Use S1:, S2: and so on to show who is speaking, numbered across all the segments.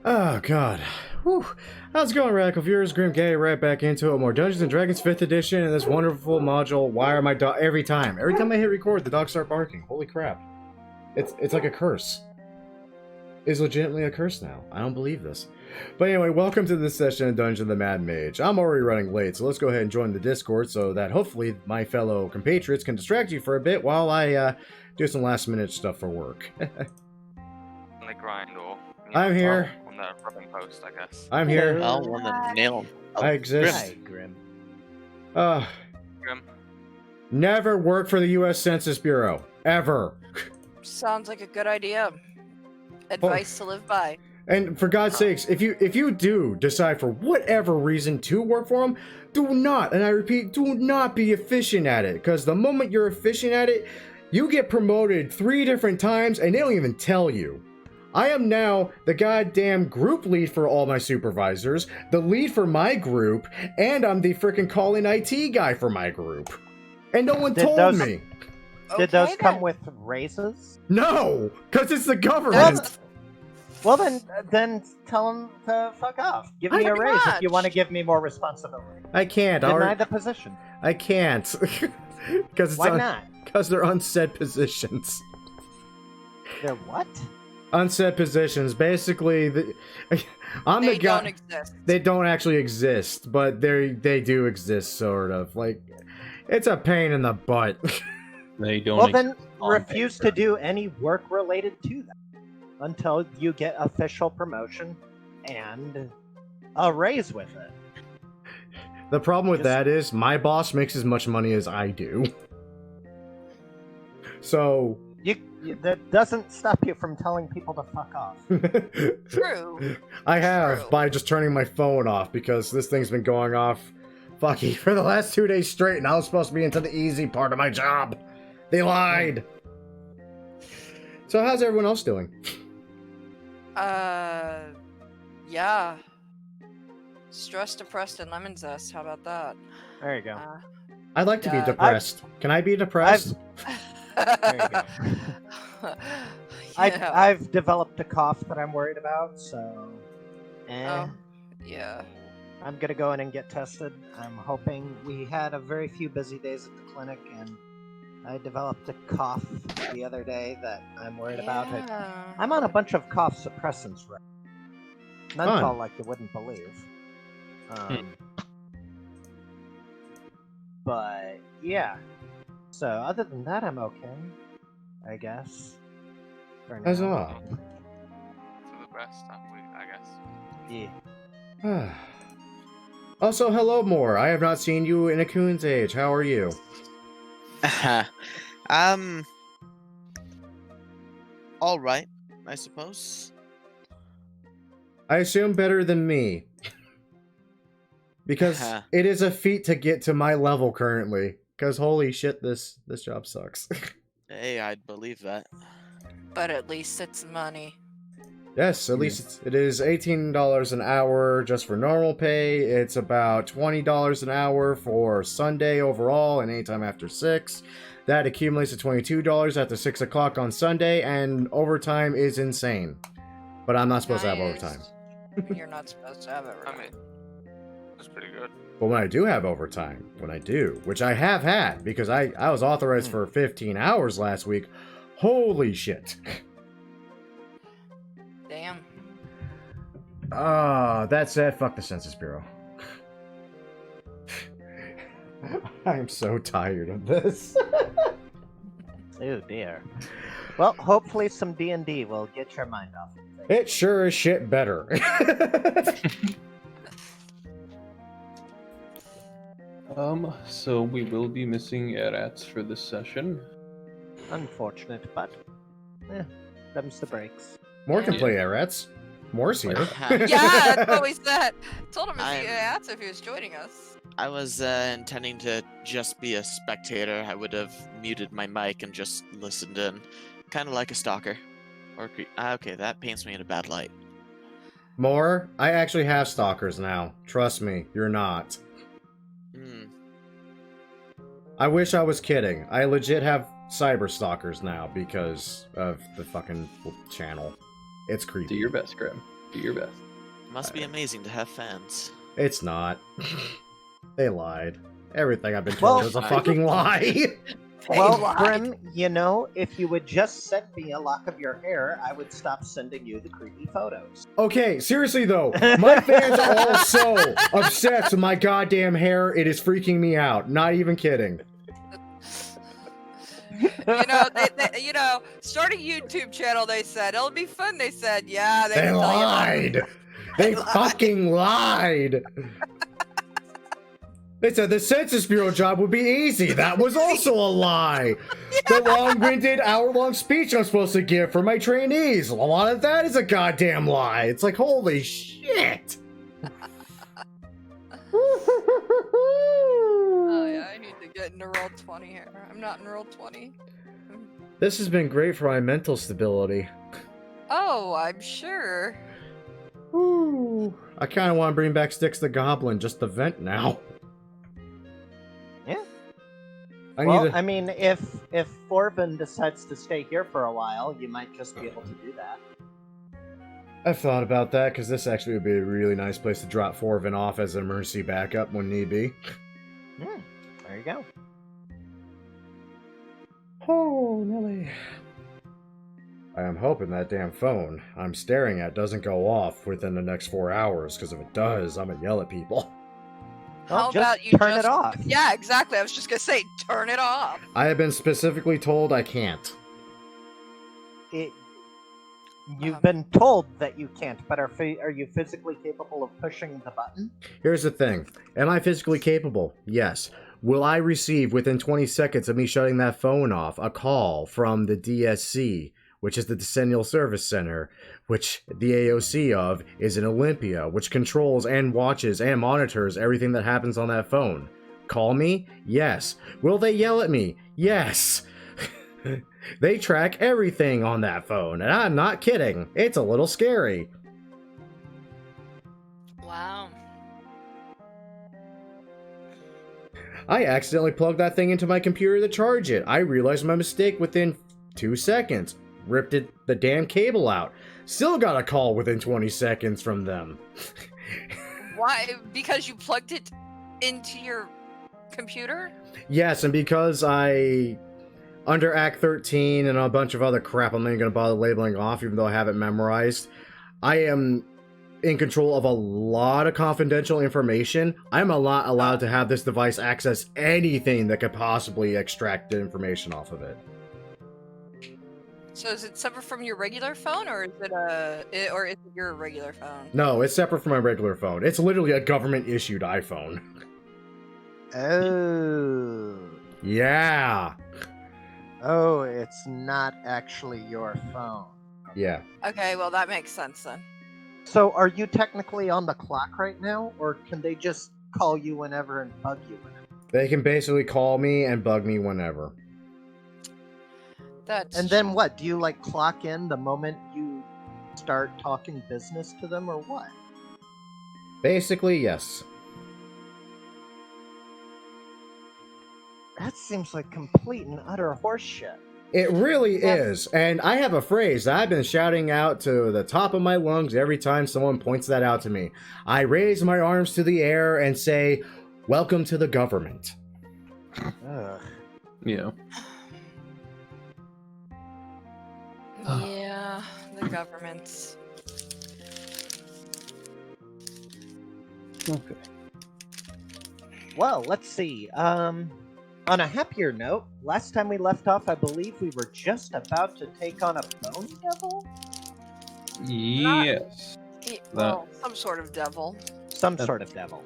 S1: Oh, God. Whew. How's it going, Radical Viewers? Grim Gay, right back into it. More Dungeons & Dragons 5th edition and this wonderful module. Why are my dog... Every time I hit record, the dogs start barking. Holy crap. It's like a curse. It's legitimately a curse now. I don't believe this. But anyway, welcome to this session of Dungeon of the Mad Mage. I'm already running late, so let's go ahead and join the Discord so that hopefully my fellow compatriots can distract you for a bit while I do some last-minute stuff for work.
S2: On the grind or...
S1: I'm here.
S2: On the rubbing post, I guess.
S1: I'm here.
S3: I'll want to nail.
S1: I exist.
S3: Hi, Grim.
S2: Grim.
S1: Never work for the U.S. Census Bureau. Ever.
S4: Sounds like a good idea. Advice to live by.
S1: And for God's sakes, if you do decide for whatever reason to work for them, do not, and I repeat, do not be efficient at it. Because the moment you're efficient at it, you get promoted 3 different times and they don't even tell you. I am now the goddamn group lead for all my supervisors, the lead for my group, and I'm the freaking calling IT guy for my group. And no one told me.
S5: Did those come with raises?
S1: No, because it's the government.
S5: Well, then tell them to fuck off. Give me a raise if you want to give me more responsibility.
S1: I can't.
S5: Deny the position.
S1: I can't.
S5: Why not?
S1: Because they're unsaid positions.
S5: They're what?
S1: Unsaid positions. Basically, I'm
S4: They
S1: the guy.
S4: don't exist.
S1: They don't actually exist, but they do exist, sort of. Like, it's a pain in the butt.
S6: They don't.
S5: Well, then refuse to do any work related to them until you get official promotion and a raise with it.
S1: The problem with that is my boss makes as much money as I do. So
S5: that doesn't stop you from telling people to fuck off.
S4: True.
S1: I have by just turning my phone off because this thing's been going off fucky for the last 2 days straight, and I was supposed to be into the easy part of my job. They lied. So how's everyone else doing?
S4: Yeah. Stressed, depressed, and lemon zest. How about that?
S5: There you go.
S1: I'd like to be
S4: Yeah.
S1: depressed. Can I be depressed?
S5: There you go.
S4: Yeah.
S5: I've developed a cough that I'm worried about, so
S4: Oh, yeah.
S5: I'm gonna go in and get tested. I'm hoping. We had a very few busy days at the clinic, and I developed a cough the other day that I'm worried about. I'm on a bunch of cough suppressants right now. Menthol, like you wouldn't believe. But yeah. So other than that, I'm okay. I guess. For now.
S1: Huzzah.
S2: For the best, I guess.
S5: Yeah.
S1: Also, hello, Moore. I have not seen you in a coon's age. How are you?
S3: All right, I suppose.
S1: I assume better than me. Because it is a feat to get to my level currently. Because holy shit, this job sucks.
S3: Hey, I'd believe that.
S4: But at least it's money.
S1: Yes, at least it is $18 an hour just for normal pay. It's about $20 an hour for Sunday overall and anytime after 6. That accumulates to $22 after 6 o'clock on Sunday, and overtime is insane. But I'm not supposed to have overtime.
S4: You're not supposed to have it,
S2: I
S4: right?
S2: mean, that's pretty good.
S1: But when I do have overtime, which I have had, because I was authorized for 15 hours last week, holy shit.
S4: Damn.
S1: That said, fuck the Census Bureau. I'm so tired of this.
S5: Oh dear. Well, hopefully some D&D will get your mind off of things.
S1: It sure as shit better.
S6: So we will be missing Erats for this session.
S5: Unfortunate, but them's the breaks.
S1: More can play Erats. Moore's here.
S4: Yeah, it's always that. Told him to see
S3: I'm-
S4: Ats if he was joining us.
S3: I was intending to just be a spectator. I would have muted my mic and just listened in. Kind of like a stalker. Or okay, that paints me in a bad light.
S1: Moore, I actually have stalkers now. Trust me, you're not. I wish I was kidding. I legit have cyber stalkers now because of the fucking channel. It's creepy.
S6: Do your best, Grim. Do your best.
S3: Must be amazing to have fans.
S1: It's not. They lied. Everything I've been told
S5: Well-
S1: is a fucking lie.
S5: Well,
S4: lied.
S5: Grim, you know, if you would just send me a lock of your hair, I would stop sending you the creepy photos.
S1: Okay, seriously though, my fans are all so obsessed with my goddamn hair, it is freaking me out. Not even kidding.
S4: You know, starting YouTube channel, they said it'll be fun. They said, yeah,
S1: They
S4: can tell you that.
S1: lied. They fucking lied. They said the Census Bureau job would be easy. That was also a lie. The long-winded, hour-long speech I'm supposed to give for my trainees. A lot of that is a goddamn lie. It's like, holy shit.
S4: Oh yeah, I need to get into roll 20 here. I'm not in roll 20.
S1: This has been great for my mental stability.
S4: Oh, I'm sure.
S1: Ooh. I kind of want to bring back Styx the Goblin just to vent now.
S5: Yeah.
S1: I
S5: I mean, if Forbin decides to stay here for a while, you might just be able to do that.
S1: I've thought about that, because this actually would be a really nice place to drop Forvin off as an emergency backup when need be.
S5: There you go.
S1: Oh, Nelly. I am hoping that damn phone I'm staring at doesn't go off within the next 4 hours, because if it does, I'm gonna yell at people.
S5: Well,
S4: How
S5: just
S4: about you
S5: turn
S4: just
S5: it off?
S4: Yeah, exactly. I was just gonna say, turn it off.
S1: I have been specifically told I can't.
S5: You've been told that you can't, but are you physically capable of pushing the button?
S1: Here's the thing. Am I physically capable? Yes. Will I receive, within 20 seconds of me shutting that phone off, a call from the DSC, which is the Decennial Service Center, which the AOC of is in Olympia, which controls and watches and monitors everything that happens on that phone? Call me? Yes. Will they yell at me? Yes. They track everything on that phone, and I'm not kidding. It's a little scary.
S4: Wow.
S1: I accidentally plugged that thing into my computer to charge it. I realized my mistake within 2 seconds. Ripped the damn cable out. Still got a call within 20 seconds from them.
S4: Why? Because you plugged it into your computer?
S1: Yes, and because under Act 13 and a bunch of other crap I'm not even going to bother labeling off, even though I have it memorized, I am in control of a lot of confidential information. I'm not allowed to have this device access anything that could possibly extract the information off of it.
S4: So is it separate from your regular phone, or is it your regular phone?
S1: No, it's separate from my regular phone. It's literally a government-issued iPhone.
S5: Oh.
S1: Yeah.
S5: Oh, it's not actually your phone.
S1: Yeah.
S4: Okay, well that makes sense then.
S5: So are you technically on the clock right now, or can they just call you whenever and bug you whenever?
S1: They can basically call me and bug me whenever.
S5: And then what? Do you like clock in the moment you start talking business to them, or what?
S1: Basically, yes.
S5: That seems like complete and utter horseshit.
S1: It really is. And I have a phrase that I've been shouting out to the top of my lungs every time someone points that out to me. I raise my arms to the air and say, "Welcome to the government."
S5: Ugh.
S6: Yeah.
S4: Yeah, the government's.
S6: Okay.
S5: Well, let's see. On a happier note, last time we left off, I believe we were just about to take on a bone devil?
S6: Yes.
S4: Well, some sort of devil.
S5: Some sort of devil.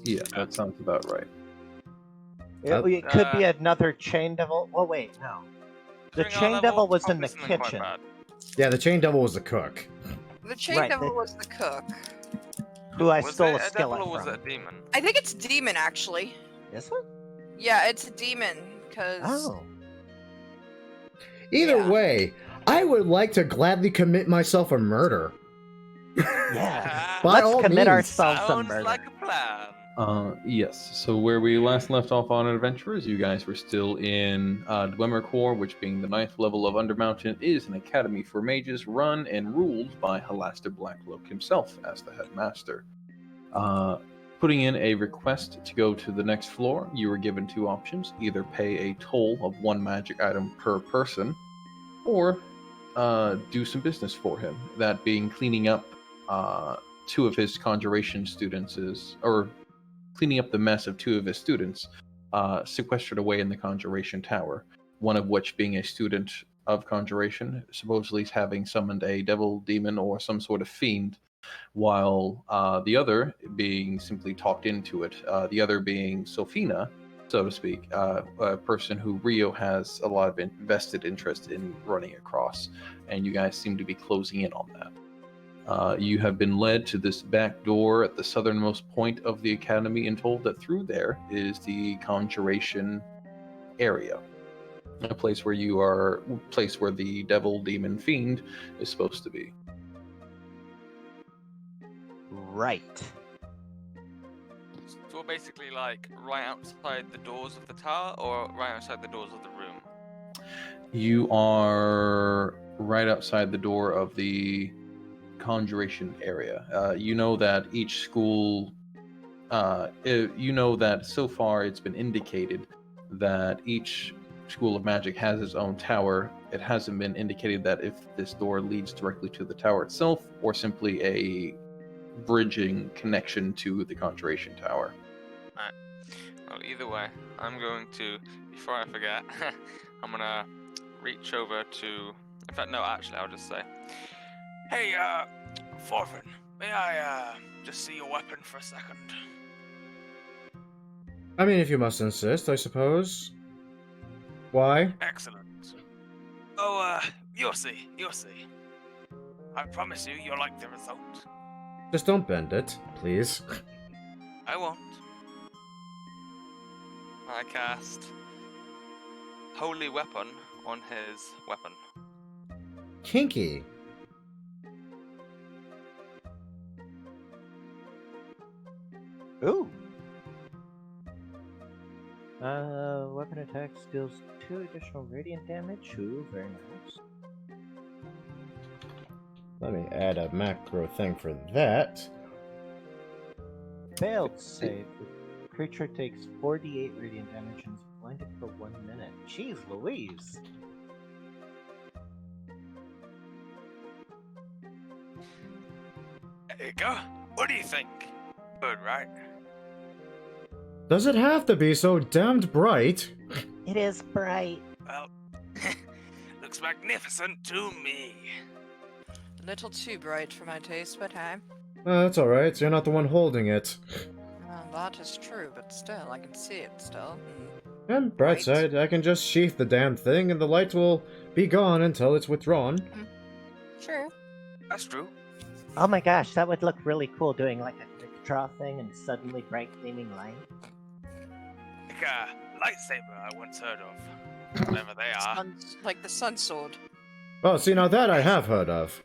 S6: Yeah, that sounds about right.
S5: It could be another chain devil. Oh, wait, no. The chain devil was in the kitchen.
S1: Yeah, the chain devil was the cook.
S4: The chain devil was the cook.
S5: Who I
S2: Was
S5: stole
S2: it
S5: a skillet
S2: devil or
S5: from.
S2: was it a demon?
S4: I think it's demon, actually.
S5: Is it?
S4: Yeah, it's a demon, because...
S5: Oh.
S1: Either
S4: Yeah.
S1: way, I would like to gladly commit myself a murder.
S5: Yeah.
S1: By
S5: Let's
S1: all
S5: commit
S1: means.
S5: ourselves a
S2: Sounds
S5: murder.
S2: like a plan.
S6: Yes. So where we last left off on adventurers, you guys were still in Dwemercore, which being the 9th level of Undermountain, is an academy for mages run and ruled by Halaster Blackcloak himself as the headmaster. Putting in a request to go to the next floor, you were given 2 options: either pay a toll of 1 magic item per person, or do some business for him. That being cleaning up 2 of his conjuration students, or cleaning up the mess of 2 of his students sequestered away in the conjuration tower. One of which being a student of conjuration, supposedly having summoned a devil, demon, or some sort of fiend, while the other being simply talked into it. The other being Sophina, so to speak, a person who Rio has a lot of invested interest in running across, and you guys seem to be closing in on that. You have been led to this back door at the southernmost point of the academy and told that through there is the conjuration area, a place where the devil, demon, fiend is supposed to be.
S5: Right.
S2: So we're basically like right outside the doors of the tower, or right outside the doors of the room?
S6: You are right outside the door of the conjuration area. You know that each school, you know that so far it's been indicated that each school of magic has its own tower. It hasn't been indicated that if this door leads directly to the tower itself, or simply a bridging connection to the conjuration tower.
S2: Alright. Well, either way, I'm going to, before I forget, I'm gonna reach over to, in fact, no, actually, I'll just say, hey, Forvin, may I, just see your weapon for a second?
S1: I mean, if you must insist, I suppose. Why?
S2: Excellent. Oh, you'll see, you'll see. I promise you, you'll like the result.
S1: Just don't bend it, please.
S2: I won't. I cast Holy Weapon on his weapon.
S1: Kinky.
S5: Ooh. Weapon attack deals 2 additional radiant damage. Ooh, very nice.
S1: Let me add a macro thing for that.
S5: Failed save. The creature takes 48 radiant damage and is blinded for 1 minute. Jeez Louise.
S2: There you go. What do you think? Good, right?
S1: Does it have to be so damned bright?
S5: It is bright.
S2: Well, looks magnificent to me.
S4: A little too bright for my taste, but hey.
S1: That's alright, you're not the one holding it.
S4: That is true, but still, I can see it still.
S1: And bright
S4: Right.
S1: side, I can just sheath the damn thing and the light will be gone until it's withdrawn.
S4: True.
S2: That's true.
S5: Oh my gosh, that would look really cool doing like a quick draw thing and suddenly bright gleaming light.
S2: Like a lightsaber I once heard of. Whatever they are.
S4: Like the sun sword.
S1: Oh, see, now that I have heard of.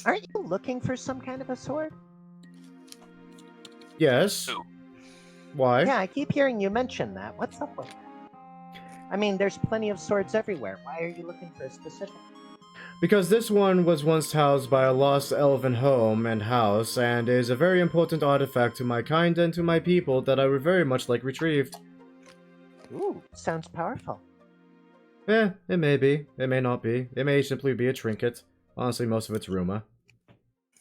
S5: Aren't you looking for some kind of a sword?
S1: Yes.
S2: Who?
S1: Why?
S5: Yeah, I keep hearing you mention that. What's up with that? I mean, there's plenty of swords everywhere. Why are you looking for a specific?
S1: Because this one was once housed by a lost elven home and house, and is a very important artifact to my kind and to my people that I would very much like retrieved.
S5: Ooh, sounds powerful.
S1: Eh, it may be. It may not be. It may simply be a trinket. Honestly, most of it's rumor.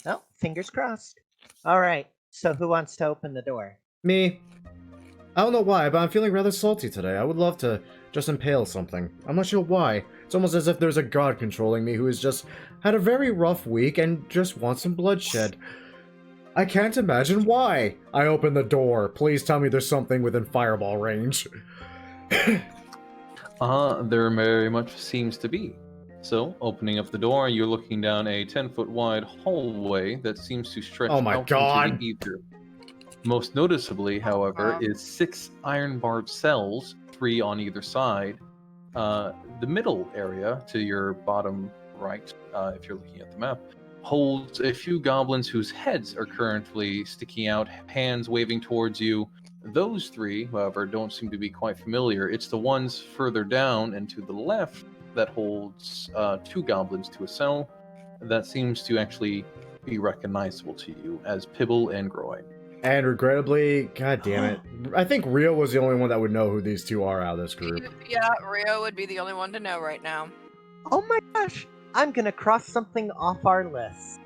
S5: Oh, fingers crossed. Alright, so who wants to open the door?
S1: Me. I don't know why, but I'm feeling rather salty today. I would love to just impale something. I'm not sure why. It's almost as if there's a god controlling me who has just had a very rough week and just wants some bloodshed. I can't imagine why. I open the door. Please tell me there's something within fireball range.
S6: There very much seems to be. So, opening up the door, you're looking down a 10-foot wide hallway that seems to stretch
S1: Oh my
S6: out
S1: God.
S6: into the ether. Most noticeably, however,
S4: God.
S6: is 6 iron-barred cells, 3 on either side. The middle area, to your bottom right, if you're looking at the map, holds a few goblins whose heads are currently sticking out, hands waving towards you. Those three, however, don't seem to be quite familiar. It's the ones further down and to the left that holds two goblins to a cell that seems to actually be recognizable to you as Pibble and Groin.
S1: And regrettably, god damn it, I think Rio was the only one that would know who these two are out of this group.
S4: Yeah, Rio would be the only one to know right now.
S5: Oh my gosh! I'm gonna cross something off our list.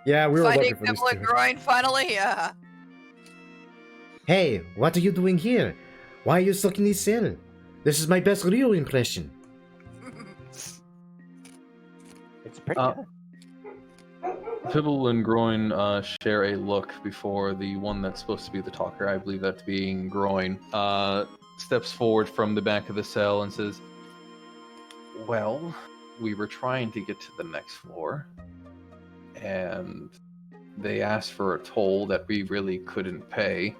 S1: Yeah, we were
S4: Fighting
S1: looking for these
S4: Pibble and
S1: two.
S4: Groin finally, yeah.
S1: Hey, what are you doing here? Why are you stuck in this cell? This is my best Rio impression.
S5: It's pretty
S6: Uh,
S5: good.
S6: Pibble and Groin share a look before the one that's supposed to be the talker, I believe that being Groin, steps forward from the back of the cell and says, well, we were trying to get to the next floor, and they asked for a toll that we really couldn't pay,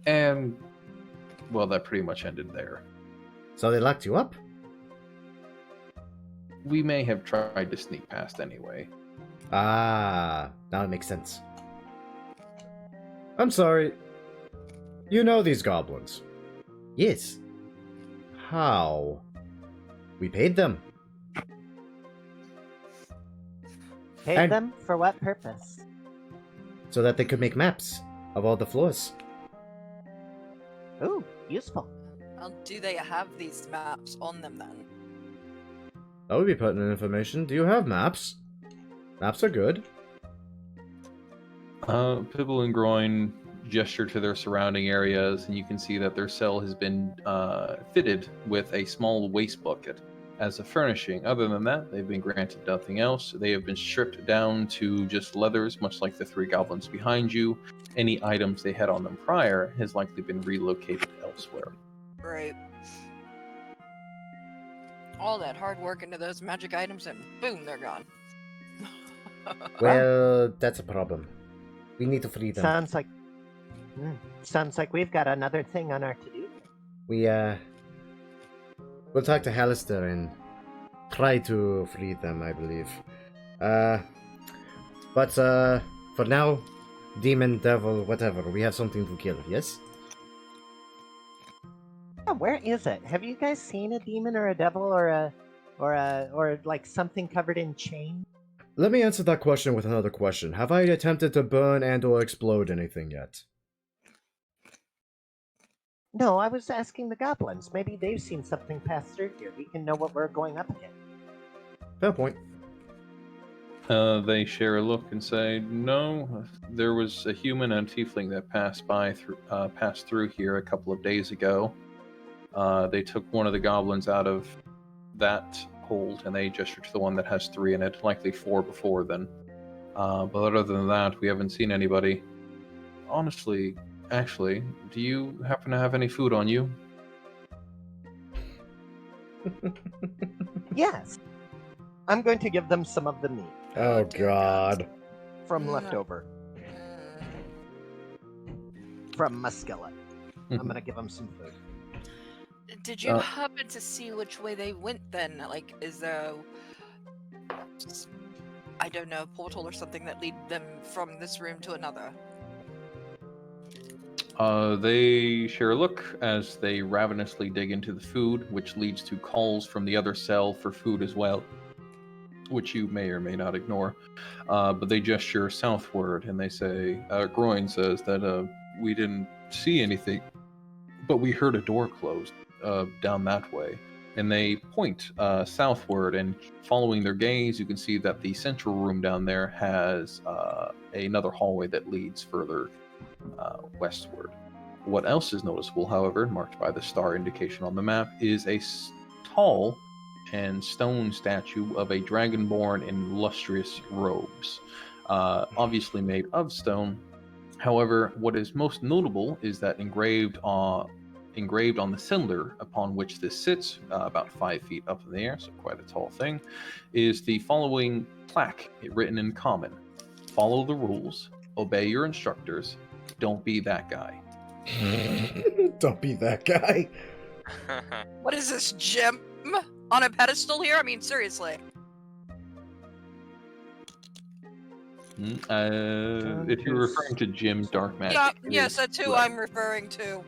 S6: and, well, that pretty much ended there.
S1: So they locked you up?
S6: We may have tried to sneak past anyway.
S1: Ah, now it makes sense. I'm sorry. You know these goblins? Yes. How? We paid them.
S5: Paid
S1: and-
S5: them for what purpose?
S1: So that they could make maps of all the floors.
S5: Ooh, useful.
S4: Well, do they have these maps on them then?
S1: That would be pertinent information. Do you have maps? Maps are good.
S6: Pibble and Groin gesture to their surrounding areas, and you can see that their cell has been fitted with a small waste bucket as a furnishing. Other than that, they've been granted nothing else. They have been stripped down to just leathers, much like the three goblins behind you. Any items they had on them prior has likely been relocated elsewhere.
S4: Right. All that hard work into those magic items and boom, they're gone.
S1: Well, that's a problem. We need to free them.
S5: Sounds like we've got another thing on our to-do.
S1: We'll talk to Hallister and try to free them, I believe. But for now, demon, devil, whatever, we have something to kill, yes?
S5: Oh, where is it? Have you guys seen a demon or a devil or like something covered in chain?
S1: Let me answer that question with another question. Have I attempted to burn and or explode anything yet?
S5: No, I was asking the goblins. Maybe they've seen something pass through here. We can know what we're going up against.
S1: Fair point.
S6: They share a look and say, no, there was a human and a tiefling that passed through here a couple of days ago. They took one of the goblins out of that hold, and they gestured to the one that has 3 in it, likely 4 before then. But other than that, we haven't seen anybody. Honestly, actually, do you happen to have any food on you?
S5: Yes. I'm going to give them some of the meat
S1: Oh
S4: dear
S1: god.
S5: from leftover, from my skillet. I'm going to give them some food.
S4: Did you happen to see which way they went then? Like, is there, I don't know, a portal or something that lead them from this room to another?
S6: They share a look as they ravenously dig into the food, which leads to calls from the other cell for food as well, which you may or may not ignore. But they gesture southward, and they say, Groin says that we didn't see anything, but we heard a door closed down that way. And they point southward, and following their gaze, you can see that the central room down there has another hallway that leads further westward. What else is noticeable, however, marked by the star indication on the map, is a tall and stone statue of a dragonborn in lustrous robes, obviously made of stone. However, what is most notable is that engraved on the cylinder upon which this sits, about 5 feet up in the air, so quite a tall thing, is the following plaque written in common: follow the rules, obey your instructors, don't be that guy.
S1: Don't be that guy.
S4: What is this, gem on a pedestal here? I mean, seriously.
S6: If you're referring to Jim Dark Magic,
S4: Yeah,
S6: it
S4: yes,
S6: is
S4: that's who
S6: dragon.
S4: I'm referring to.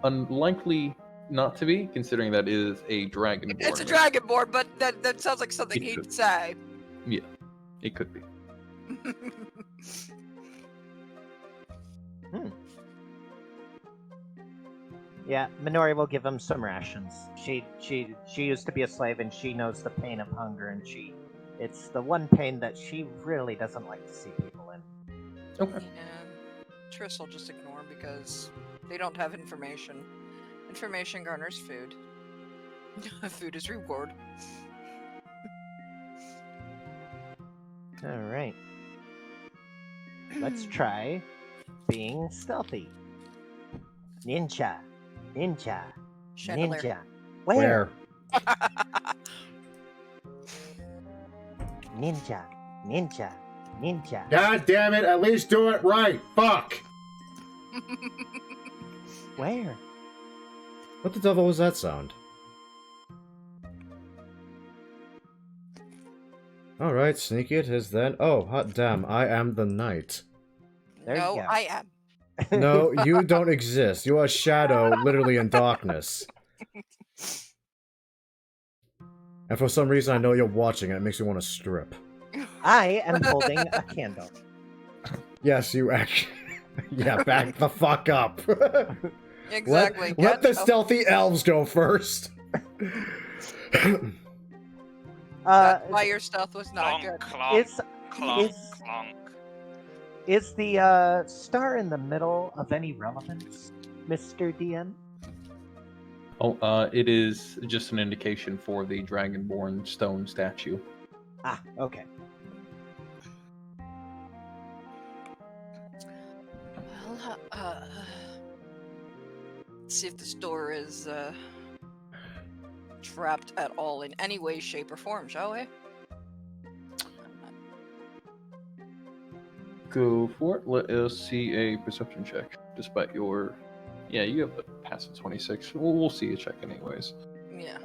S6: Unlikely not to be, considering that is a dragonborn.
S4: It's a dragonborn, but that sounds like something
S6: It
S4: he'd
S6: could.
S4: say.
S6: Yeah, it could be.
S5: Yeah, Minori will give him some rations. She used to be a slave and she knows the pain of hunger, and it's the one pain that she really doesn't like to see people in.
S6: Okay.
S4: Yeah, Triss will just ignore because they don't have information. Information garners food. Food is reward.
S5: All right. Let's try being stealthy. Ninja.
S4: Chandelier.
S5: Ninja.
S1: Where?
S5: Ninja.
S1: God damn it, at least do it right! Fuck!
S5: Where?
S1: What the devil was that sound? Alright, sneaky it is then. Oh, hot damn, I am the knight.
S5: There you
S4: No,
S5: go.
S4: I am.
S1: No, you don't exist. You are a shadow, literally in darkness. And for some reason I know you're watching and it makes me want to strip.
S5: I am holding a candle.
S1: Yes, you actually... Yeah, back the fuck up.
S4: Exactly.
S1: Let the
S4: Get
S1: stealthy elves go first.
S4: That's why your stealth was not
S2: Clonk,
S4: good.
S2: clonk,
S5: Is
S2: clonk,
S5: is
S2: clonk.
S5: is the star in the middle of any relevance, Mr. DM?
S6: It is just an indication for the dragonborn stone statue.
S5: Ah, okay.
S4: Well, let's see if this door is trapped at all in any way, shape, or form, shall we?
S6: Go for it. Let us see a perception check. Despite your... Yeah, you have a passive 26. We'll see a check anyways.
S4: Yeah.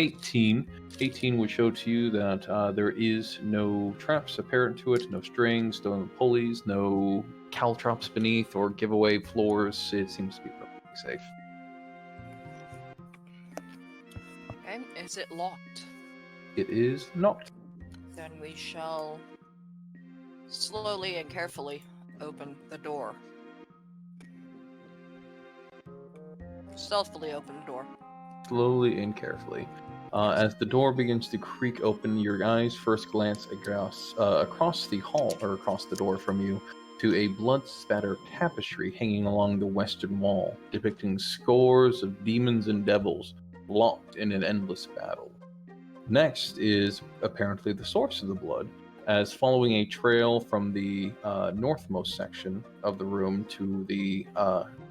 S6: 18. 18 would show to you that there is no traps apparent to it, no strings, no pulleys, no caltrops beneath or giveaway floors. It seems to be perfectly safe.
S4: Okay. Is it locked?
S6: It is not.
S4: Then we shall slowly and carefully open the door. Stealthily open the door.
S6: Slowly and carefully. As the door begins to creak open, your eyes first glance across the hall, or across the door from you, to a blood-spattered tapestry hanging along the western wall, depicting scores of demons and devils locked in an endless battle. Next is apparently the source of the blood, as following a trail from the northmost section of the room to the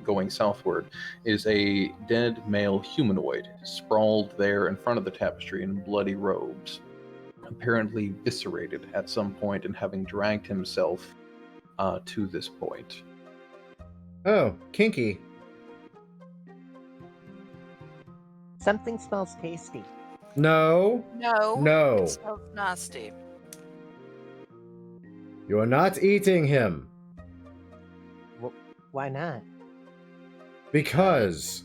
S6: going southward is a dead male humanoid sprawled there in front of the tapestry in bloody robes, apparently eviscerated at some point and having dragged himself to this point.
S1: Oh, kinky.
S5: Something smells tasty.
S1: No.
S4: No.
S1: No.
S4: It smells nasty.
S1: You are not eating him.
S5: Why not?
S1: Because,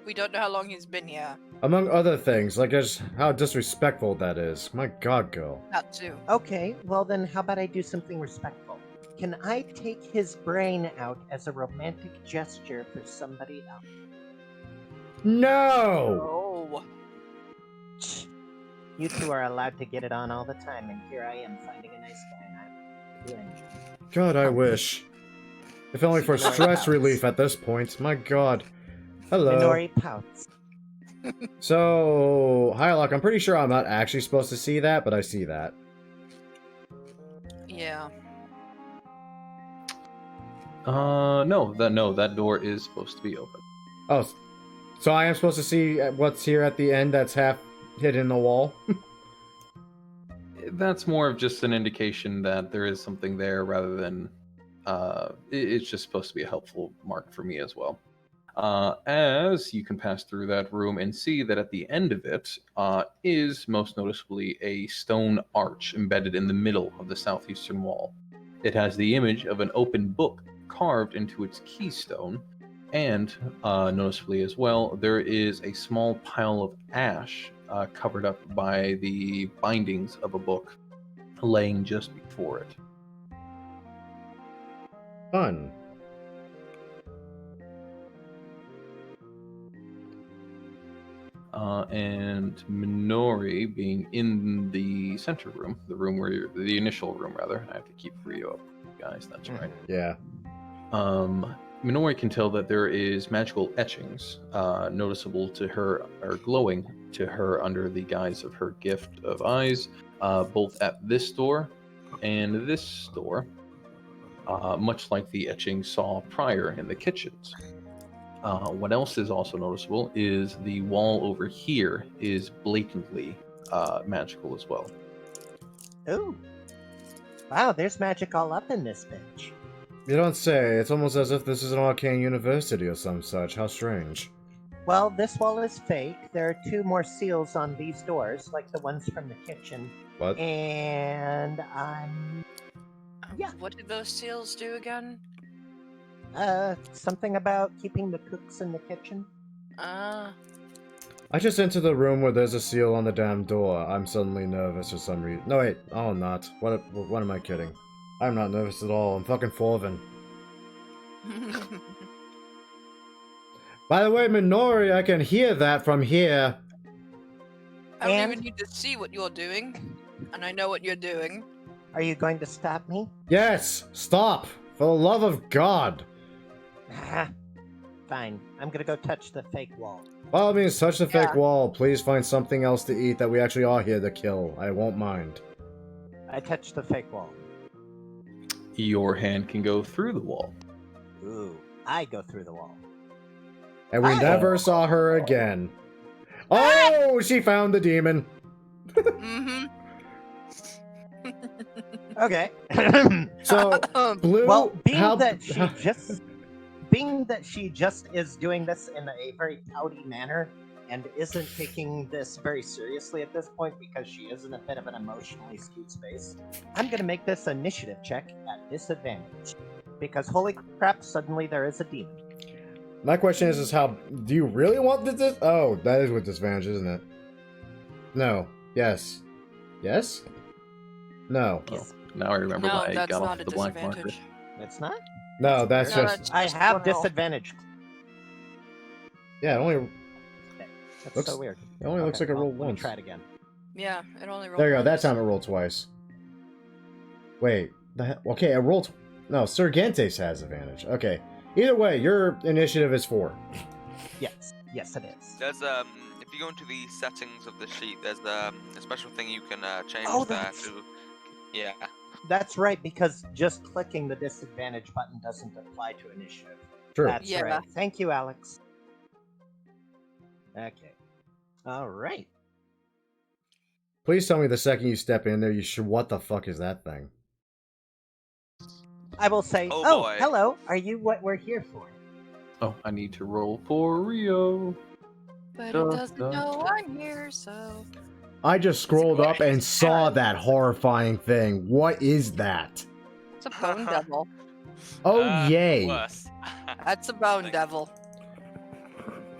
S4: We don't know how long he's been here.
S1: among other things, like just how disrespectful that is. My god, girl.
S4: That too.
S5: Okay, well then how about I do something respectful? Can I take his brain out as a romantic gesture for somebody else?
S1: No!
S4: Oh.
S5: You two are allowed to get it on all the time, and here I am finding a nice guy, and I'm doing it.
S1: God, I wish. If only for stress relief at this point. My god. Hello.
S5: Minori pouts.
S1: So, Hylock, I'm pretty sure I'm not actually supposed to see that, but I see that.
S4: Yeah.
S6: No, that door is supposed to be open.
S1: Oh, so I am supposed to see what's here at the end that's half hidden in the wall?
S6: That's more of just an indication that there is something there rather than it's just supposed to be a helpful mark for me as well. As you can pass through that room and see that at the end of it is most noticeably a stone arch embedded in the middle of the southeastern wall. It has the image of an open book carved into its keystone, and noticeably as well, there is a small pile of ash covered up by the bindings of a book laying just before it.
S1: Fun.
S6: And Minori being in the center room, the initial room rather. I have to keep Rio up, guys. That's right.
S1: Yeah.
S6: Minori can tell that there is magical etchings noticeable to her, or glowing to her under the guise of her gift of eyes, both at this door and this door, much like the etchings saw prior in the kitchens. What else is also noticeable is the wall over here is blatantly magical as well.
S5: Ooh. Wow, there's magic all up in this bitch.
S1: You don't say. It's almost as if this is an arcane university or some such. How strange.
S5: Well, this wall is fake. There are 2 more seals on these doors, like the ones from the kitchen.
S1: What?
S5: And yeah.
S4: What did those seals do again?
S5: Something about keeping the cooks in the kitchen.
S4: Ah.
S1: I just entered the room where there's a seal on the damn door. I'm suddenly nervous for some reason. No, wait. Oh, I'm not. What am I kidding? I'm not nervous at all. I'm fucking Forvin. By the way, Minori, I can hear that from here.
S4: I don't
S5: And-
S4: even need to see what you're doing, and I know what you're doing.
S5: Are you going to stop me?
S1: Yes! Stop! For the love of God!
S5: Fine. I'm gonna go touch the fake wall.
S1: By all means, touch the fake
S4: Yeah.
S1: wall. Please find something else to eat that we actually are here to kill. I won't mind.
S5: I touch the fake wall.
S6: Your hand can go through the wall.
S5: Ooh. I go through the wall.
S1: And we
S5: Hi.
S1: never saw her again. Oh, she found the demon.
S4: Mm-hmm.
S5: Okay.
S1: So, Blue,
S5: well, being
S1: how-
S5: that she just is doing this in a very pouty manner and isn't taking this very seriously at this point because she is in a bit of an emotionally skewed space, I'm gonna make this initiative check at disadvantage. Because holy crap, suddenly there is a demon.
S1: My question is how do you really want this? Oh, that is with disadvantage, isn't it? No. Yes. Yes? No.
S6: Oh, now I remember
S4: No,
S6: why I
S4: that's
S6: got
S4: not
S6: off
S4: a
S6: the black marker.
S4: disadvantage.
S5: It's not?
S1: No, that's
S4: No,
S1: just
S4: that's
S5: I
S4: just
S5: have
S4: one roll.
S5: disadvantage.
S1: yeah. It only
S5: That's
S1: Looks-
S5: so weird.
S1: it only looks like it rolled
S5: let me
S1: once.
S5: try it again.
S4: Yeah, it only rolled.
S1: There you go. That
S4: once.
S1: time it rolled twice. Wait. Okay, it rolled. No, Sergentes has advantage. Okay. Either way, your initiative is 4.
S5: Yes. Yes, it is.
S2: There's if you go into the settings of the sheet, there's a special thing you can change
S5: Oh,
S2: there
S5: that's-
S2: to. Yeah.
S5: That's right, because just clicking the disadvantage button doesn't apply to initiative.
S1: True.
S5: That's
S4: Yeah.
S5: right. Thank you, Alex. Okay. All right.
S1: Please tell me the second you step in there, you should. What the fuck is that thing?
S5: I will say,
S2: Oh,
S5: oh,
S2: boy.
S5: hello. Are you what we're here for?
S6: Oh, I need to roll for Rio.
S4: But
S6: Duh,
S4: it doesn't
S6: duh,
S4: know
S6: duh.
S4: I'm here, so.
S1: I just scrolled up and saw that horrifying thing. What is that?
S4: It's a bone devil.
S1: Oh, yay.
S2: Worse.
S4: That's a bone devil.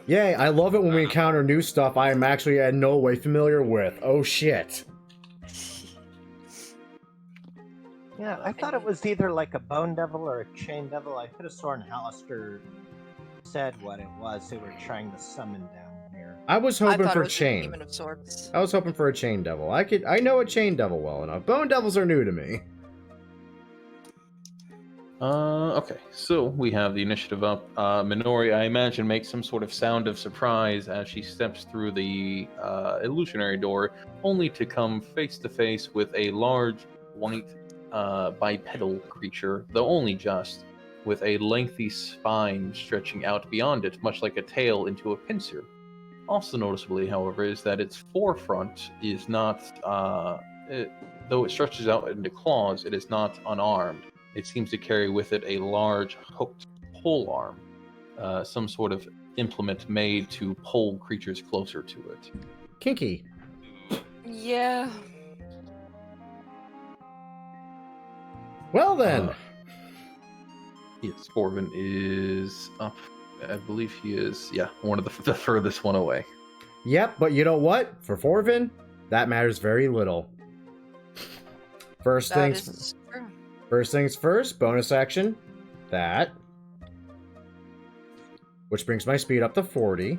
S1: Yay, I love it when we encounter new stuff I am actually in no way familiar with. Oh, shit.
S5: Yeah, I thought it was either like a bone devil or a chain devil. I could have sworn Alistair said what it was they were trying to summon down here.
S1: I was
S4: I
S1: hoping
S4: thought
S1: for
S4: it was a
S1: chain.
S4: demon of sorts.
S1: I was hoping for a chain devil. I know a chain devil well enough. Bone devils are new to me.
S6: Okay, so we have the initiative up. Minori, I imagine, makes some sort of sound of surprise as she steps through the illusionary door, only to come face to face with a large white bipedal creature, though only just, with a lengthy spine stretching out beyond it, much like a tail into a pincer. Also noticeably, however, is that its forefront is not, though it stretches out into claws, it is not unarmed. It seems to carry with it a large hooked polearm, some sort of implement made to pull creatures closer to it.
S1: Kinky.
S4: Yeah.
S1: Well then.
S6: Yes, Forvin is up. I believe he is, one of the furthest one away.
S1: Yep, but you know what? For Forvin, that matters very little. First
S4: That
S1: things
S4: is true.
S1: first, bonus action. That. Which brings my speed up to 40.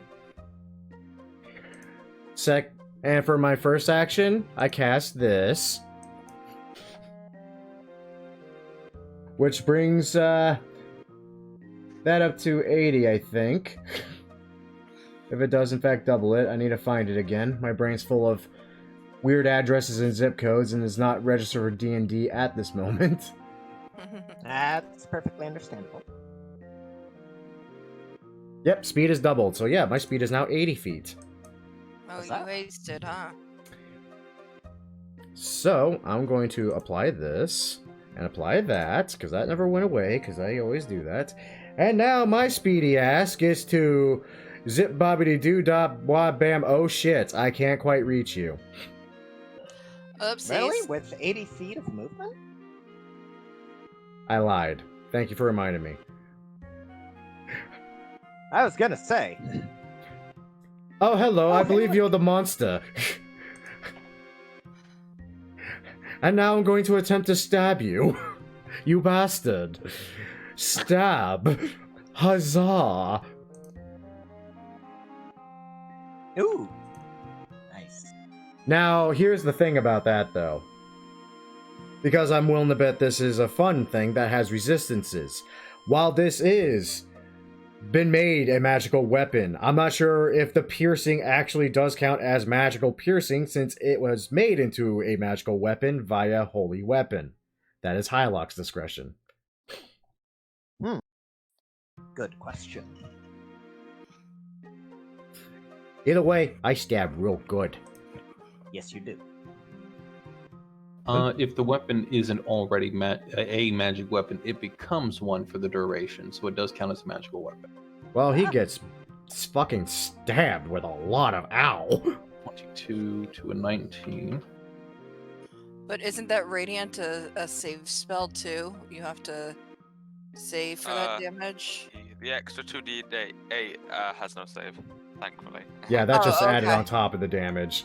S1: And for my first action, I cast this. Which brings that up to 80, I think. If it does in fact double it, I need to find it again. My brain's full of weird addresses and zip codes and is not registered for D&D at this moment.
S5: That's perfectly understandable.
S1: Yep, speed is doubled. So yeah, my speed is now 80 feet.
S4: Oh,
S5: What's
S4: you
S5: that?
S4: wasted, huh?
S1: So I'm going to apply this and apply that, because that never went away, because I always do that. And now my speedy ass gets to zip bobbity doo dop wah bam. Oh shit, I can't quite reach you.
S4: Oopsies.
S5: Really? With 80 feet of movement?
S1: I lied. Thank you for reminding me.
S5: I was gonna say.
S1: Oh, hello, I
S5: Oh,
S1: believe
S5: hey,
S1: you're the monster. And now I'm going to attempt to stab you. You bastard. Stab. Huzzah.
S5: Ooh. Nice.
S1: Now, here's the thing about that, though. Because I'm willing to bet this is a fun thing that has resistances. While this is been made a magical weapon, I'm not sure if the piercing actually does count as magical piercing, since it was made into a magical weapon via holy weapon. That is Hylock's discretion.
S5: Good question.
S1: Either way, I stab real good.
S5: Yes, you do.
S6: If the weapon isn't already a magic weapon, it becomes one for the duration, so it does count as a magical weapon.
S1: Well, he gets fucking stabbed with a lot of ow.
S6: 22 to a 19.
S4: But isn't that Radiant a save spell too? You have to save for that damage?
S2: The extra 2d8 has no save, thankfully.
S1: Yeah, that just added
S4: okay.
S1: on top of the damage.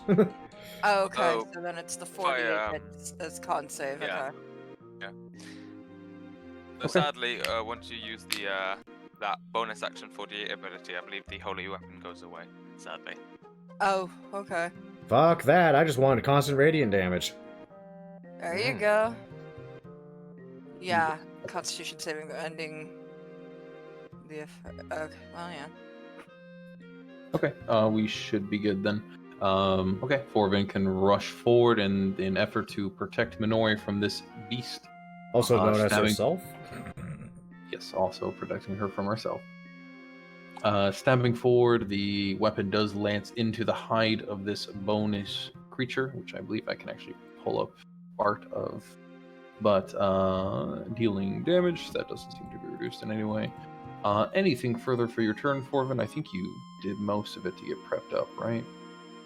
S4: Oh, okay.
S2: Oh,
S4: So then it's the 48 that's con save.
S2: yeah.
S4: Okay.
S2: But sadly, once you use the that bonus action 48 ability, I believe the holy weapon goes away. Sadly.
S4: Oh, okay.
S1: Fuck that, I just wanted constant radiant damage.
S4: There you go. Yeah, Constitution saving ending the effect. Okay, well, yeah.
S6: Okay, we should be good then. Okay, Forvin can rush forward in an effort to protect Minori from this beast.
S1: Also known as
S6: stabbing-
S1: herself.
S6: Yes, also protecting her from herself. Stabbing forward, the weapon does lance into the hide of this bonish creature, which I believe I can actually pull up part of. But dealing damage, that doesn't seem to be reduced in any way. Anything further for your turn, Forvin? I think you did most of it to get prepped up, right?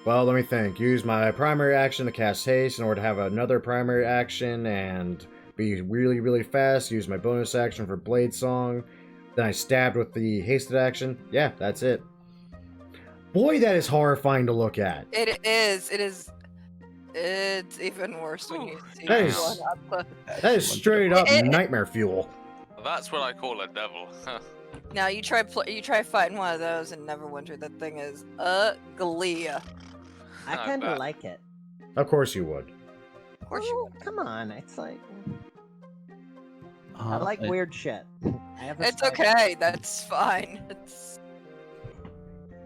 S1: Well, let me think. Use my primary action to cast haste in order to have another primary action and be really, really fast. Use my bonus action for Blade Song. Then I stabbed with the hasted action. Yeah, that's it. Boy, that is horrifying to look at.
S4: It is. It is. It's even worse when you see
S1: That
S4: one
S1: is-
S4: up close.
S1: That is straight up nightmare fuel.
S2: That's what I call a devil.
S4: Now you try fighting one of those and Neverwinter. That thing is ugly.
S5: I
S2: I
S5: kind of
S2: bet.
S5: like it.
S1: Of course you would.
S4: Of course you
S5: Oh,
S4: would.
S5: come on. It's like I like
S6: I-
S5: weird shit. I have a
S4: It's
S5: spider.
S4: okay. That's fine. It's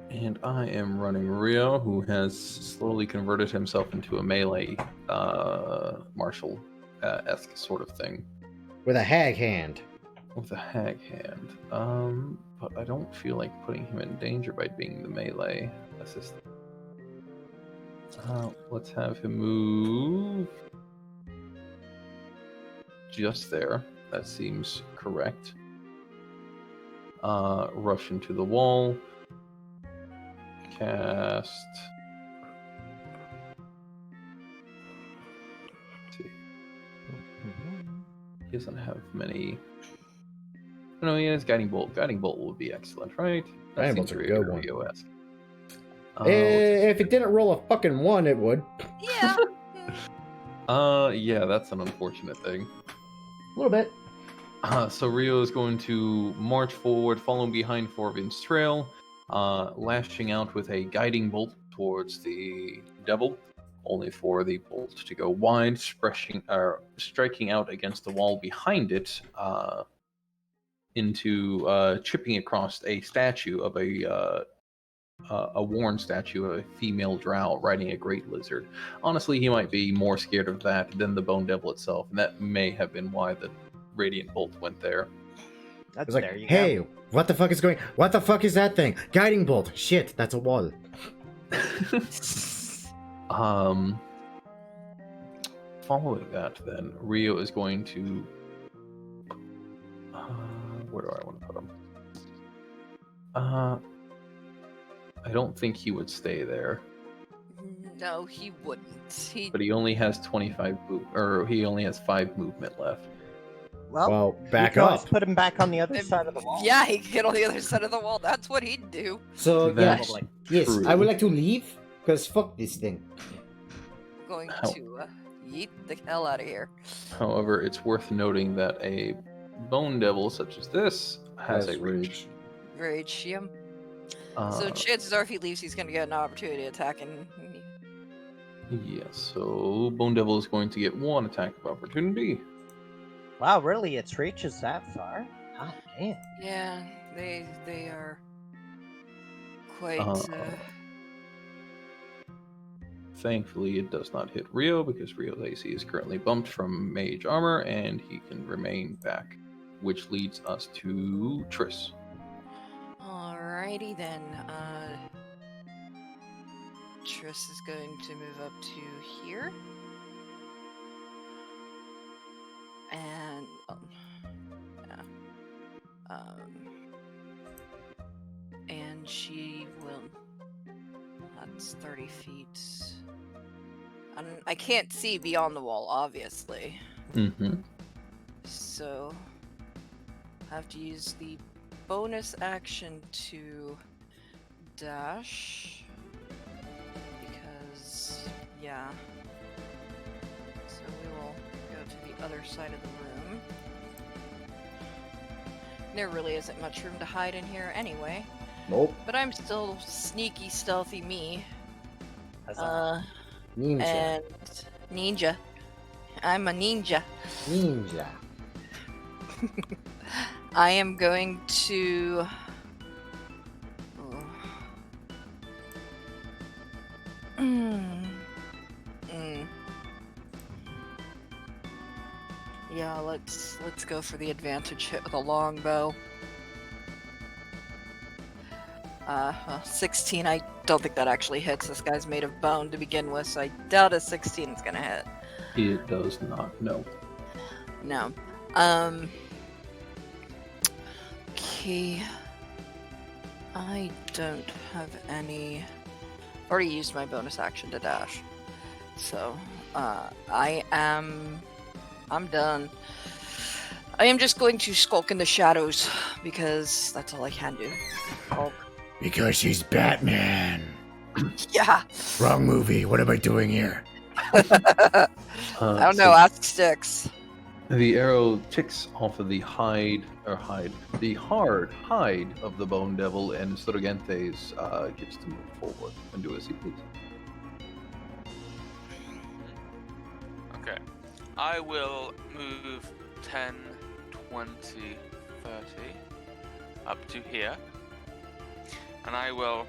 S6: And I am running Rio, who has slowly converted himself into a melee martial esque sort of thing
S1: With a hag hand.
S6: with a hag hand. But I don't feel like putting him in danger by being the melee assistant. Let's have him move just there. That seems correct. rush into the wall. Cast. Let's see. He doesn't have many. No, he has Guiding Bolt. Guiding Bolt would be excellent, right?
S1: Guiding Bolt's a good one.
S6: Rio-esque.
S1: If it didn't roll a fucking 1, it would.
S4: Yeah.
S6: Yeah, that's an unfortunate thing.
S1: A little bit.
S6: So Rio is going to march forward, following behind Forvin's trail, lashing out with a guiding bolt towards the devil, only for the bolt to go wide, striking out against the wall behind it, into chipping across a statue of a worn statue of a female drow riding a great lizard. Honestly, he might be more scared of that than the bone devil itself, and that may have been why the radiant bolt went there.
S5: That's
S1: It's like,
S5: there you
S1: hey,
S5: go.
S1: what the fuck is going? What the fuck is that thing? Guiding bolt. Shit, that's a wall.
S6: Following that, then Rio is going to. Where do I want to put him? I don't think he would stay there,
S4: No, he wouldn't.
S6: but he only has 25 he only has 5 movement left.
S5: Well,
S1: back
S5: you can always
S1: up.
S5: put him back on the other side of the wall.
S4: Yeah, he could get on the other side of the wall. That's what he'd do.
S1: So
S6: That's
S1: yes,
S6: true.
S1: I would like to leave because fuck this thing.
S4: Going
S6: How-
S4: to yeet the hell out of here.
S6: However, it's worth noting that a bone devil such as this has a reach.
S4: Rage him. So
S6: Uh,
S4: chances are, if he leaves, he's going to get an opportunity attack, and
S6: Yes, so Bone Devil is going to get 1 attack of opportunity.
S5: Wow, really? Its reach is that far? God damn.
S4: yeah, they are quite.
S6: Thankfully, it does not hit Rio because Rio's AC is currently bumped from Mage Armor and he can remain back, which leads us to Triss.
S4: Alrighty then. Triss is going to move up to here. And and she will. That's 30 feet. I can't see beyond the wall, obviously.
S6: Mm-hmm.
S4: So I have to use the bonus action to dash. Because, yeah. So we will go to the other side of the room. There really isn't much room to hide in here anyway.
S1: Nope.
S4: But I'm still sneaky, stealthy me.
S5: Huzzah.
S1: Ninja.
S4: And ninja. I'm a ninja.
S1: Ninja.
S4: I am going to. Yeah, let's go for the advantage hit with a longbow. Well, 16. I don't think that actually hits. This guy's made of bone to begin with, so I doubt a 16 is gonna hit.
S6: It does not, no.
S4: No. Okay. I don't have any. Already used my bonus action to dash. So, I'm done. I am just going to skulk in the shadows because that's all I can do. Skulk.
S1: Because she's Batman.
S4: Yeah.
S1: Wrong movie. What am I doing here?
S4: I don't know. Ask Styx.
S6: The arrow ticks off of the the hard hide of the Bone Devil, and Sturgentes gets to move forward and do as he pleases.
S2: Okay. I will move 10, 20, 30 up to here. And I will,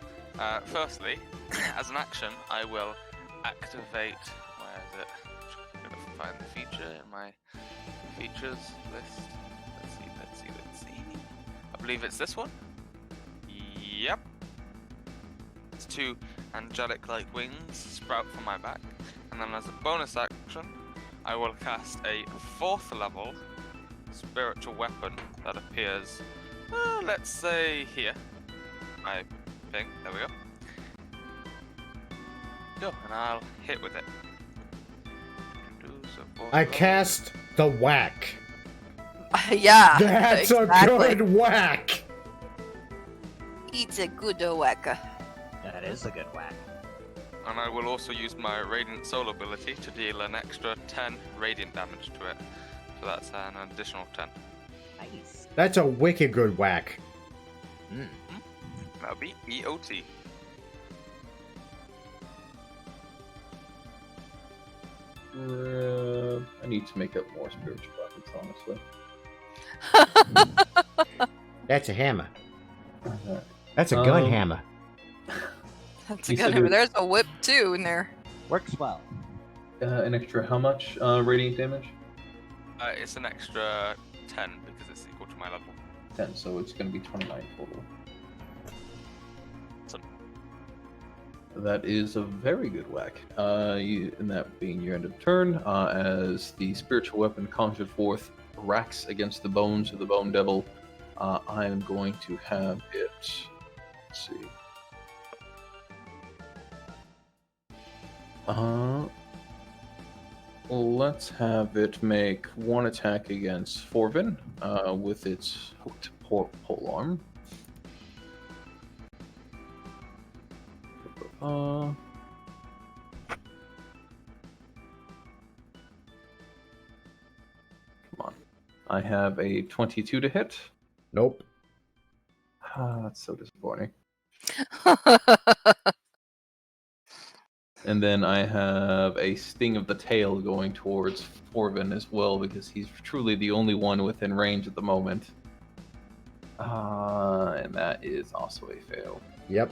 S2: firstly, as an action, I will activate. Where is it? I'm going to find the feature in my features list. Let's see. I believe it's this one. Yep. It's 2 angelic-like wings sprout from my back. And then as a bonus action, I will cast a 4th level spiritual weapon that appears Let's say here. I think. There we go. Go, and I'll hit with it.
S1: I cast the whack.
S4: Yeah.
S1: That's
S4: exactly.
S1: a good whack.
S4: It's a good whacker.
S5: That is a good whack.
S2: And I will also use my Radiant Soul ability to deal an extra 10 radiant damage to it. So that's an additional 10.
S5: Nice.
S1: That's a wicked good whack.
S2: That'll be EOT.
S6: I need to make up more spiritual weapons, honestly.
S1: That's a hammer.
S6: Okay.
S1: That's a gun
S6: Um,
S1: hammer.
S4: That's a
S6: You
S4: good
S6: said
S4: hammer.
S6: it-
S4: There's a whip too in there.
S5: Works well.
S6: An extra how much radiant damage?
S2: It's an extra 10 because it's equal to my level.
S6: 10, so it's going to be 29 total.
S2: Awesome.
S6: That is a very good whack. And that being your end of turn, as the spiritual weapon conjured forth racks against the bones of the Bone Devil, I am going to have it. Let's see. Let's have it make one attack against Forvin with its hooked polearm. Come on. I have a 22 to hit.
S1: Nope.
S6: That's so disappointing. And then I have a sting of the tail going towards Forvin as well, because he's truly the only one within range at the moment. And that is also a fail.
S1: Yep.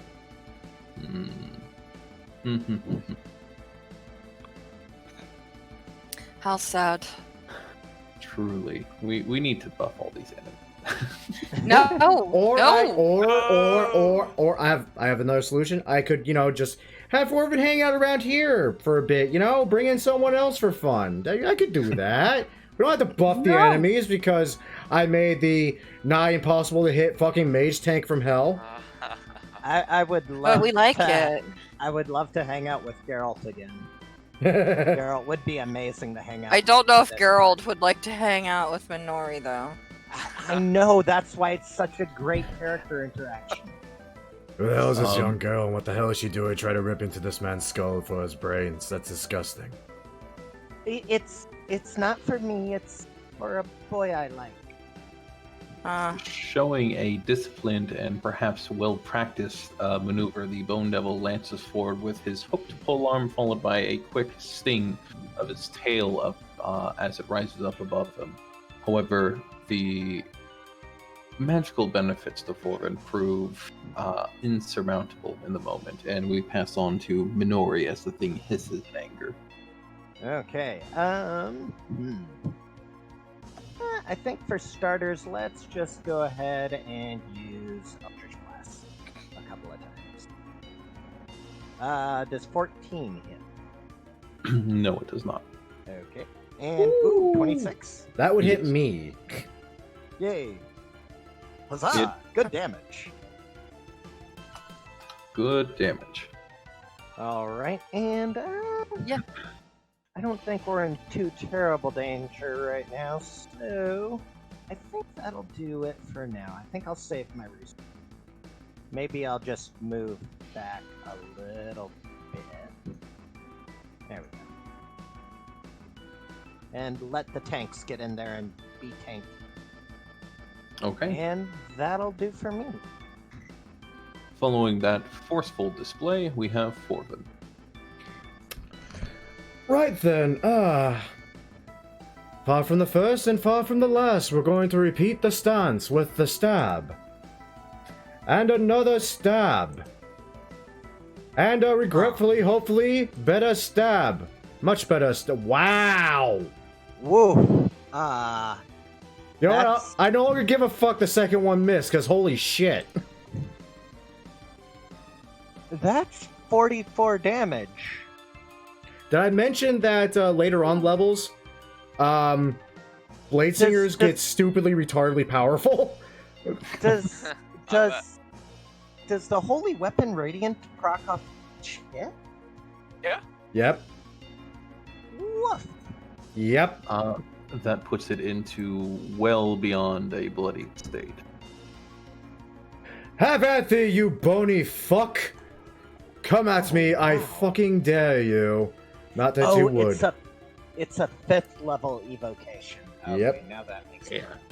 S4: How sad.
S6: Truly. We need to buff all these enemies.
S4: No.
S1: Or
S4: no.
S1: I have another solution. I could, just have Orvin hang out around here for a bit, bring in someone else for fun. I could do that. We don't have to buff the
S4: No.
S1: enemies because I made the nigh impossible to hit fucking mage tank from hell.
S5: I would love
S4: But we like
S5: to,
S4: it.
S5: I would love to hang out with Geralt again. Geralt would be amazing to hang out
S4: I
S5: with.
S4: don't know if
S5: That-
S4: Geralt would like to hang out with Minori though.
S5: I know, that's why it's such a great character interaction.
S1: Who the hell is this
S6: Um,
S1: young girl and what the hell is she doing trying to rip into this man's skull for his brains? That's disgusting.
S5: It's not for me, it's for a boy I like.
S6: Showing a disciplined and perhaps well-practiced maneuver, the Bone Devil lances forward with his hooked polearm, followed by a quick sting of his tail up as it rises up above him. However, the magical benefits to Forvin prove insurmountable in the moment, and we pass on to Minori as the thing hisses in anger.
S5: Okay, I think for starters, let's just go ahead and use Eldritch Blast a couple of times. Does 14 hit?
S6: No, it does not.
S5: Okay. And, ooh, 26.
S1: That would hit
S6: Yes.
S1: me.
S5: Yay. Huzzah! Good damage.
S6: Good damage.
S5: Alright, and,
S4: Yeah.
S5: I don't think we're in too terrible danger right now, so I think that'll do it for now. I think I'll save my resources. Maybe I'll just move back a little bit. There we go. And let the tanks get in there and be tanked.
S6: Okay.
S5: And that'll do for me.
S6: Following that forceful display, we have Forvin.
S1: Right then, far from the first and far from the last, we're going to repeat the stance with the stab. And another stab. And a regretfully, hopefully, better stab. Much better Wow!
S5: Whoa!
S1: You know what?
S5: That's-
S1: I no longer give a fuck the second one missed, because holy shit.
S5: That's 44 damage.
S1: Did I mention that later on levels, Blade Singers get stupidly retardedly powerful?
S5: Does
S2: I
S5: does the holy weapon radiant proc off hit?
S1: Yep.
S5: Woof.
S1: Yep.
S6: That puts it into well beyond a bloodied state.
S1: Have at thee, you bony fuck! Come at me, I
S5: wow.
S1: fucking dare you. Not that you would.
S5: It's a 5th level evocation. Okay,
S1: Yep.
S5: now that makes
S6: Yeah.
S5: sense.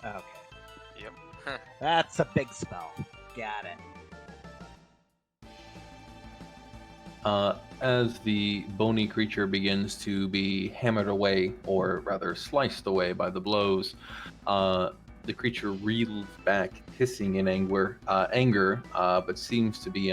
S5: Okay.
S2: Yep.
S5: That's a big spell. Got it.
S6: As the bony creature begins to be hammered away, or rather sliced away by the blows, the creature reels back, hissing in anger, but seems to be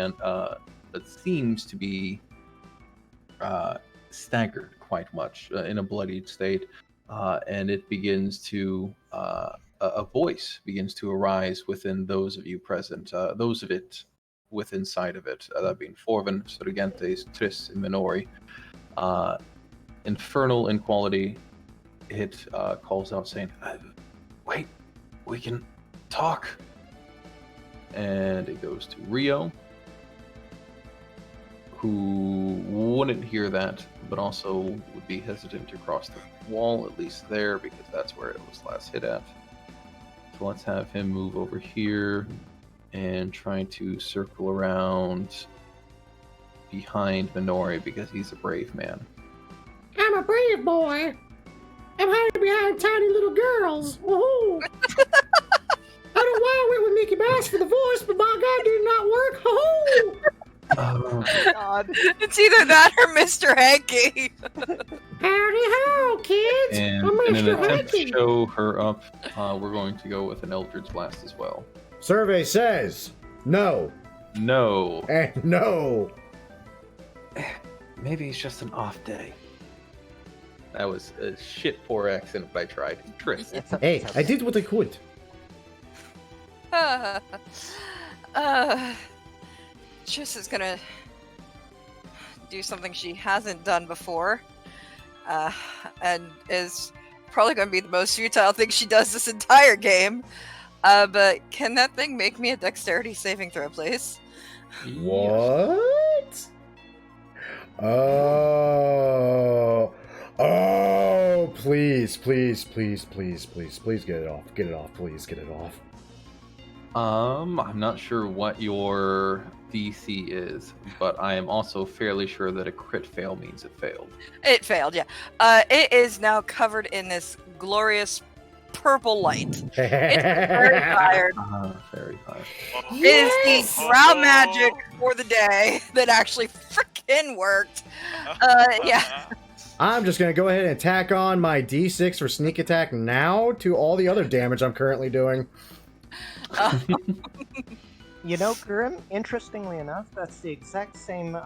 S6: staggered quite much in a bloodied state, and it begins to a voice begins to arise within those of you present, those of it within sight of it, that being Forvin, Sorgentes, Triss, and Minori. Infernal in quality, it calls out saying, "Wait, we can talk." And it goes to Rio, who wouldn't hear that, but also would be hesitant to cross the wall, at least there, because that's where it was last hit at. So let's have him move over here and try to circle around behind Minori, because he's a brave man.
S7: I'm a brave boy. I'm hiding behind tiny little girls. Woohoo! I don't know why I went with Mickey Mouse for the voice, but by God, did not work. Woohoo!
S5: God.
S4: It's either that or Mr. Hanky.
S7: Howdy ho, kids!
S6: And
S7: I'm
S6: in an
S7: Mr.
S6: attempt to
S7: Hanky.
S6: show her up, we're going to go with an Eldritch Blast as well.
S1: Survey says no.
S6: No.
S1: And no.
S6: Maybe it's just an off day. That was a shit poor accent, but I tried. Triss.
S1: Hey, I did what I could.
S4: Triss is gonna do something she hasn't done before, and is probably gonna be the most futile thing she does this entire game. But can that thing make me a dexterity saving throw, please?
S1: What? Oh. Oh, please, please, please, please, please, please get it off. Get it off, please, get it off.
S6: I'm not sure what your DC is, but I am also fairly sure that a crit fail means it failed.
S4: It failed, yeah. It is now covered in this glorious purple light. It's very tired.
S6: Very high.
S4: It is the brow magic for the day that actually freaking worked. Yeah.
S1: I'm just gonna go ahead and tack on my D6 for sneak attack now to all the other damage I'm currently doing.
S5: You know, Grim, interestingly enough, that's the exact same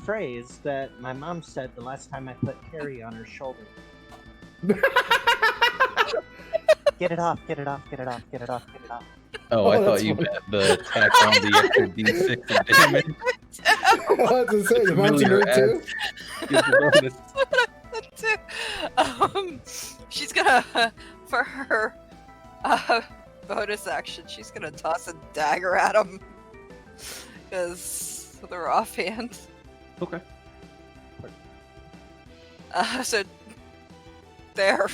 S5: phrase that my mom said the last time I put Carrie on her shoulder. Get it off, get it off, get it off, get it off, get it off.
S6: Oh, I
S1: Oh,
S6: thought
S1: that's
S6: you
S1: funny.
S6: meant the attack on the extra D6 of damage.
S1: What to say? The mom's
S6: Familiar
S1: nerd too?
S6: Gives a bonus.
S4: She's gonna, for her bonus action, she's gonna toss a dagger at him. Because they're offhand.
S6: Okay.
S4: So there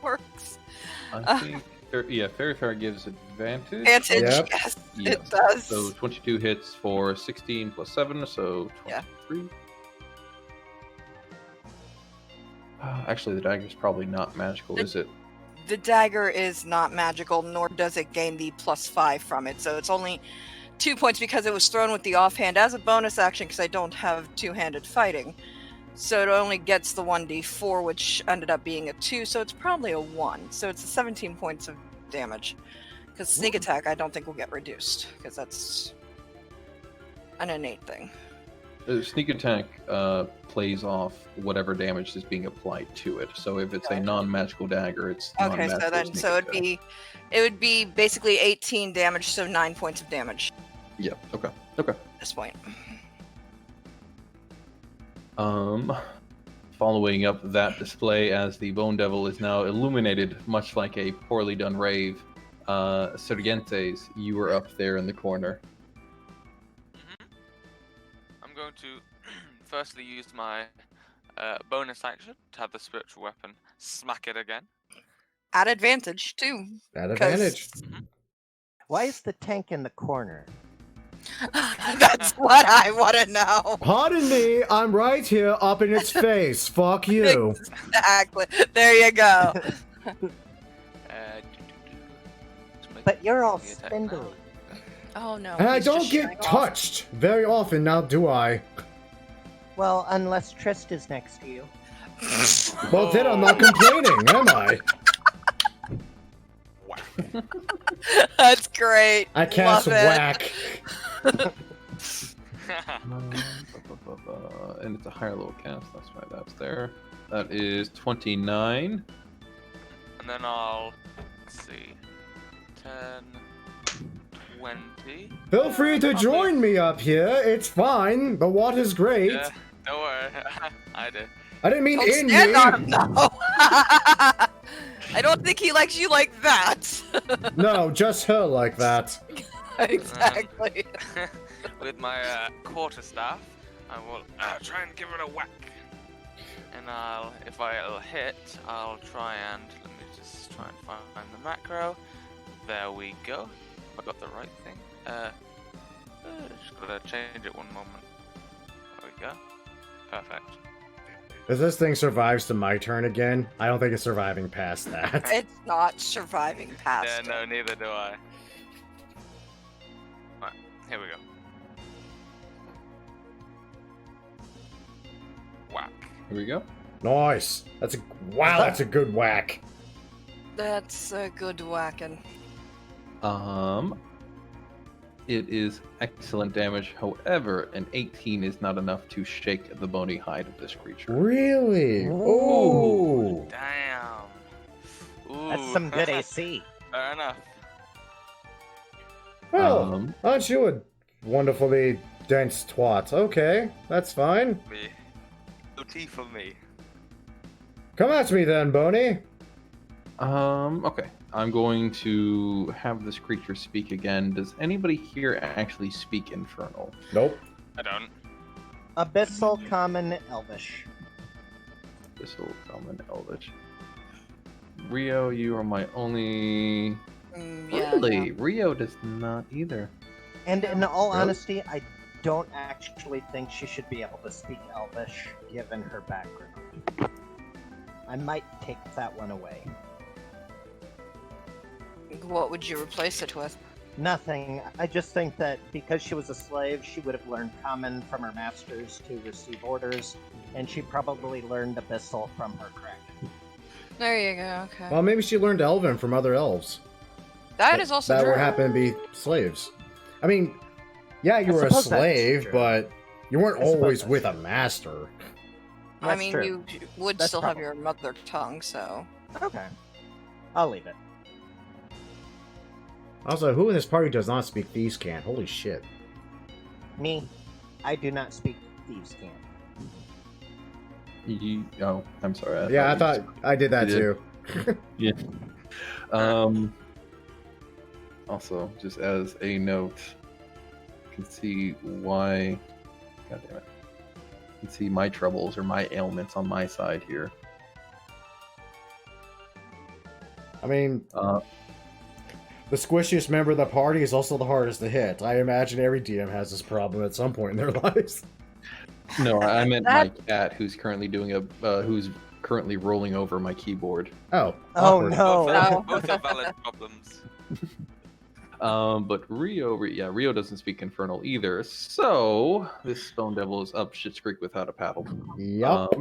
S4: works.
S6: I think, Fairy Fire gives advantage.
S4: Advantage,
S1: Yep.
S4: yes,
S6: Yes.
S4: it does.
S6: So 22 hits for 16 plus 7, so 23.
S4: Yeah.
S6: Actually, the dagger's probably not magical, is it?
S4: The dagger is not magical, nor does it gain the +5 from it. So it's only 2 points because it was thrown with the offhand as a bonus action because I don't have two-handed fighting. So it only gets the 1d4, which ended up being a 2, so it's probably a 1. So it's 17 points of damage. Because sneak attack I don't think will get reduced, because that's an innate thing.
S6: Sneak attack plays off whatever damage is being applied to it. So if it's a non-magical dagger, it's
S4: Okay,
S6: non-magical
S4: so then
S6: sneak
S4: so
S6: attack.
S4: it would be basically 18 damage, so 9 points of damage
S6: Yeah. Okay.
S4: at this point.
S6: Following up that display, as the Bone Devil is now illuminated, much like a poorly done rave, Sergentes, you are up there in the corner.
S2: I'm going to firstly use my bonus action to have the spiritual weapon smack it again.
S4: At advantage, too.
S1: That
S4: 'cause-
S1: advantage.
S5: Why is the tank in the corner?
S4: That's what I want to know.
S1: Pardon me, I'm right here up in its face. Fuck you.
S4: Exactly. There you go.
S5: But you're all
S2: The attack
S5: spindly.
S2: now.
S4: Oh no.
S1: And I
S4: he's
S1: don't
S4: just
S1: get
S4: showing off.
S1: touched very often now, do I?
S5: Well, unless Trist is next to you.
S1: Well, then I'm not complaining, am I?
S4: That's great.
S1: I cast
S4: Love it.
S1: whack.
S6: And it's a higher level cast, that's why that's there. That is 29.
S2: And then I'll, let's see, 10, 20.
S1: Feel free to join me up here. It's fine. The water's great.
S2: Yeah, don't worry. I did.
S1: I didn't mean
S4: Don't
S1: in
S4: stand
S1: me.
S4: on him, no. I don't think he likes you like that.
S1: No, just her like that.
S4: Exactly.
S2: With my quarterstaff, I will try and give it a whack. And if I'll hit, I'll try and, let me just try and find the macro. There we go. I got the right thing. Just gotta change it one moment. There we go. Perfect.
S1: If this thing survives to my turn again, I don't think it's surviving past that.
S4: It's not surviving past
S2: Yeah,
S4: it.
S2: no, neither do I. Right, here we go. Whack.
S6: Here we go.
S1: Nice. That's a good whack.
S4: That's a good whacking.
S6: It is excellent damage. However, an 18 is not enough to shake the bony hide of this creature.
S1: Really? Ooh.
S2: Damn. Ooh.
S5: That's some good AC.
S2: Fair enough.
S1: Well, aren't you a wonderfully dense twat? Okay, that's fine.
S2: Me. OT for me.
S1: Come at me then, Boney.
S6: Okay. I'm going to have this creature speak again. Does anybody here actually speak Infernal?
S1: Nope.
S2: I don't.
S5: Abyssal, Common, Elvish.
S6: This will come in Eldritch. Rio, you are my only...
S4: Yeah,
S6: Really?
S4: no.
S6: Rio does not either.
S5: And in all
S6: Really?
S5: honesty, I don't actually think she should be able to speak Elvish, given her background. I might take that one away.
S4: What would you replace it with?
S5: Nothing. I just think that because she was a slave, she would have learned Common from her masters to receive orders, and she probably learned Abyssal from her Kraken.
S4: There you go. Okay.
S1: Well, maybe she learned Elven from other elves.
S4: that is also
S1: that
S4: true.
S1: were happen to be slaves. I mean, yeah, you
S5: I
S1: were a
S5: suppose that's
S1: slave,
S5: true.
S1: but you weren't
S5: I suppose
S1: always
S5: that's
S1: with a
S5: true.
S1: master.
S4: I
S5: That's
S4: mean,
S5: true.
S4: you would
S5: That's
S4: still have
S5: probably-
S4: your mother tongue, so.
S5: Okay. I'll leave it.
S1: Also, who in this party does not speak Thieves' Cant? Holy shit.
S5: Me, I do not speak Thieves' Cant.
S6: Oh, I'm sorry.
S1: Yeah, I
S6: you
S1: thought I did that
S6: You
S1: too.
S6: Yeah. Also, just as a note, you can see why. God damn it. You can see my troubles or my ailments on my side here.
S1: I mean,
S6: Uh,
S1: the squishiest member of the party is also the hardest to hit. I imagine every DM has this problem at some point in their lives.
S6: no, I meant my cat, who's currently who's currently rolling over my keyboard.
S1: Oh.
S5: Oh
S1: awkward.
S5: no!
S4: Oh.
S2: Both are valid problems.
S6: But Rio doesn't speak Infernal either. So this Stone Devil is up Shit's Creek without a paddle.
S1: Yup.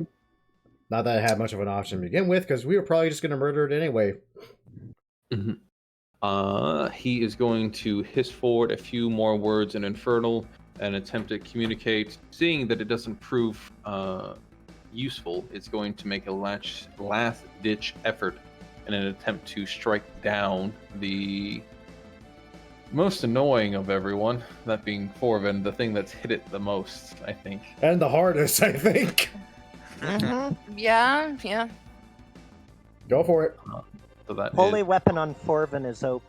S1: Not that I had much of an option to begin with, because we were probably just going to murder it anyway.
S6: He is going to hiss forward a few more words in Infernal and attempt to communicate. Seeing that it doesn't prove useful, it's going to make a last-ditch effort in an attempt to strike down the most annoying of everyone, that being Forvin, the thing that's hit it the most, I think.
S1: And the hardest, I think.
S5: Mhm.
S4: Yeah.
S1: Go for it.
S6: So that
S5: Holy
S6: is-
S5: weapon on Forvin is OP.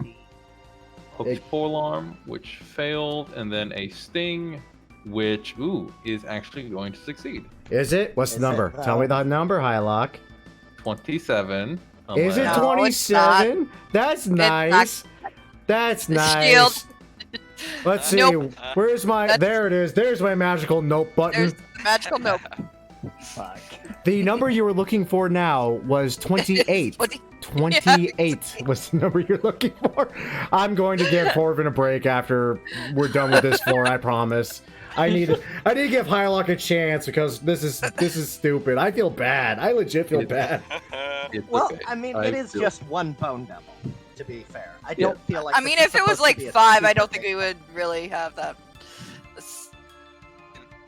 S6: hooked polearm, which failed, and then a sting, which is actually going to succeed.
S1: Is it? What's the
S5: Is
S1: number?
S5: it,
S1: Tell me
S5: though?
S1: that number, Hylock.
S6: 27.
S1: Is it
S6: unless-
S4: No,
S1: 27? That's nice. That's nice.
S4: Shield.
S1: Let's see.
S4: Nope.
S1: Where's my?
S4: That's-
S1: There it is. There's my magical note button.
S4: There's the magical nope.
S5: Fuck.
S1: The number you were looking for now was 28. 28 was the number you're looking for. I'm going to give Corvin a break after we're done with this floor. I promise. I need to give Hylock a chance because this is stupid. I feel bad. I legit feel bad.
S6: It's
S5: Well,
S6: okay.
S5: I mean,
S6: I
S5: it is
S6: feel-
S5: just one bone devil, to be fair. I
S6: Yeah.
S5: don't feel like
S4: I
S5: this
S4: mean,
S5: is
S4: if it was
S5: supposed to
S4: like
S5: be a
S4: 5, I
S5: super
S4: don't think
S5: big-
S4: we would really have that.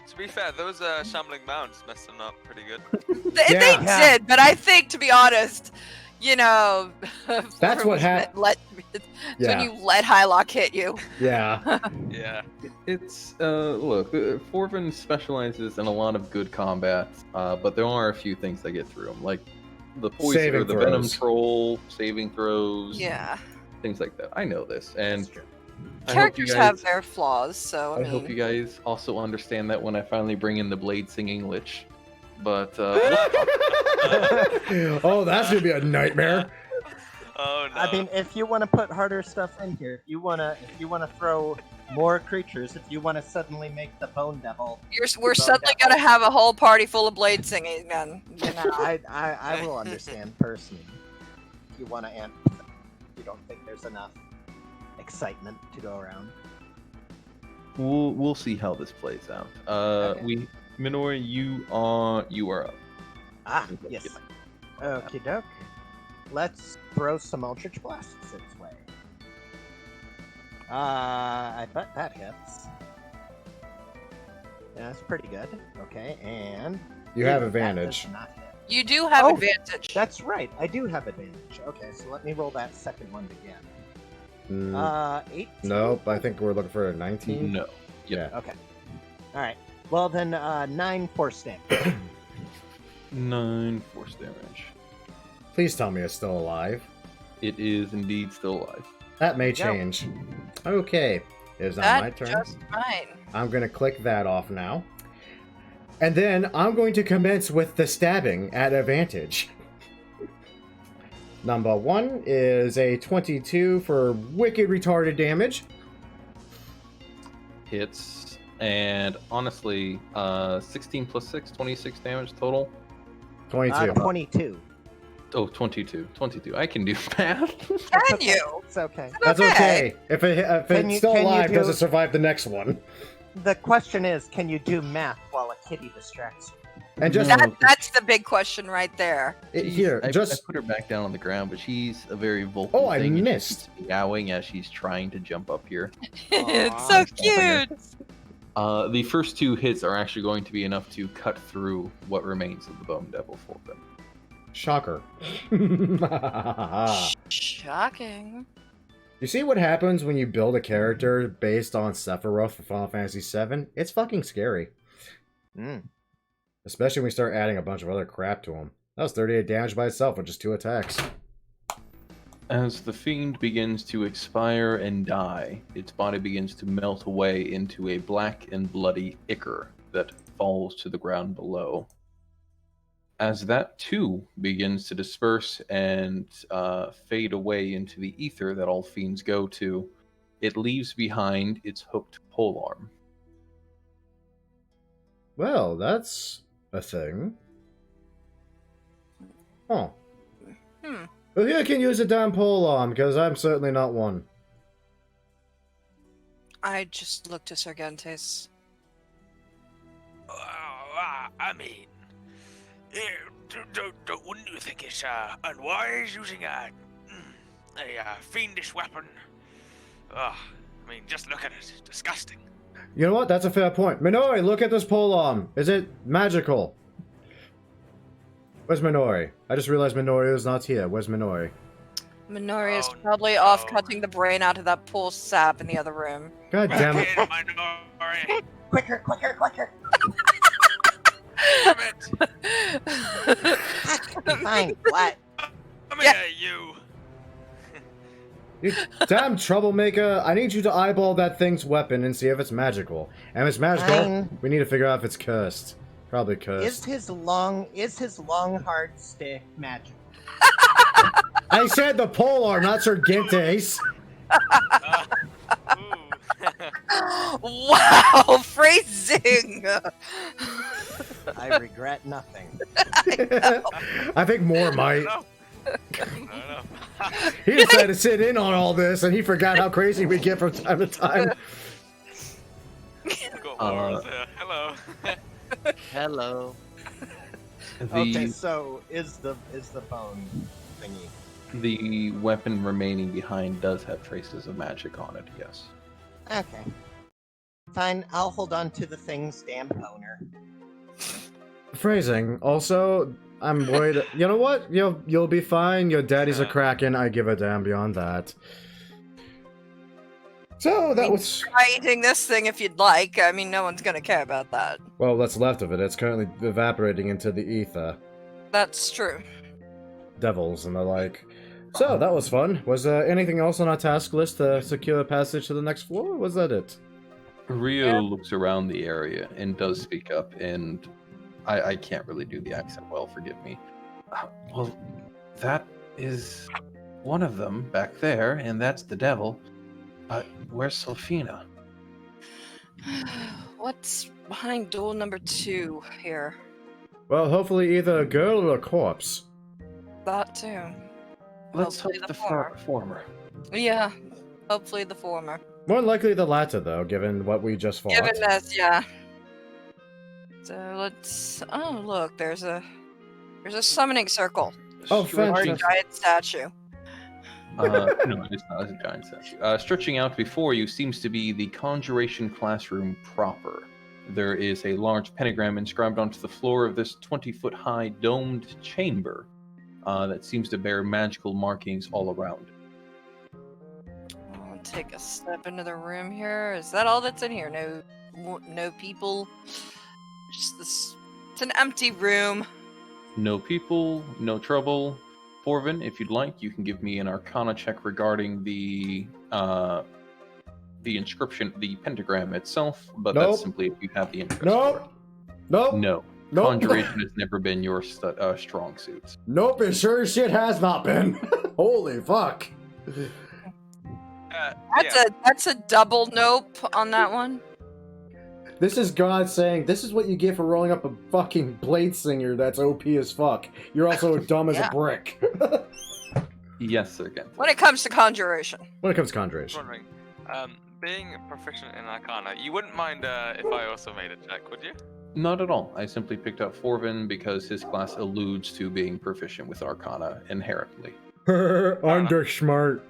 S2: To be fair, those shambling mounds messing up pretty good.
S4: They
S1: Yeah.
S4: did, but I think, to be honest, you know,
S1: That's what
S4: happened. It's
S1: Yeah.
S4: when you let Hylock hit you.
S1: Yeah.
S2: Yeah.
S6: It's look, Forvin specializes in a lot of good combat, but there are a few things that get through him, like the poison
S1: Saving
S6: or the venom
S1: throws.
S6: troll, saving throws,
S4: Yeah.
S6: things like that. I know this, and
S5: That's true.
S6: I hope you
S4: Characters
S6: guys,
S4: have their flaws, so
S6: I hope you guys also understand that when I finally bring in the blade singing lich. But
S1: Oh, that's gonna be a nightmare.
S2: Oh no.
S5: I mean, if you want to put harder stuff in here, if you wanna throw more creatures, if you want to suddenly make the bone devil,
S4: we're
S5: Bone
S4: suddenly
S5: devil.
S4: gonna have a whole party full of blade singing again. You know.
S5: I will understand personally. If you want to amp, you don't think there's enough excitement to go around.
S6: we'll see how this plays out.
S5: Okay.
S6: Minori, you are up.
S5: Ah, yes. Okie doke. Let's throw some Eldritch Blasts its way. I bet that hits. Yeah, that's pretty good. Okay, and
S1: You have
S5: that
S1: advantage.
S5: does not hit.
S4: You do have
S5: Oh,
S4: advantage.
S5: That's right, I do have advantage. Okay, so let me roll that second one again.
S1: Mm,
S5: 8.
S1: nope. I think we're looking for a 19.
S6: No.
S1: Yeah.
S5: Okay. All right. Well then, 9 force damage.
S6: 9 force damage.
S1: Please tell me it's still alive.
S6: It is indeed still alive.
S1: That may
S5: Go.
S1: change. Okay. It is now
S4: That's
S1: my turn.
S4: just fine.
S1: I'm going to click that off now. And then I'm going to commence with the stabbing at advantage. Number 1 is a 22 for wicked retarded damage.
S6: Hits, and honestly, 16 plus 6, 26 damage total.
S1: 22.
S5: 22.
S6: Oh, 22. 22. I can do math.
S4: Can you?
S5: It's okay.
S1: That's okay. If
S5: Can
S1: it's
S5: you-
S1: still
S5: can you
S1: alive, does
S5: do-
S1: it survive the next one?
S5: The question is, can you do math while a kitty distracts you?
S1: And just
S4: That's the big question right there.
S1: here,
S6: I
S1: just
S6: put her back down on the ground, but she's a very vocal
S1: Oh, I
S6: thing, and
S1: missed.
S6: she's meowing as she's trying to jump up here.
S4: It's so cute.
S6: The first 2 hits are actually going to be enough to cut through what remains of the Bone Devil for them.
S1: shocker.
S4: Shocking.
S1: You see what happens when you build a character based on Sephiroth for Final Fantasy VII? It's fucking scary.
S5: Mm.
S1: Especially when we start adding a bunch of other crap to him. That was 38 damage by itself with just 2 attacks.
S6: As the fiend begins to expire and die, its body begins to melt away into a black and bloody ichor that falls to the ground below. As that too begins to disperse and fade away into the ether that all fiends go to, it leaves behind its hooked polearm.
S1: Well, that's a thing. Huh.
S4: Hmm.
S1: Well, you can use a damn polearm, because I'm certainly not one.
S4: I just looked to Sargentes.
S2: I mean, wouldn't you think it's unwise using a fiendish weapon? I mean, just look at it. It's disgusting.
S1: You know what? That's a fair point. Minori, look at this polearm. Is it magical? Where's Minori? I just realized Minori is not here. Where's Minori?
S4: Minori is
S2: Oh,
S4: probably
S2: no.
S4: off cutting the brain out of that pool sap in the other room.
S1: God damn it.
S2: Back in, Minori.
S5: Quicker, quicker, quicker!
S2: Damn it.
S5: Fine, what?
S2: Come
S4: Yeah.
S2: here, you.
S1: You damn troublemaker! I need you to eyeball that thing's weapon and see if it's magical. And if it's magical,
S5: Fine.
S1: we need to figure out if it's cursed. Probably cursed.
S5: Is his long hard stick magic?
S1: I said the polearm, not Sir Gintes.
S4: Wow, phrasing.
S5: I regret nothing.
S1: I think more might.
S2: I don't know.
S1: He decided to sit in on all this, and he forgot how crazy we get from time to time.
S2: We've got morals here. Hello.
S3: Hello.
S5: Okay, so is the bone thingy?
S6: The weapon remaining behind does have traces of magic on it, yes.
S5: Okay. Fine, I'll hold on to the thing's damn boner.
S1: Phrasing. Also, I'm worried. You know what? You'll be fine. Your daddy's a kraken. I give a damn beyond that. So that was.
S4: Try eating this thing if you'd like. I mean, no one's gonna care about that.
S1: Well, what's left of it. It's currently evaporating into the ether.
S4: That's true.
S1: Devils and the like. So that was fun. Was there anything else on our task list to secure passage to the next floor? Or was that it?
S6: Rio looks around the area and does speak up, and I can't really do the accent well, forgive me. Well, that is one of them back there, and that's the devil. But where's Sylphina?
S4: What's behind door number 2 here?
S1: Well, hopefully either a girl or a corpse.
S4: That too.
S6: Let's hope
S4: Hopefully
S6: the
S4: former.
S6: former.
S4: Yeah, hopefully the former.
S1: More than likely the latter, though, given what we just fought.
S4: Given this, yeah. So let's. Oh, look, there's a summoning circle.
S1: Oh,
S4: Or a
S1: fantastic.
S4: giant statue.
S6: No, it's not. It's a giant statue. Stretching out before you seems to be the conjuration classroom proper. There is a large pentagram inscribed onto the floor of this 20-foot high domed chamber that seems to bear magical markings all around.
S4: I'll take a step into the room here. Is that all that's in here? No people. Just this. It's an empty room.
S6: No people, no trouble. Forvin, if you'd like, you can give me an Arcana check regarding the inscription, the pentagram itself. But
S1: Nope.
S6: that's simply if you have the interest.
S1: Nope. Nope.
S6: No.
S1: Nope.
S6: Conjuration has never been your strong suit.
S1: Nope, it sure as shit has not been. Holy fuck.
S4: That's a double nope on that one.
S1: This is God saying, this is what you get for rolling up a fucking blade singer that's OP as fuck. You're also dumb as
S4: Yeah.
S1: a brick.
S6: Yes, sir. Again.
S4: When it comes to conjuration.
S1: When it comes to
S2: I was
S1: conjuration.
S2: wondering, being proficient in Arcana, you wouldn't mind if I also made a check, would you?
S6: Not at all. I simply picked up Forvin because his class alludes to being proficient with Arcana inherently.
S1: Under smart.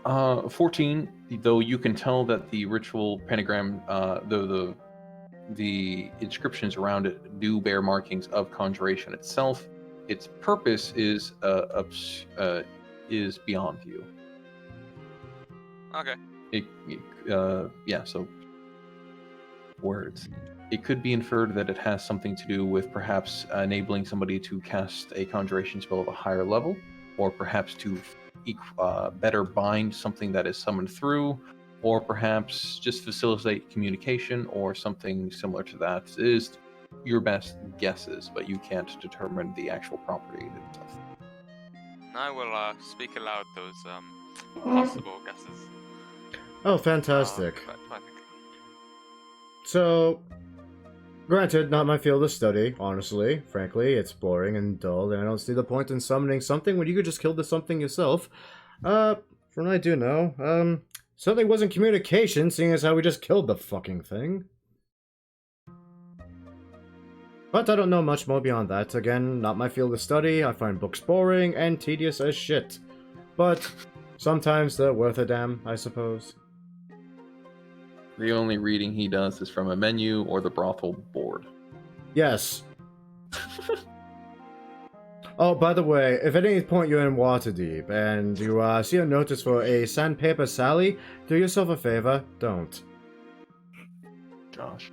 S6: 14, though you can tell that the ritual pentagram, the inscriptions around it do bear markings of conjuration itself. Its purpose is beyond you.
S2: Okay.
S6: So words. It could be inferred that it has something to do with perhaps enabling somebody to cast a conjuration spell of a higher level, or perhaps to better bind something that is summoned through, or perhaps just facilitate communication or something similar to that. It is your best guesses, but you can't determine the actual property itself.
S2: I will speak aloud those possible guesses.
S1: Oh, fantastic.
S2: But I think
S1: So, granted, not my field of study, honestly. Frankly, it's boring and dull, and I don't see the point in summoning something when you could just kill the something yourself. From what I do know, something wasn't communication, seeing as how we just killed the fucking thing. But I don't know much more beyond that. Again, not my field of study. I find books boring and tedious as shit. But sometimes they're worth a damn, I suppose.
S6: The only reading he does is from a menu or the brothel board.
S1: Yes. Oh, by the way, if at any point you're in Waterdeep and you see a notice for a Sandpaper Sally, do yourself a favor, don't.
S6: Josh.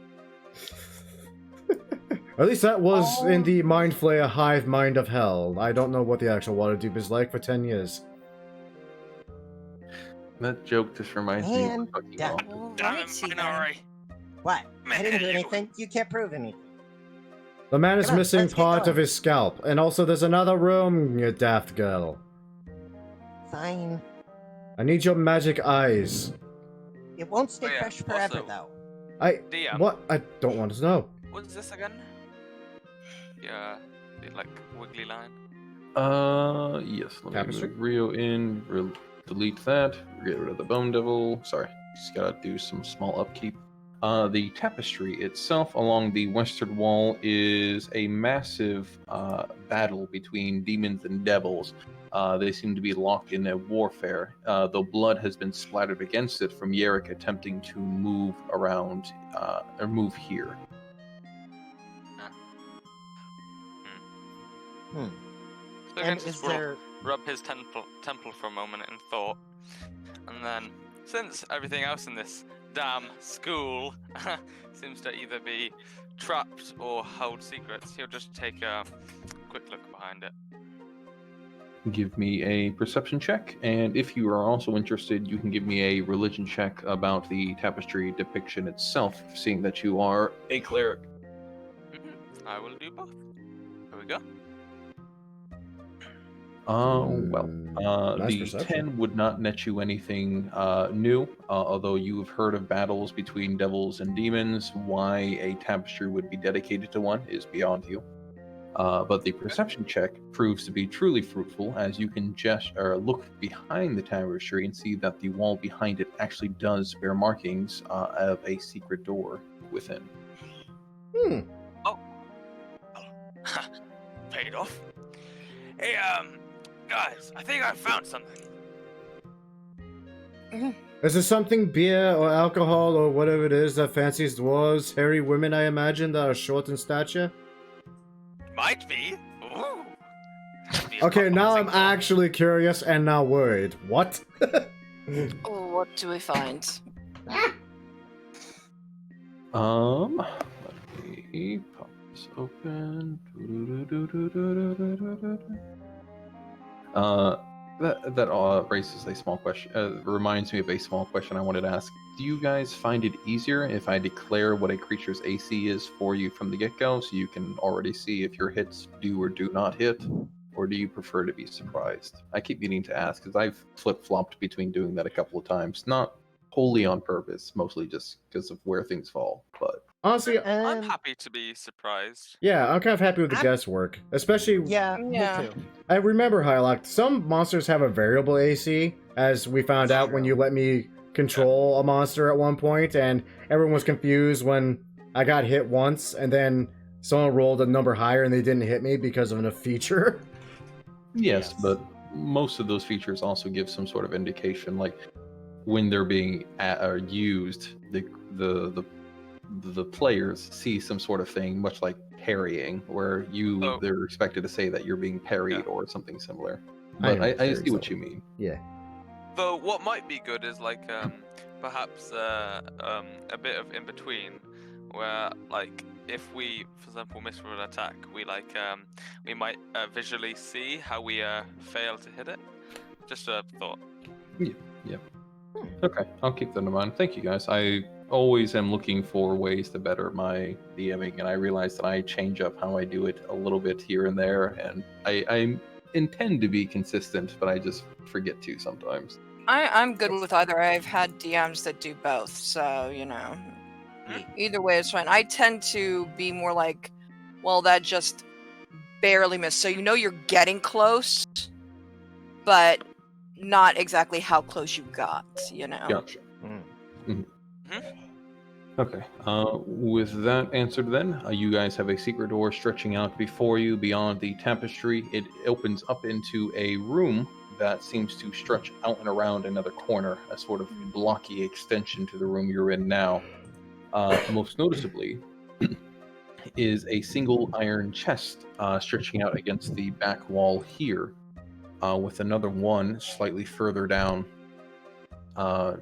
S1: At least that was in the Mind Flayer Hive Mind of Hell. I don't know what the actual Waterdeep is like for 10 years.
S6: That joke just reminds me of
S5: And
S6: fucking
S5: done.
S6: awful.
S2: Damn it,
S4: Alrighty then.
S2: Minori.
S5: What? I didn't do anything. You can't prove anything.
S1: The man is
S5: Come on,
S1: missing
S5: let's get
S1: part of
S5: going.
S1: his scalp. And also, there's another room, you daft girl.
S5: Fine.
S1: I need your magic eyes.
S5: It won't stay
S2: Oh, yeah.
S5: fresh forever,
S2: Also-
S5: though.
S2: DM.
S1: What? I don't want to know.
S2: What's this again? Yeah, the, like wiggly line.
S6: Yes. Let
S1: Tapestry?
S6: me move Rio in. Delete that. Get rid of the Bone Devil. Sorry, just gotta do some small upkeep. The tapestry itself along the western wall is a massive battle between demons and devils. They seem to be locked in a warfare, though blood has been splattered against it from Yerick attempting to move around, or move here.
S5: Hmm.
S2: So
S5: And
S2: against
S5: is
S2: this world,
S5: there...
S2: rub his temple for a moment in thought, and then, since everything else in this damn school seems to either be trapped or held secrets, he'll just take a quick look behind it.
S6: Give me a perception check, and if you are also interested, you can give me a religion check about the tapestry depiction itself, seeing that you are a cleric.
S2: I will do both. Here we go.
S1: Nice
S6: The
S1: perception.
S6: 10 would not net you anything new, although you have heard of battles between devils and demons. Why a tapestry would be dedicated to one is beyond you. But the perception check proves to be truly fruitful, as you can look behind the tapestry and see that the wall behind it actually does bear markings of a secret door within.
S2: Oh. Paid off. Hey, guys, I think I found something.
S1: Is it something beer or alcohol or whatever it is that fancies dwarves, hairy women, I imagine, that are short in stature?
S2: Might be. Ooh.
S1: Okay, now I'm actually curious and now worried. What?
S4: Oh, what do we find?
S6: Let me pop this open. That raises a small question. Reminds me of a small question I wanted to ask. Do you guys find it easier if I declare what a creature's AC is for you from the get-go, so you can already see if your hits do or do not hit? Or do you prefer to be surprised? I keep meaning to ask, because I've flip-flopped between doing that a couple of times. Not wholly on purpose, mostly just because of where things fall. But
S1: Honestly,
S2: I'm happy to be surprised.
S1: yeah, I'm kind of happy with the
S5: I'm-
S1: guesswork. Especially,
S5: Yeah,
S4: Yeah.
S5: me too.
S1: I remember, Hylock, some monsters have a variable AC, as we found out when you let me control a monster at one point, and everyone was confused when I got hit once, and then someone rolled a number higher and they didn't hit me because of a feature.
S6: yes, but most of those features also give some sort of indication, like when they're being used, the players see some sort of thing, much like parrying, where they're expected to say that you're being parried or something similar. But I see what you mean.
S1: Yeah.
S2: Though what might be good is like perhaps a bit of in between, where like if we, for example, miss with an attack, we we might visually see how we fail to hit it. Just a thought.
S6: Yeah. Okay, I'll keep that in mind. Thank you, guys. I always am looking for ways to better my DMing, and I realize that I change up how I do it a little bit here and there, and I intend to be consistent, but I just forget to sometimes.
S4: I'm good with either. I've had DMs that do both, so either way is fine. I tend to be more like, well, that just barely missed. So you're getting close, but not exactly how close you got.
S6: Gotcha. Okay. With that answered, then you guys have a secret door stretching out before you beyond the tapestry. It opens up into a room that seems to stretch out and around another corner, a sort of blocky extension to the room you're in now. Most noticeably is a single iron chest stretching out against the back wall here, with another one slightly further down,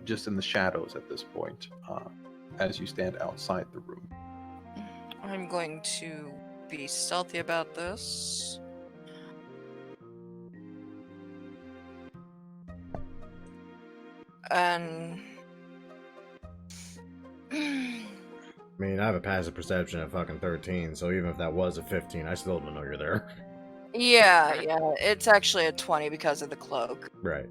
S6: just in the shadows at this point, as you stand outside the room.
S4: I'm going to be stealthy about this. And
S1: I mean, I have a passive perception of fucking 13, so even if that was a 15, I still don't know you're there.
S4: yeah, it's actually a 20 because of the cloak.
S1: Right.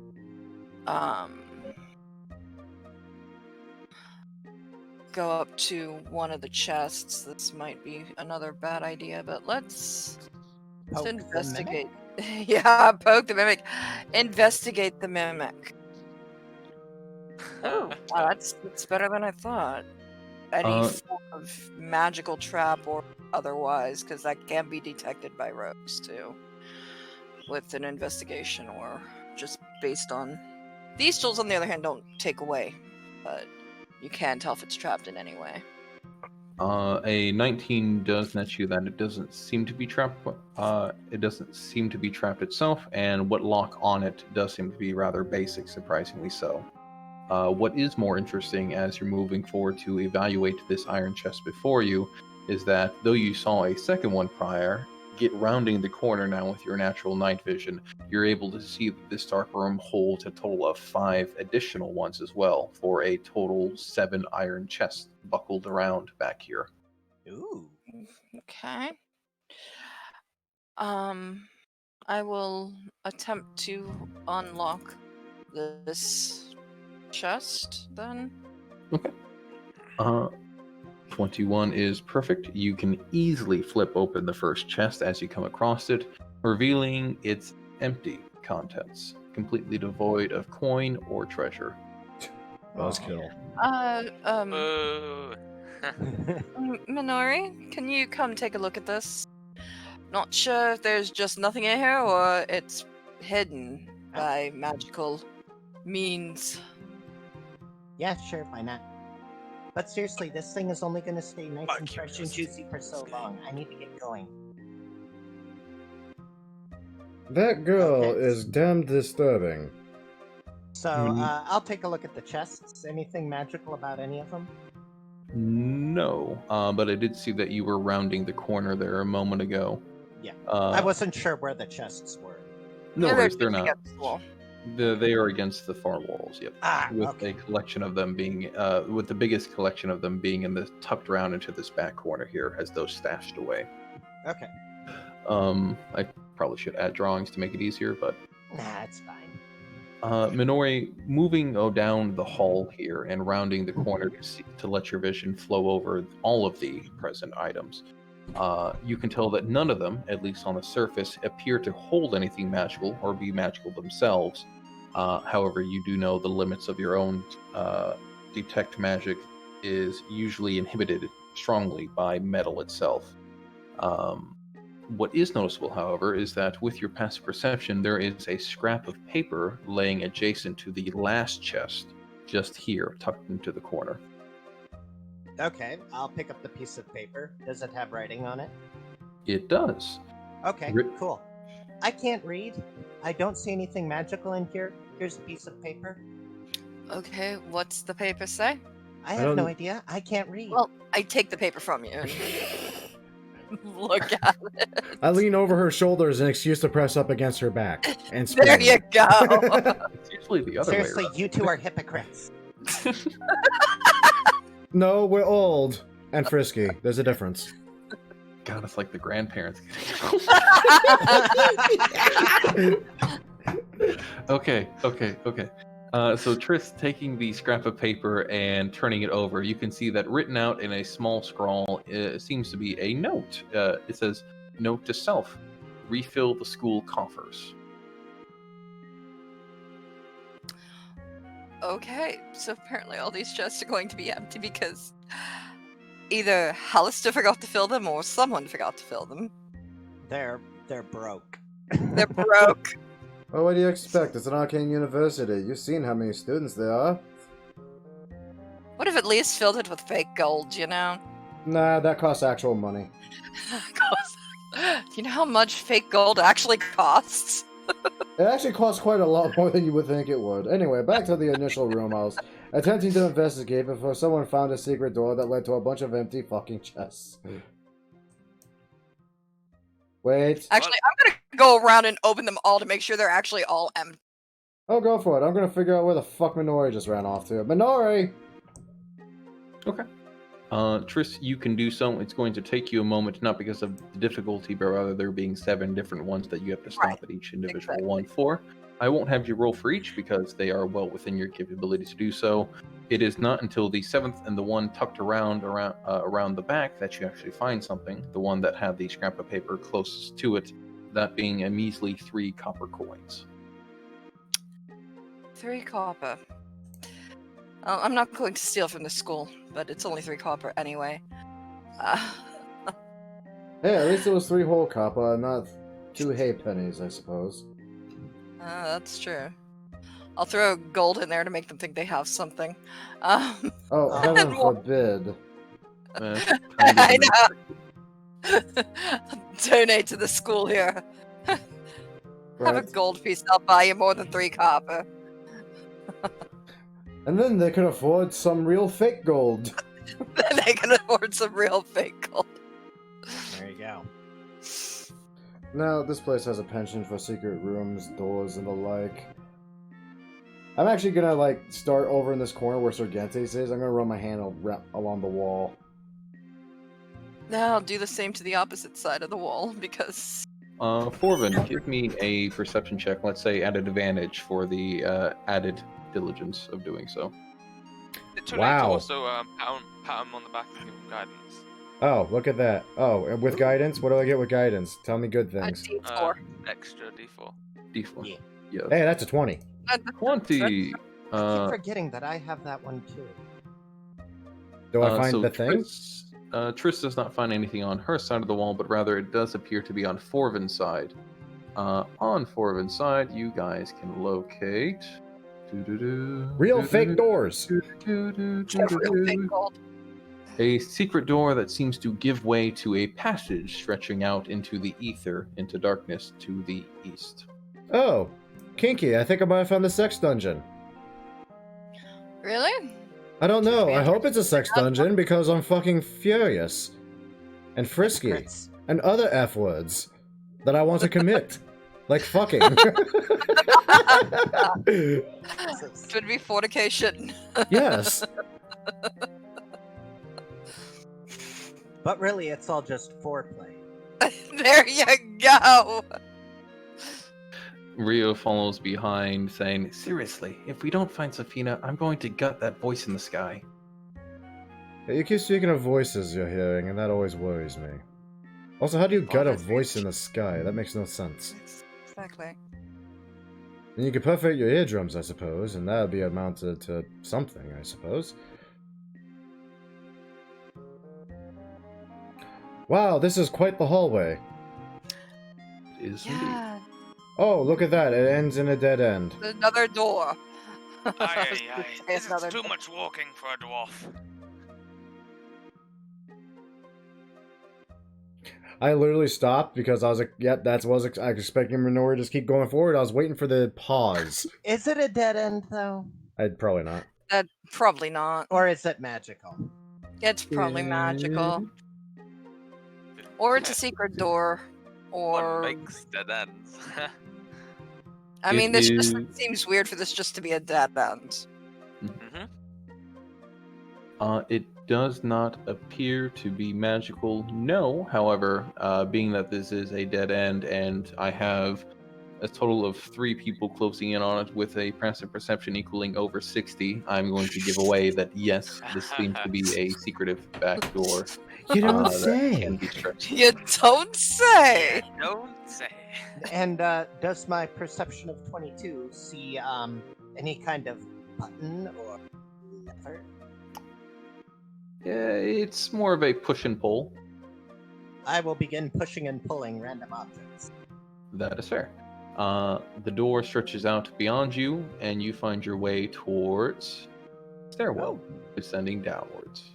S4: Go up to one of the chests. This might be another bad idea, but let's
S5: Poke the
S4: investigate. Yeah, poke the mimic. Investigate the mimic. Oh, wow, that's better than I thought. Any form of magical trap or otherwise, because that can be detected by rogues too, with an investigation or just based on. These tools, on the other hand, don't take away, but you can tell if it's trapped in any way.
S6: A 19 does net you that it doesn't seem to be trapped. It doesn't seem to be trapped itself, and what lock on it does seem to be rather basic, surprisingly so. What is more interesting as you're moving forward to evaluate this iron chest before you is that though you saw a second one prior, get rounding the corner now with your natural night vision, you're able to see that this dark room holds a total of 5 additional ones as well, for a total 7 iron chests buckled around back here.
S5: Ooh.
S4: Okay. I will attempt to unlock this chest then.
S6: Okay. 21 is perfect. You can easily flip open the first chest as you come across it, revealing its empty contents, completely devoid of coin or treasure.
S1: Buzzkill.
S2: Boo.
S4: Minori, can you come take a look at this? Not sure if there's just nothing in here or it's hidden by magical means.
S5: Yeah, sure, why not? But seriously, this thing is only going to stay nice and fresh and juicy for so long. I need to get going.
S1: That girl
S5: Okay.
S1: is damn disturbing.
S5: So, I'll take a look at the chests. Anything magical about any of them?
S6: No, but I did see that you were rounding the corner there a moment ago.
S5: Yeah. I wasn't sure where the chests were.
S6: No
S4: Yeah,
S6: worries, they're
S4: just
S6: not.
S4: against the wall.
S6: They are against the far walls, yep. With
S5: Okay.
S6: a collection of them being, with the biggest collection of them being in the tucked around into this back corner here, as those stashed away.
S5: Okay.
S6: I probably should add drawings to make it easier, but
S5: Nah, it's fine.
S6: Minori, moving down the hall here and rounding the corner to let your vision flow over all of the present items, you can tell that none of them, at least on the surface, appear to hold anything magical or be magical themselves. However, you do know the limits of your own detect magic is usually inhibited strongly by metal itself. What is noticeable, however, is that with your passive perception, there is a scrap of paper laying adjacent to the last chest, just here, tucked into the corner.
S5: Okay, I'll pick up the piece of paper. Does it have writing on it?
S6: It does.
S5: Okay,
S6: Ri-
S5: cool. I can't read. I don't see anything magical in here. Here's a piece of paper.
S4: Okay, what's the paper say?
S5: I have no idea. I can't read.
S4: Well, I take the paper from you and look at it.
S1: I lean over her shoulder as an excuse to press up against her back. And
S4: There you go.
S6: It's usually the other way
S5: Seriously,
S6: around.
S5: you two are hypocrites.
S1: No, we're old and frisky. There's a difference.
S6: God, it's like the grandparents. Okay. So Triss taking the scrap of paper and turning it over, you can see that written out in a small scrawl seems to be a note. It says, "Note to self: refill the school coffers."
S4: Okay, so apparently all these chests are going to be empty because either Hallister forgot to fill them or someone forgot to fill them.
S5: They're broke.
S4: They're broke.
S1: Well, what do you expect? It's an arcane university. You've seen how many students there are.
S4: Would have at least filled it with fake gold, you know?
S1: Nah, that costs actual money.
S4: Do you know how much fake gold actually costs?
S1: It actually costs quite a lot more than you would think it would. Anyway, back to the initial room. I was attempting to investigate before someone found a secret door that led to a bunch of empty fucking chests. Wait.
S4: Actually, I'm gonna go around and open them all to make sure they're actually all empty.
S1: Oh, go for it. I'm gonna figure out where the fuck Minori just ran off to. Minori!
S6: Okay. Triss, you can do so. It's going to take you a moment, not because of the difficulty, but rather there being 7 different ones that you have to stop
S4: Right.
S6: at each individual
S4: Exactly.
S6: one for. I won't have you roll for each because they are well within your capability to do so. It is not until the 7th and the one tucked around the back that you actually find something. The one that had the scrap of paper closest to it, that being a measly 3 copper coins.
S4: 3 copper. I'm not going to steal from the school, but it's only 3 copper anyway.
S1: Hey, at least it was 3 whole copper, not 2 hay pennies, I suppose.
S4: That's true. I'll throw gold in there to make them think they have something.
S1: Oh,
S5: Oh.
S1: heaven
S4: And more.
S1: forbid.
S4: I know. Donate to the school here. Have a
S1: Right.
S4: gold piece. I'll buy you more than 3 copper.
S1: And then they could afford some real fake gold.
S4: Then they can afford some real fake gold.
S5: There you go.
S1: Now, this place has a penchant for secret rooms, doors, and the like. I'm actually gonna, like, start over in this corner where Sargentes is. I'm gonna run my hand along the wall.
S4: Now I'll do the same to the opposite side of the wall because
S6: Forvin, give me a perception check. Let's say at an advantage for the added diligence of doing so.
S2: Too late to
S1: Wow.
S2: also pat him on the back and give him guidance.
S1: Oh, look at that. Oh, and with guidance? What do I get with guidance? Tell me good
S4: a
S1: things.
S4: D4.
S2: Extra D4.
S6: D4.
S5: Yeah.
S6: Yes.
S1: Hey, that's a 20.
S6: 20.
S5: I keep forgetting that I have that one too.
S1: Do I find
S6: so
S1: the thing?
S6: Triss does not find anything on her side of the wall, but rather it does appear to be on Forvin's side. On Forvin's side, you guys can locate...
S1: Real fake doors.
S4: Real fake gold.
S6: A secret door that seems to give way to a passage stretching out into the ether, into darkness to the east.
S1: Oh, kinky. I think I might have found the sex dungeon.
S4: Really?
S1: I don't know. I hope it's a sex dungeon because I'm fucking furious. And frisky.
S5: Crits.
S1: And other F words that I want to commit. Like fucking.
S5: Jesus.
S4: Would be fornication.
S1: Yes.
S5: But really, it's all just foreplay.
S4: There you go.
S6: Rio follows behind, saying, "Seriously, if we don't find Safina, I'm going to gut that voice in the sky."
S1: You keep speaking of voices you're hearing, and that always worries me. Also, how do you gut a
S4: that's
S1: voice in the sky? That makes no sense.
S4: Exactly.
S1: And you could perfect your eardrums, I suppose, and that would be amounted to something, I suppose. Wow, this is quite the hallway.
S6: It is indeed.
S4: Yeah.
S1: Oh, look at that. It ends in a dead end.
S4: Another door.
S2: Aye, aye, aye. This
S4: Another
S2: is too
S4: door.
S2: much walking for a dwarf.
S1: I literally stopped because I was like, yep, that's what I was expecting Minori to just keep going forward. I was waiting for the pause.
S5: Is it a dead end though,
S1: I'd probably not.
S4: Probably not.
S5: or is it magical?
S4: It's probably magical. Or it's a secret door.
S2: What
S4: Or
S2: makes dead ends?
S4: I mean,
S6: It
S4: this just
S6: is-
S4: seems weird for this just to be a dead end.
S2: Mm-hmm.
S6: It does not appear to be magical. No, however, being that this is a dead end and I have a total of 3 people closing in on it with a passive perception equaling over 60, I'm going to give away that yes, this seems to be a secretive back door.
S1: You don't
S6: that
S1: say.
S6: can be stretched.
S4: You don't say.
S2: Don't say.
S5: And does my perception of 22 see any kind of button or lever?
S6: Yeah, it's more of a push and pull.
S5: I will begin pushing and pulling random objects.
S6: That is fair. The door stretches out beyond you, and you find your way towards stairwell, descending downwards.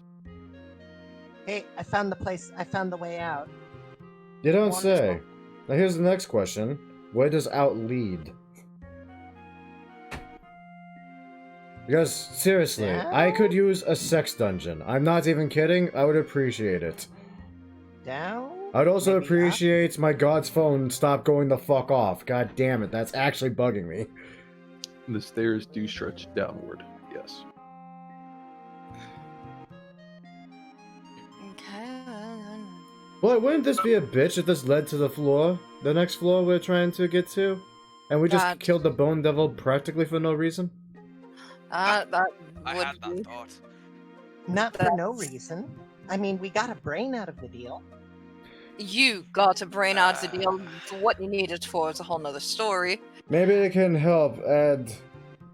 S5: Hey, I found the place. I found the way out.
S1: You don't
S5: Wonderful.
S1: say. Now here's the next question. Where does out lead? Because, seriously,
S5: Down?
S1: I could use a sex dungeon. I'm not even kidding. I would appreciate it.
S5: Down?
S1: I'd also
S5: Maybe up?
S1: appreciate my god's phone stop going the fuck off. God damn it, that's actually bugging me.
S6: The stairs do stretch downward. Yes.
S4: Okay.
S1: Boy, wouldn't this be a bitch if this led to the floor? The next floor we're trying to get to? And we just
S4: That-
S1: killed the Bone Devil practically for no reason?
S4: That
S2: I
S4: would
S2: had
S4: be.
S2: that thought.
S5: Not for no reason. I mean, we got a brain out of the deal.
S4: You got a brain out of the deal. For what you need it for is a whole nother story.
S1: Maybe it can help add...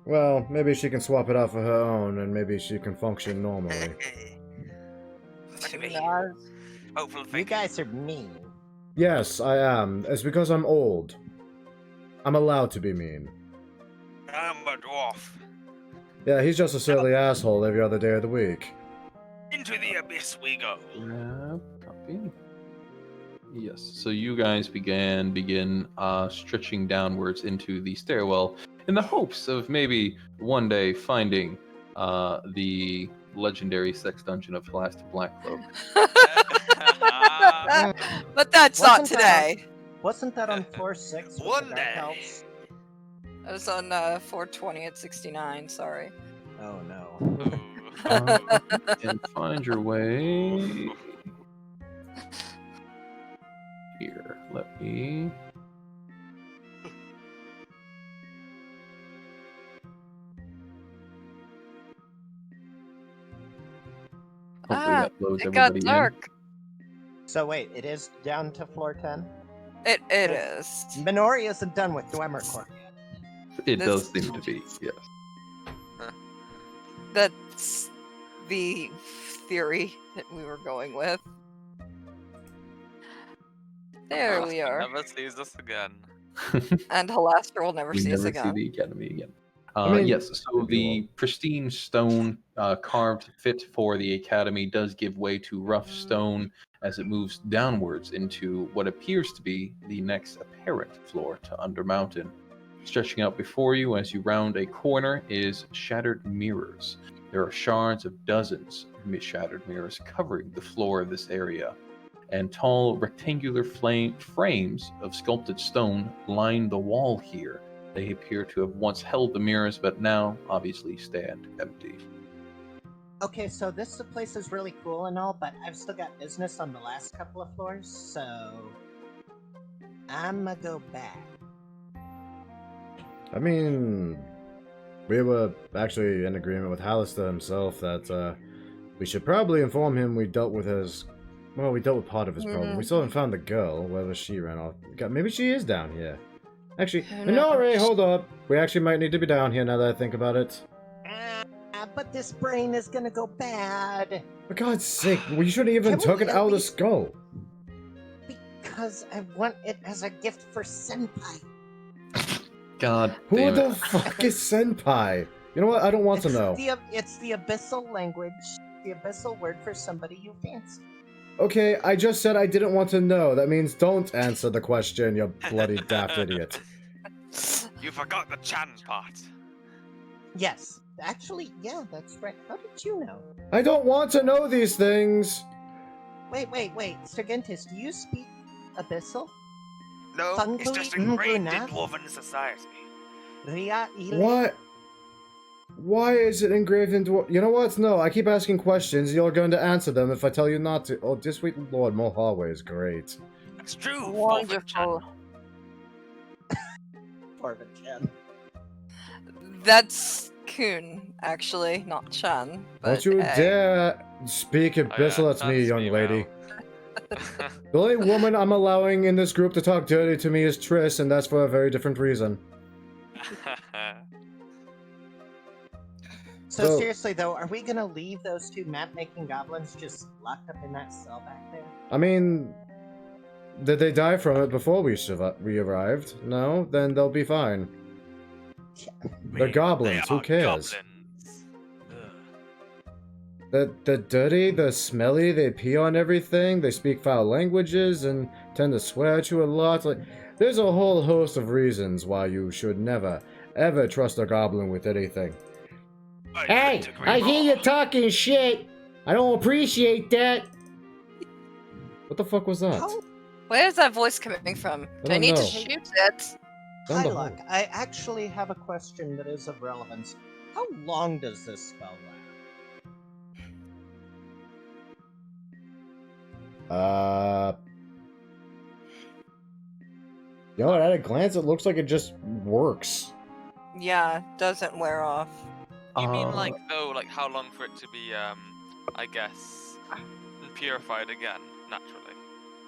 S1: Well, maybe she can swap it out for her own, and maybe she can function normally.
S2: Look at me.
S4: No.
S2: Hopeful
S5: You
S2: thinking.
S5: guys are mean.
S1: Yes, I am. It's because I'm old. I'm allowed to be mean.
S2: I'm a dwarf.
S1: Yeah, he's just a silly asshole every other day of the week.
S2: Into the abyss we go.
S6: Copy. Yes. So you guys begin stretching downwards into the stairwell in the hopes of maybe one day finding the legendary sex dungeon of Elastic Black Cloak.
S4: But that's not
S5: Wasn't that
S4: today.
S5: Wasn't that on floor 6 with
S2: One
S5: the
S2: day.
S5: Dark Elves?
S4: I was on 420 at 69. Sorry.
S5: Oh no.
S6: And find your way here. Let me. Hopefully that loads
S4: It got
S6: everybody in.
S4: dark.
S5: So wait, it is down to floor 10?
S4: It is.
S5: Minori isn't done with Dwemercore yet.
S6: It
S4: This-
S6: does seem to be, yes.
S4: That's the theory that we were going with. There we are.
S2: Never sees us again.
S4: And Halaster will never
S6: We
S4: see us
S6: never see
S4: again.
S6: the academy again.
S1: I mean,
S6: Yes, so
S1: if you
S6: the
S1: will.
S6: pristine stone carved fit for the academy does give way to rough stone as it moves downwards into what appears to be the next apparent floor to Undermountain. Stretching out before you as you round a corner is shattered mirrors. There are shards of dozens of shattered mirrors covering the floor of this area, and tall rectangular frames of sculpted stone line the wall here. They appear to have once held the mirrors, but now obviously stand empty.
S5: Okay, so this place is really cool and all, but I've still got business on the last couple of floors, so I'ma go back.
S1: I mean, we were actually in agreement with Hallister himself that we should probably inform him we dealt with his... Well, we dealt with part of his problem. We still haven't found the girl, whether she ran off. God, maybe she is down here. Actually,
S4: Who knows?
S1: Minori, hold up. We actually might need to be down here now that I think about it.
S5: But this brain is gonna go bad.
S1: For God's sake, we shouldn't even
S5: Can we
S1: took it
S5: at
S1: out of the
S5: least-
S1: skull.
S5: Because I want it as a gift for Senpai.
S6: God
S1: Who
S6: damn
S1: the
S6: it.
S1: fuck is Senpai? You know what? I don't want to know.
S5: It's the abyssal language, the abyssal word for somebody you fancy.
S1: Okay, I just said I didn't want to know. That means don't answer the question, you bloody daft idiot.
S2: You forgot the Chan part.
S5: Yes. Actually, yeah, that's right. How did you know?
S1: I don't want to know these things.
S5: Wait. Sergentis, do you speak abyssal?
S2: No, it's just
S5: Fungui
S2: ingrained in
S5: Ngunat?
S2: dwarven society.
S5: Ria ile?
S1: What? Why is it engraved into... You know what? No, I keep asking questions. You're going to answer them if I tell you not to. Oh, dear sweet lord, more hallway is great.
S2: It's true.
S4: Wonderful.
S5: Torvin-chan.
S4: That's Kun, actually, not Chan. But,
S1: Don't you
S4: hey.
S1: dare speak abyssal at me, young lady. The only woman I'm allowing in this group to talk dirty to me is Triss, and that's for a very different reason.
S5: So
S1: So-
S5: seriously though, are we gonna leave those two map-making goblins just locked up in that cell back there?
S1: I mean... Did they die from it before we arrived? No? Then they'll be fine. They're goblins, who cares?
S2: Goblins.
S1: They're dirty, they're smelly, they pee on everything, they speak foul languages, and tend to swear at you a lot. Like, there's a whole host of reasons why you should never, ever trust a goblin with anything.
S7: Hey, I hear you talking shit. I don't appreciate that.
S1: What the fuck was that?
S5: How?
S4: Where's that voice coming from? Do I
S1: don't
S4: need to
S1: know.
S4: shoot it?
S1: Down the
S5: Hylock,
S1: hole.
S5: I actually have a question that is of relevance. How long does this spell last?
S1: You know, at a glance, it looks like it just works.
S4: Yeah, doesn't wear off.
S2: You mean
S6: Uh,
S2: like how long for it to be I guess purified again naturally?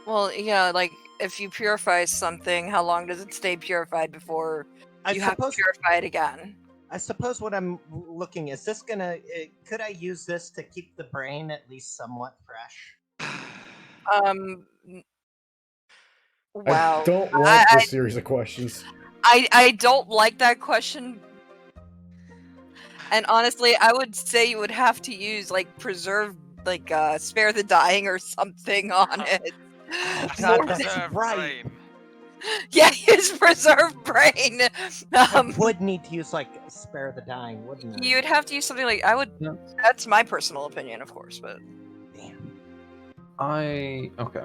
S4: Well, yeah, like if you purify something, how long does it stay purified before you have to purify it again?
S5: I suppose what I'm looking is this gonna? Could I use this to keep the brain at least somewhat fresh?
S4: Wow.
S1: I don't like this series of questions.
S4: I don't like that question. And honestly, I would say you would have to use like preserve, like spare the dying or something on it.
S5: Oh
S2: That's
S5: God,
S2: a
S5: that's
S2: preserved
S5: right.
S2: brain.
S4: Yeah, use preserve brain.
S5: I would need to use like spare the dying, wouldn't I?
S4: You'd have to use something like I would.
S6: No.
S4: That's my personal opinion, of course, but
S5: Damn.
S6: okay.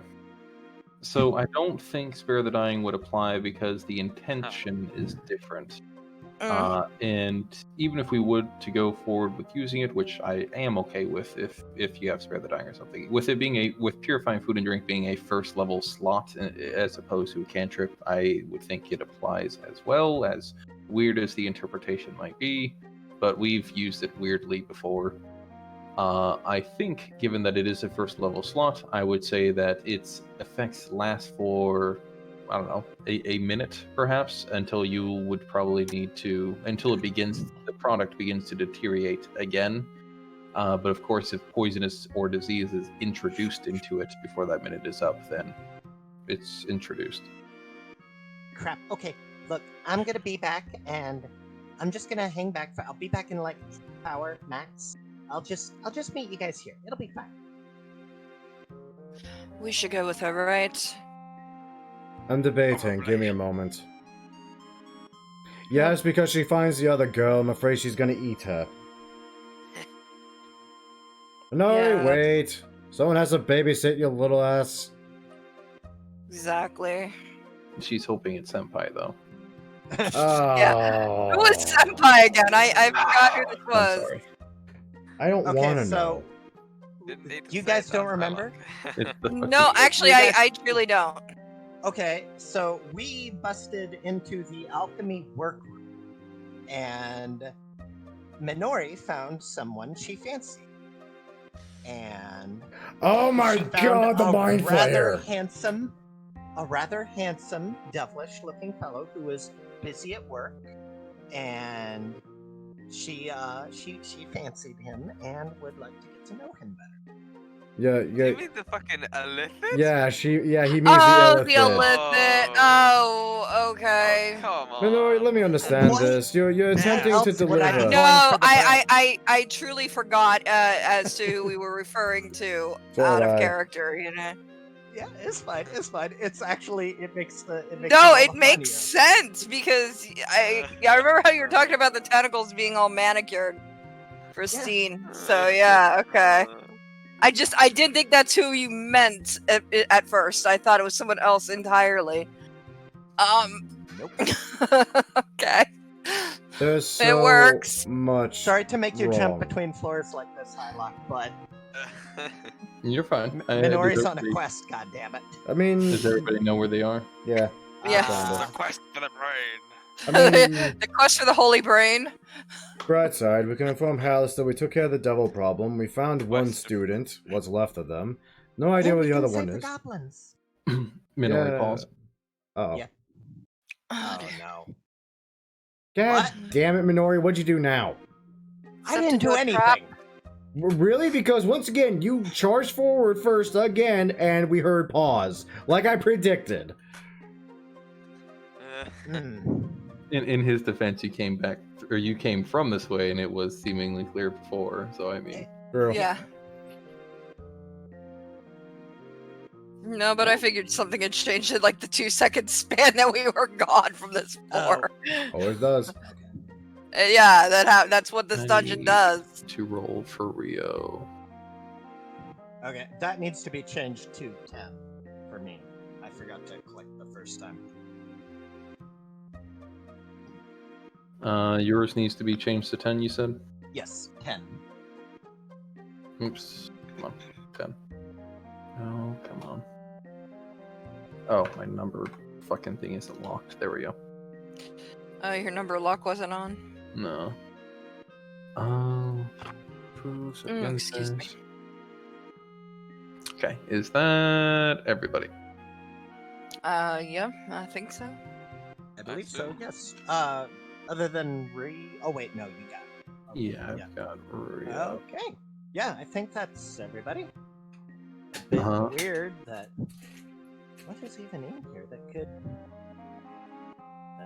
S6: So I don't think Spare the Dying would apply because the intention is different. And even if we would to go forward with using it, which I am okay with, if you have Spare the Dying or something, with it being with Purifying Food and Drink being a first level slot as opposed to a cantrip, I would think it applies as well, as weird as the interpretation might be. But we've used it weirdly before. I think, given that it is a first level slot, I would say that its effects last for, I don't know, a minute perhaps, until you would probably need to, until the product begins to deteriorate again. But of course, if poisonous or disease is introduced into it before that minute is up, then it's introduced.
S5: Crap. Okay, look, I'm gonna be back, and I'm just gonna hang back. I'll be back in like hour max. I'll just meet you guys here. It'll be fine.
S4: we should go with her, right?
S1: I'm debating. Give me a moment. Yes, because she finds the other girl. I'm afraid she's gonna eat her. No,
S4: Yeah.
S1: wait. Someone has to babysit your little ass.
S4: Exactly.
S6: She's hoping it's Senpai, though.
S1: Oh.
S4: Who was Senpai again? I forgot who this
S6: I'm
S4: was.
S6: sorry.
S1: I don't
S5: Okay,
S1: want to
S5: so
S1: know.
S2: Didn't need to
S5: you
S2: say
S5: guys
S2: that,
S5: don't
S2: I
S5: remember?
S2: like.
S6: It's the
S4: No,
S6: fucking-
S4: actually,
S5: You guys-
S4: I truly don't.
S5: Okay, so we busted into the alchemy workroom, and Minori found someone she fancied. And
S1: Oh my
S5: she found
S1: god, the
S5: a
S1: mind
S5: rather
S1: flayer!
S5: a rather handsome, devilish-looking fellow who was busy at work, and she fancied him and would like to get to know him better.
S1: Yeah,
S2: You
S1: yeah,
S2: mean the fucking Elithid?
S1: yeah. He means
S4: Oh,
S1: the
S4: the
S1: Illithid.
S4: Illicit. Oh, okay.
S2: Oh, come on.
S1: Minori, let me understand
S5: What?
S1: this. You're
S5: What
S1: attempting to
S5: else would I be
S1: deliver.
S5: doing?
S4: No,
S5: for the
S4: I truly forgot as to who we were referring to
S1: So
S4: out
S1: did
S4: of
S1: I.
S4: character, you know.
S5: Yeah, it's fine. It's fine. It's actually it makes
S4: No,
S5: all
S4: it
S5: the
S4: makes
S5: funnier.
S4: sense because I remember how you were talking about the tentacles being all manicured, pristine. So yeah, okay. I didn't think that's who you meant at first. I thought it was someone else entirely.
S5: Nope.
S4: Okay.
S1: There's so
S4: works.
S1: much.
S5: Sorry to make you jump
S1: wrong.
S5: between floors like this, Hylock, but
S6: You're fine.
S5: Minori's
S6: Does
S5: on a
S6: everybody-
S5: quest. God damn it.
S1: I mean,
S6: Does everybody know where they are?
S1: yeah.
S4: Yeah.
S2: The
S5: Uh,
S2: quest for the brain.
S1: I mean,
S4: The quest for the holy brain.
S1: bright side, we can inform Hallis that we took care of the devil problem. We found one
S2: West.
S1: student, what's left of them. No idea
S5: and
S1: what
S5: we
S1: the
S5: can
S1: other
S5: save
S1: one
S5: the
S1: is.
S5: goblins.
S6: Minori
S1: Yeah.
S6: pause.
S1: Oh.
S5: Yeah.
S4: Oh,
S5: Oh
S4: dear.
S5: no.
S1: God
S5: What?
S1: damn it, Minori, what'd you do now?
S5: I
S4: Step
S5: didn't
S4: into
S5: do
S4: a trap.
S5: anything.
S1: Really? Because once again, you charged forward first again, and we heard pause, like I predicted.
S5: Hmm.
S6: In his defense, you came back, or you came from this way, and it was seemingly clear before. So I mean,
S1: True.
S4: Yeah. No, but I figured something had changed in like the 2-second span that we were gone from this floor.
S1: Always does.
S4: Yeah, that's what this dungeon
S6: Nice.
S4: does.
S6: to roll for Rio.
S5: Okay, that needs to be changed to 10 for me. I forgot to click the first time.
S6: Yours needs to be changed to 10, you said?
S5: Yes, 10.
S6: Oops. Come on. 10. Oh, come on. Oh, my number fucking thing isn't locked. There we go.
S4: Your number lock wasn't on.
S6: No. Proofs
S4: Excuse me.
S6: Okay, is that everybody?
S4: Yeah, I think so.
S5: I believe
S2: That's
S5: so,
S2: it.
S5: yes. Other than Oh, wait, no, you got it. Okay,
S6: Yeah, I've got Rhea.
S5: Okay. Yeah, I think that's everybody. A bit
S6: Uh-huh.
S5: weird that... What is even in here that could...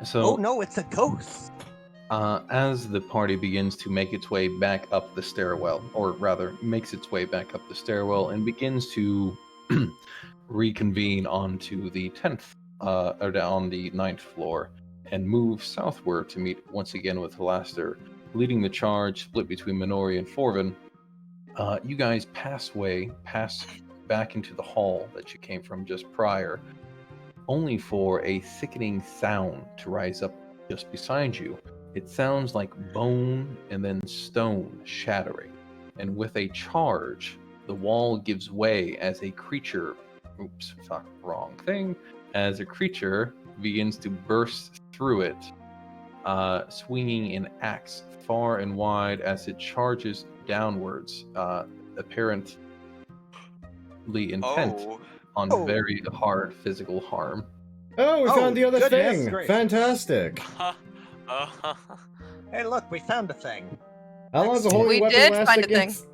S6: So-
S5: oh, no, it's a ghost!
S6: As the party begins to make its way back up the stairwell, or rather, makes its way back up the stairwell and begins to reconvene onto the 10th, or on the 9th floor, and move southward to meet once again with Halaster, leading the charge, split between Minori and Forvin. You guys pass back into the hall that you came from just prior, only for a thickening sound to rise up just beside you. It sounds like bone and then stone shattering, and with a charge, the wall gives way as a creature... Oops, fuck, wrong thing. As a creature begins to burst through it, swinging an axe far and wide as it charges downwards, apparently intent on very hard physical harm.
S1: Oh, we
S5: Oh,
S1: found the other
S5: goodness
S1: thing.
S5: gracious.
S1: Fantastic.
S5: Hey, look, we found a thing.
S1: How long does the holy
S4: We
S1: weapon
S4: did
S1: last
S4: find a thing.
S1: against?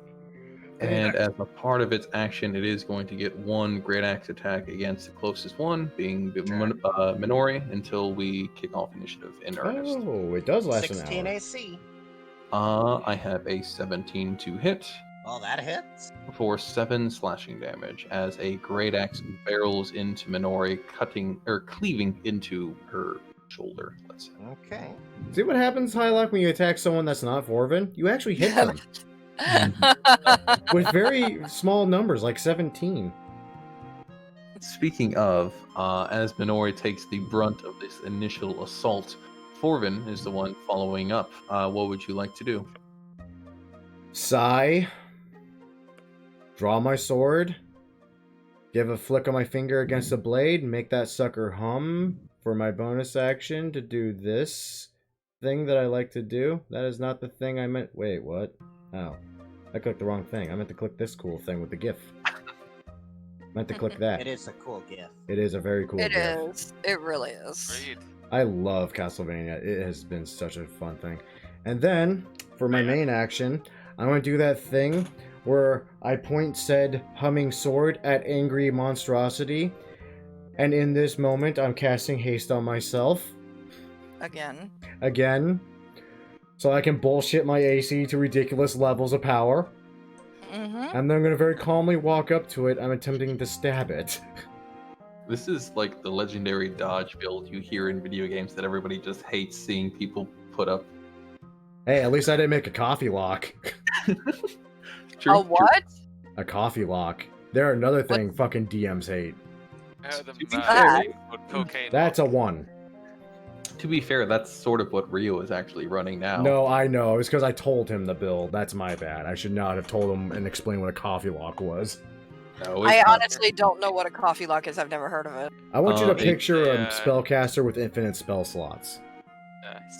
S6: And as a part of its action, it is going to get one great axe attack against the closest one, being the Minori, until we kick off initiative in earnest.
S1: Oh, it does last an
S5: 16
S1: hour.
S5: AC.
S6: I have a 17 to hit
S5: Well, that hits.
S6: for 7 slashing damage as a great axe barrels into Minori, cleaving into her shoulder. Let's say.
S5: Okay.
S1: See what happens, Hylock, when you attack someone that's not Forvin? You actually hit them with very small numbers, like 17.
S6: Speaking of, as Minori takes the brunt of this initial assault, Forvin is the one following up. What would you like to do?
S1: Sigh. Draw my sword. Give a flick of my finger against the blade. Make that sucker hum for my bonus action to do this thing that I like to do. That is not the thing I meant. Wait, what? Oh. I clicked the wrong thing. I meant to click this cool thing with the GIF. Meant to click that.
S5: It is a cool gift.
S1: It is a very cool
S4: It
S1: GIF.
S4: is. It really is.
S2: Read.
S1: I love Castlevania. It has been such a fun thing. And then, for my main action, I'm going to do that thing where I point said humming sword at angry monstrosity. And in this moment, I'm casting haste on myself. Again. So I can bullshit my AC to ridiculous levels of power.
S4: Mm-hmm.
S1: And then I'm going to very calmly walk up to it. I'm attempting to stab it.
S6: This is like the legendary dodge build you hear in video games that everybody just hates seeing people put up.
S1: Hey, at least I didn't make a coffee lock.
S6: True,
S4: A what?
S1: A coffee lock. They're another thing fucking DMs hate.
S2: The
S6: To be
S2: mad cocaine.
S1: That's a 1.
S6: To be fair, that's sort of what Rio is actually running now.
S1: No, I know. It's because I told him the build. That's my bad. I should not have told him and explained what a coffee lock was.
S6: No,
S4: I
S6: it's not.
S4: honestly don't know what a coffee lock is. I've never heard of it.
S1: I want you to
S6: It-
S1: picture a
S2: Yeah.
S1: spellcaster with infinite spell slots.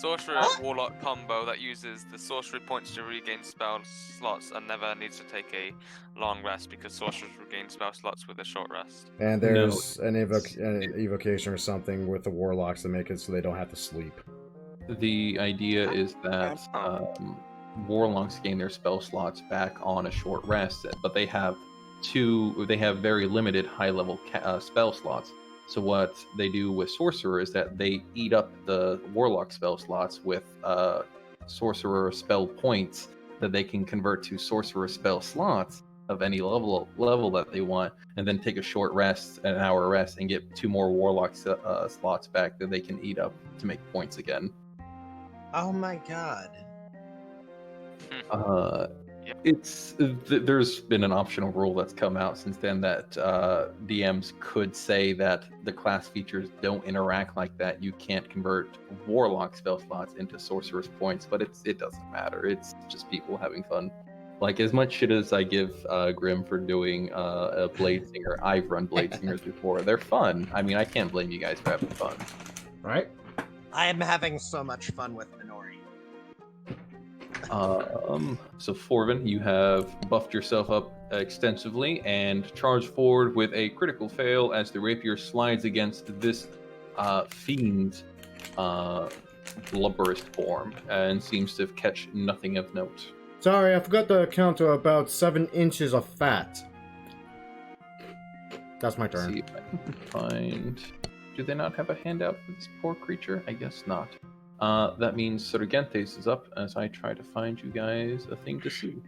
S2: Sorcerer Warlock combo that uses the sorcery points to regain spell slots and never needs to take a long rest because sorcerers regain spell slots with a short rest.
S1: And there's an evocation or something with the warlocks to make it so they don't have to sleep.
S6: The idea is that warlocks gain their spell slots back on a short rest, but they have very limited high-level spell slots. So what they do with sorcerer is that they eat up the warlock spell slots with sorcerer spell points that they can convert to sorcerer spell slots of any level that they want, and then take a short rest, an hour rest, and get 2 more warlock slots back that they can eat up to make points again.
S5: Oh my god.
S6: There's been an optional rule that's come out since then that DMs could say that the class features don't interact like that. You can't convert warlock spell slots into sorcerer's points, but it doesn't matter. It's just people having fun. Like, as much shit as I give Grim for doing a Blade Singer, I've run Blade Singers before. They're fun. I mean, I can't blame you guys for having fun.
S1: Right?
S5: I am having so much fun with Minori.
S6: So Forvin, you have buffed yourself up extensively and charged forward with a critical fail as the rapier slides against this fiend's blubberous form and seems to catch nothing of note.
S1: Sorry, I forgot to count to about 7 inches of fat. That's my turn.
S6: See if I can find. Do they not have a handout for this poor creature? I guess not. That means Surgentes is up as I try to find you guys a thing to see.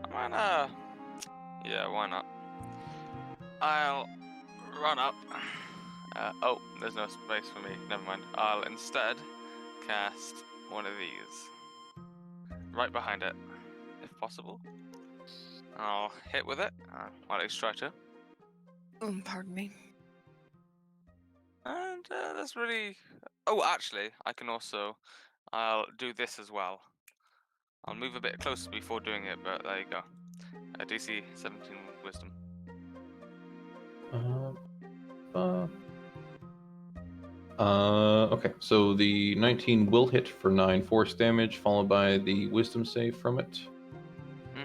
S2: I'm gonna... Yeah, why not? I'll run up. Oh, there's no space for me. Never mind. I'll instead cast one of these. Right behind it, if possible. I'll hit with it. I'll at least try to.
S4: Pardon me.
S2: And that's really... Oh, actually, I can also... I'll do this as well. I'll move a bit closer before doing it, but there you go. DC 17 Wisdom.
S6: Okay, so the 19 will hit for 9 force damage, followed by the Wisdom save from it.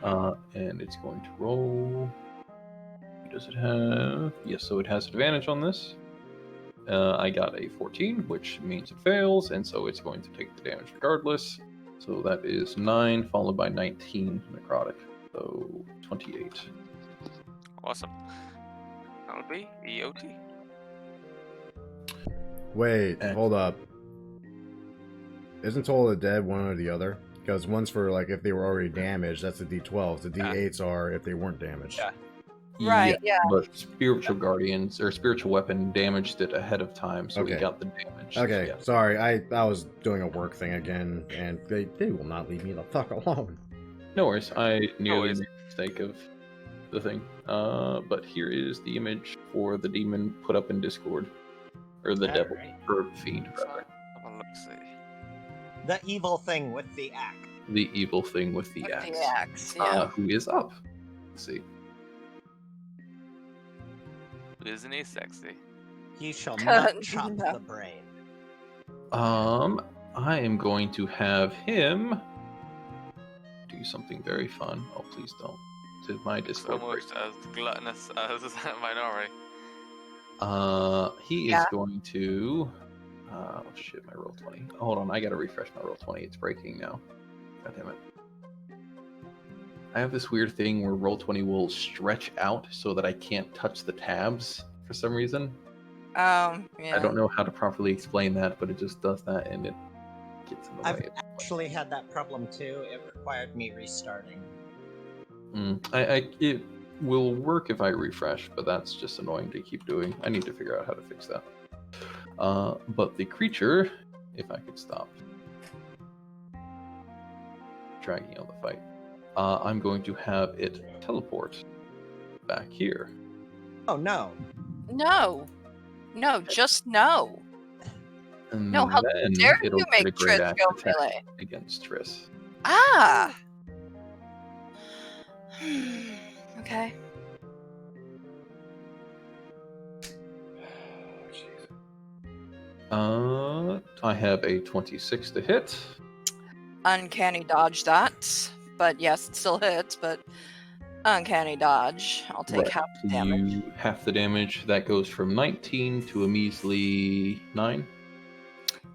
S6: And it's going to roll... Does it have... Yes, so it has advantage on this. I got a 14, which means it fails, and so it's going to take the damage regardless. So that is 9, followed by 19 necrotic. So 28.
S2: Awesome. That would be EOT.
S1: Wait, hold up. Isn't Toll of the Dead one or the other? Because one's for, like, if they were already damaged, that's the D12s. The D8s are if they weren't damaged.
S2: Yeah.
S4: Right, yeah.
S6: But Spiritual Guardians, or Spiritual Weapon, damaged it ahead of time, so we
S1: Okay.
S6: got the damage.
S1: Okay,
S6: Yeah.
S1: sorry, I was doing a work thing again, and they will not leave me the fuck alone.
S6: No worries, I nearly
S2: worries.
S6: made a mistake of the thing. But here is the image for the demon put up in Discord. Or the devil,
S5: Alright.
S6: or fiend, rather.
S2: Have a look-see.
S5: The evil thing with the axe.
S6: The evil thing with the
S4: With
S6: axe.
S4: the axe, yeah.
S6: Who is up? Let's see.
S2: Isn't he sexy?
S5: He shall not chop
S4: No.
S5: the brain.
S6: I am going to have him do something very fun. Oh, please don't. To my
S2: It's
S6: Discord.
S2: almost as gluttonous as Minori.
S6: He is
S4: Yeah.
S6: going to. Oh shit! My roll 20. Hold on, I gotta refresh my roll 20. It's breaking now. God damn it! I have this weird thing where roll 20 will stretch out so that I can't touch the tabs for some reason.
S4: Yeah.
S6: I don't know how to properly explain that, but it just does that, and it gets in the
S5: I've
S6: way.
S5: actually had that problem too. It required me restarting.
S6: It will work if I refresh, but that's just annoying to keep doing. I need to figure out how to fix that. But the creature, if I could stop dragging on the fight, I'm going to have it teleport back here.
S5: Oh no.
S4: No. No, just no.
S6: And
S4: No, how
S6: then
S4: dare
S6: it'll
S4: you
S6: get a
S4: make
S6: great
S4: Triss
S6: axe
S4: go
S6: attack
S4: melee.
S6: against Triss.
S4: Ah! Okay.
S6: I have a 26 to hit.
S4: Uncanny dodge that. But yes, it still hits, but uncanny dodge. I'll take
S6: Right.
S4: half the
S6: So
S4: damage.
S6: you half the damage. That goes from 19 to a measly 9.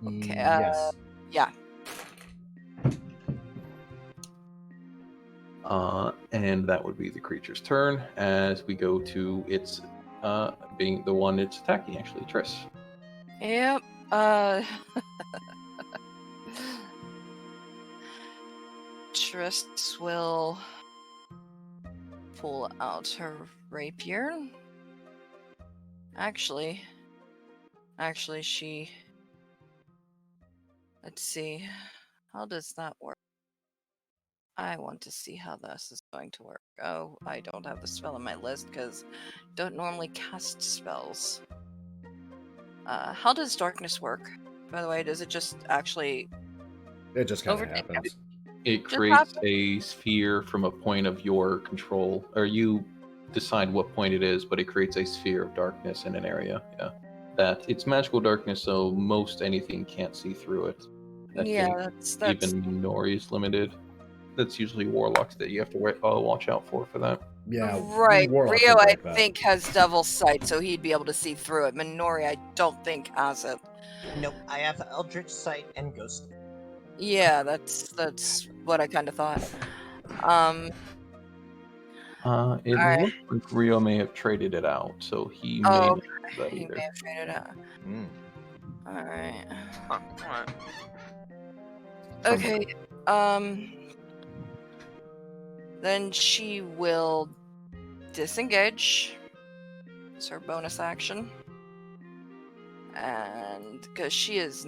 S4: Okay,
S1: Yes.
S4: Yeah.
S6: And that would be the creature's turn as we go to its being the one it's attacking, actually, Triss.
S4: Yep. Triss will pull out her rapier. Actually, she Let's see. How does that work? I want to see how this is going to work. Oh, I don't have the spell on my list because I don't normally cast spells. How does darkness work? By the way, does it just actually
S1: It just kind of
S4: overtake
S1: happens.
S6: It
S4: Just
S6: creates
S4: happen-
S6: a sphere from a point of your control, or you decide what point it is, but it creates a sphere of darkness in an area. Yeah, that it's magical darkness, so most anything can't see through it. I
S4: Yeah,
S6: think
S4: that's
S6: even Minori is limited. That's usually warlocks that you have to watch out for that.
S1: Yeah,
S4: right.
S1: warlocks
S4: Rio,
S1: will
S4: I
S1: break that.
S4: think, has Devil's Sight, so he'd be able to see through it. Minori, I don't think has it.
S5: Nope, I have Eldritch Sight and Ghost.
S4: Yeah, that's what I kind of thought.
S6: It
S4: Alright.
S6: looks like Rio may have traded it out, so he may
S4: Oh,
S6: not have that
S4: he
S6: either.
S4: may have traded out.
S1: Mm.
S4: Alright.
S2: Huh, alright.
S4: Okay. Then she will disengage. It's her bonus action. And because she's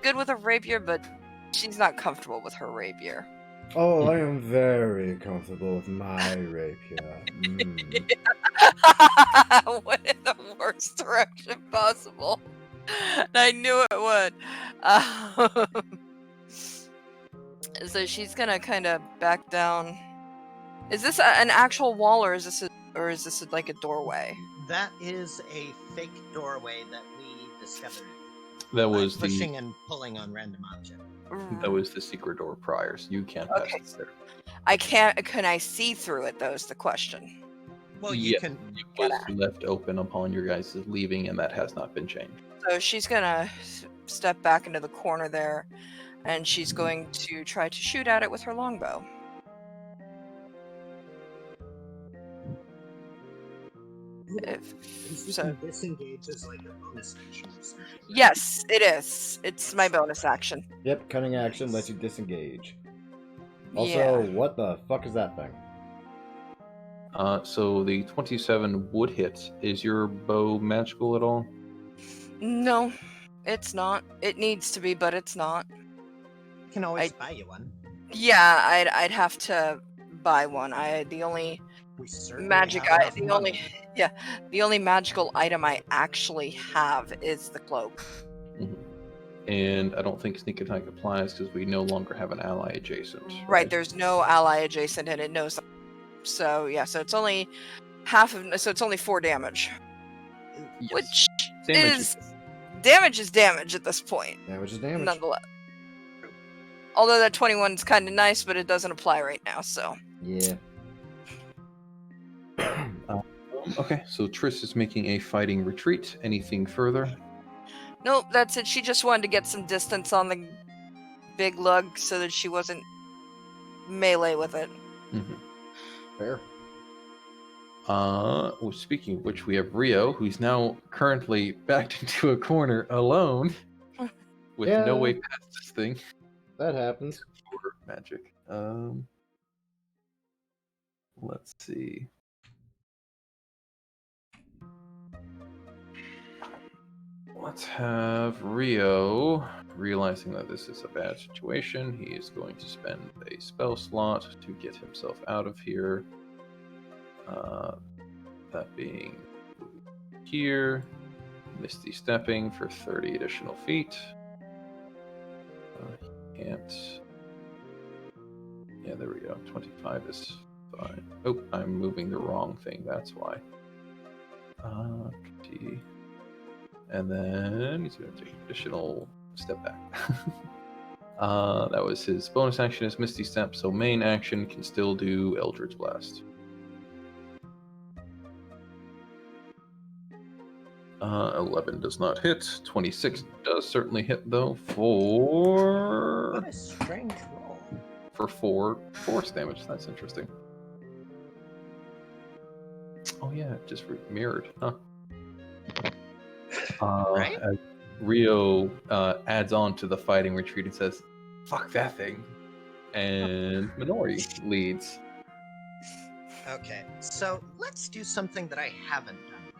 S4: good with a rapier, but she's not comfortable with her rapier.
S1: Oh, I am very comfortable with my rapier. Mm.
S4: Went in the worst direction possible. And I knew it would. So she's gonna kind of back down. Is this an actual wall, or is this like a doorway?
S5: That is a fake doorway that we discovered
S6: That
S5: by
S6: was
S5: pushing and pulling on random objects.
S6: the secret door prior, so you can't
S4: Okay.
S6: pass there.
S4: I can't. Can I see through it? Though is the question.
S5: Well,
S6: Yeah,
S5: you can.
S6: it was left open upon your guys' leaving, and that has not been changed.
S4: So she's gonna step back into the corner there, and she's going to try to shoot at it with her longbow. So
S5: Disengage is like a bonus action or something.
S4: yes, it is. It's my bonus action.
S1: Yep, cunning action lets you disengage. Also,
S4: Yeah.
S1: what the fuck is that thing?
S6: So the 27 would hit. Is your bow magical at all?
S4: No, it's not. It needs to be, but it's not.
S5: I can always buy you one.
S4: Yeah, I'd have to buy one. The only
S5: We certainly
S4: magic
S5: have enough
S4: the
S5: money.
S4: only magical item I actually have is the cloak.
S6: And I don't think sneak attack applies because we no longer have an ally adjacent.
S4: Right, there's no ally adjacent, and it knows. So yeah, so it's only so it's only 4 damage,
S6: Yes.
S4: which
S6: Damage
S4: damage is damage at this point.
S1: Damage is damage.
S4: Nonetheless. Although that 21 is kind of nice, but it doesn't apply right now, so.
S1: Yeah.
S6: Okay, so Triss is making a fighting retreat. Anything further?
S4: Nope, that's it. She just wanted to get some distance on the big lug so that she wasn't melee with it.
S1: Fair.
S6: Well, speaking of which, we have Rio, who's now currently backed into a corner alone with no
S1: Yeah.
S6: way past this thing.
S1: That happens.
S6: For magic. Let's see. Let's have Rio, realizing that this is a bad situation, he is going to spend a spell slot to get himself out of here. That being here, Misty Stepping for 30 additional feet. Can't. Yeah, there we go. 25 is fine. Oh, I'm moving the wrong thing, that's why. T. And then he's going to take an additional step back. That was his bonus action is Misty Step, so main action can still do Eldritch Blast. 11 does not hit. 26 does certainly hit, though, for...
S5: What a strange roll.
S6: For 4 force damage. That's interesting. Oh yeah, it just mirrored, huh?
S5: Right?
S6: As Rio adds on to the fighting retreat and says, "Fuck that thing," and Minori leads.
S5: Okay, so let's do something that I haven't done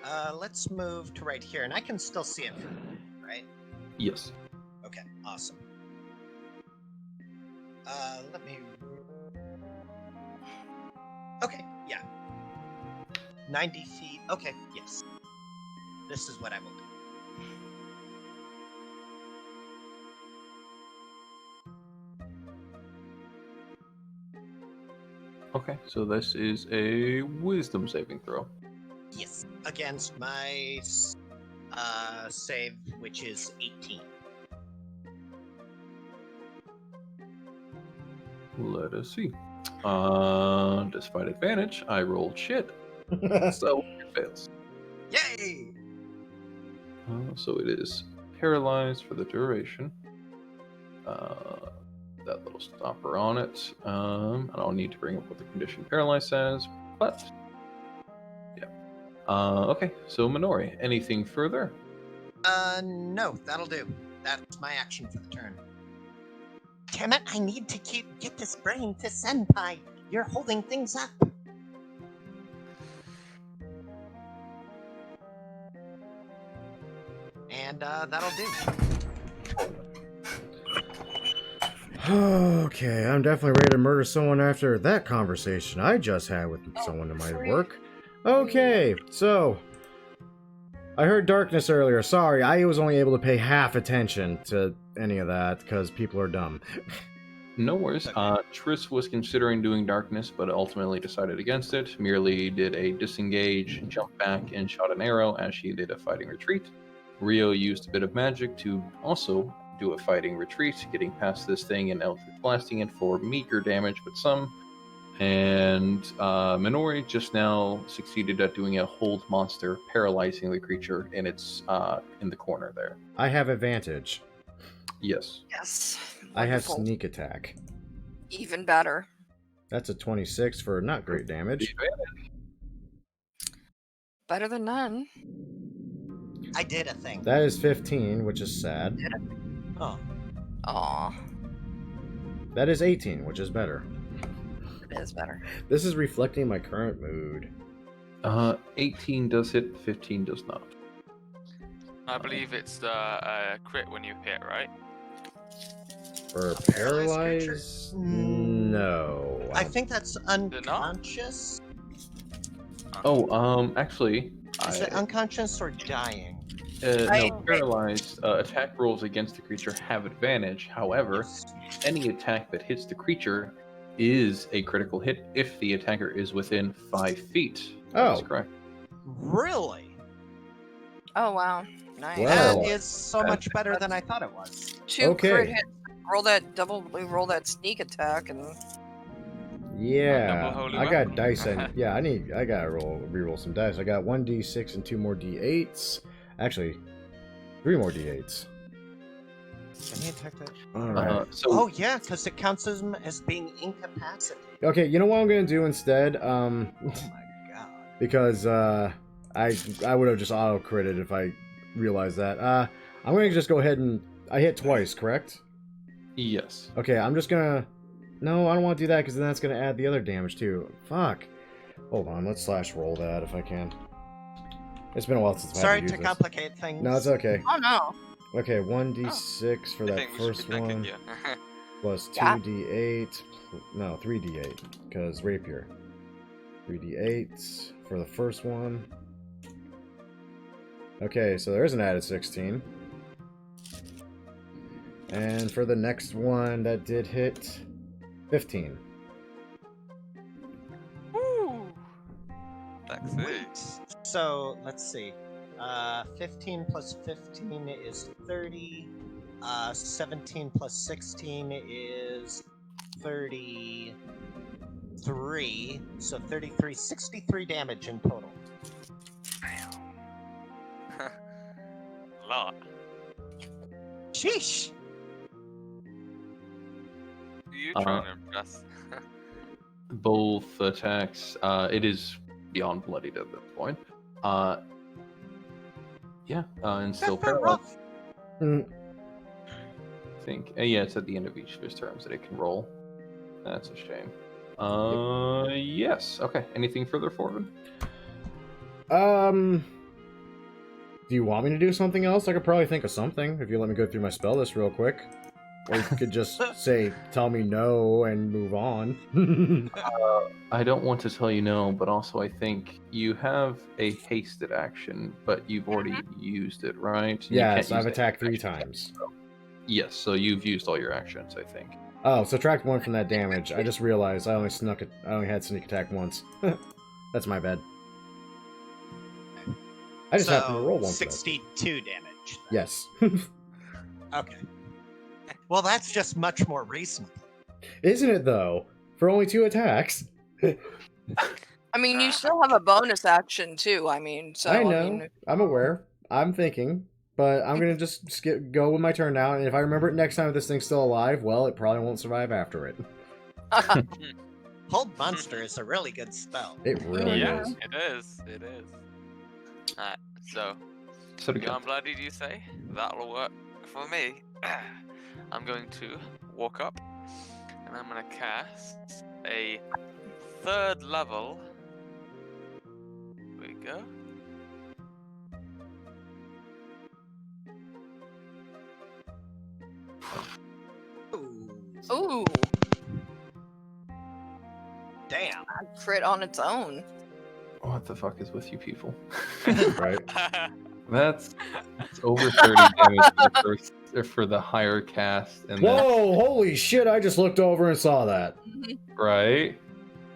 S5: before. Let's move to right here, and I can still see it from here, right?
S6: Yes.
S5: Okay, awesome. Let me. Okay, yeah. 90 feet. Okay, yes. This is what I will do.
S6: Okay, so this is a wisdom saving throw.
S5: Yes, against my save, which is 18.
S6: Let us see. Despite advantage, I rolled shit, so it fails.
S5: Yay!
S6: So it is paralyzed for the duration. That little stopper on it. I don't need to bring up what the condition paralyzed says, but yeah. Okay, so Minori, anything further?
S5: No, that'll do. That's my action for the turn. Damn it, I need to get this brain to Senpai. You're holding things up. And that'll do.
S1: Okay, I'm definitely ready to murder someone after that conversation I just had with someone in my work. Okay, so I heard darkness earlier. Sorry, I was only able to pay half attention to any of that because people are dumb.
S6: No worries. Triss was considering doing darkness, but ultimately decided against it. Merely did a disengage, jump back, and shot an arrow as she did a fighting retreat. Rio used a bit of magic to also do a fighting retreat, getting past this thing and eldritch blasting it for meager damage, but some. And Minori just now succeeded at doing a hold monster, paralyzing the creature in its in the corner there.
S1: I have advantage.
S6: Yes.
S4: Yes.
S1: I have
S4: Wonderful.
S1: sneak attack.
S4: Even better.
S1: That's a 26 for not great damage.
S4: Better than none.
S5: I did a thing.
S1: That is 15, which is sad.
S5: Oh.
S4: Aw,
S1: That is 18, which is better.
S4: it is better.
S1: This is reflecting my current mood.
S6: 18 does hit, 15 does not.
S2: I believe it's the crit when you hit, right?
S1: For
S5: A paralyzed creature?
S1: paralyze? No.
S5: I think that's unconscious.
S6: Actually,
S5: Is it unconscious or dying?
S6: no, paralyzed attack rolls against the creature have advantage. However, any attack that hits the creature is a critical hit if the attacker is within 5 feet. That's correct.
S5: Really?
S4: Oh wow, nice.
S1: Well,
S5: That is so much better than I thought it was.
S4: Two crit
S1: okay.
S4: hits. Roll that sneak attack and
S1: Yeah,
S2: Double holy
S1: I got
S2: weapon.
S1: dice. I gotta reroll some dice. I got 1d6 and 2 more d8s. Actually, 3 more d8s.
S5: Can he attack that?
S1: All right.
S5: Oh yeah, because it counts as being incapacitated.
S1: Okay, you know what I'm gonna do instead?
S5: Oh my god.
S1: Because I would have just auto critted if I realized that. I'm gonna just go ahead and I hit twice, correct?
S6: Yes.
S1: Okay, I'm just gonna. No, I don't want to do that because then that's gonna add the other damage too. Fuck. Hold on, let's slash roll that if I can. It's been a while since I've
S5: Sorry
S1: had
S5: to
S1: to use this.
S5: complicate things.
S1: No, it's okay.
S4: oh no.
S1: Okay, 1d6 for
S2: I
S1: that
S2: think we should
S1: first
S2: be thanking
S1: one,
S2: you.
S1: plus
S4: Yeah.
S1: 2d8. No, 3d8, because rapier. 3d8 for the first one. Okay, so there's an added 16. And for the next one, that did hit 15.
S2: Woo! That's it.
S5: Wait. So let's see. 15 plus 15 is 30. 17 plus 16 is 33. So 33, 63 damage in total.
S2: A lot.
S5: Sheesh.
S2: Who are you trying to impress?
S6: Both attacks. It is beyond bloodied at this point. And still
S5: That's not
S6: paralyzed.
S5: rough.
S6: I think. Yeah, it's at the end of each of his turns that it can roll. That's a shame. Yes. Okay. Anything further forward?
S1: Do you want me to do something else? I could probably think of something if you let me go through my spell list real quick. Or you could just say, tell me no and move on.
S6: I don't want to tell you no, but also I think you have a hasted action, but you've already used it, right? And you can't
S1: Yes,
S6: use
S1: I've
S6: any
S1: attacked 3
S6: actions.
S1: times.
S6: Yes, so you've used all your actions, I think.
S1: Oh, subtract 1 from that damage. I just realized I only had sneak attack once. That's my bad. I just happened to roll 1 for that.
S5: 62 damage.
S1: Yes.
S5: Okay. Well, that's just much more reasonable.
S1: Isn't it, though? For only 2 attacks.
S4: I mean, you still have a bonus action too. I mean, so
S1: I know.
S4: I mean,
S1: I'm aware. I'm thinking. But I'm going to just go with my turn now, and if I remember it next time this thing's still alive, well, it probably won't survive after it.
S5: Hold Monster is a really good spell.
S1: It really
S2: Yeah,
S1: is.
S2: it is. It is. Alright, so
S6: So to
S2: Young Bloody, do you say? That'll work for me. I'm going to walk up and I'm going to cast a 3rd level. There we go.
S4: ooh,
S5: Damn.
S4: crit on its own.
S6: what the fuck is with you people?
S1: Right?
S6: That's over 30 damage for the higher cast, and
S1: Whoa, holy shit, I just looked over and saw that.
S6: right?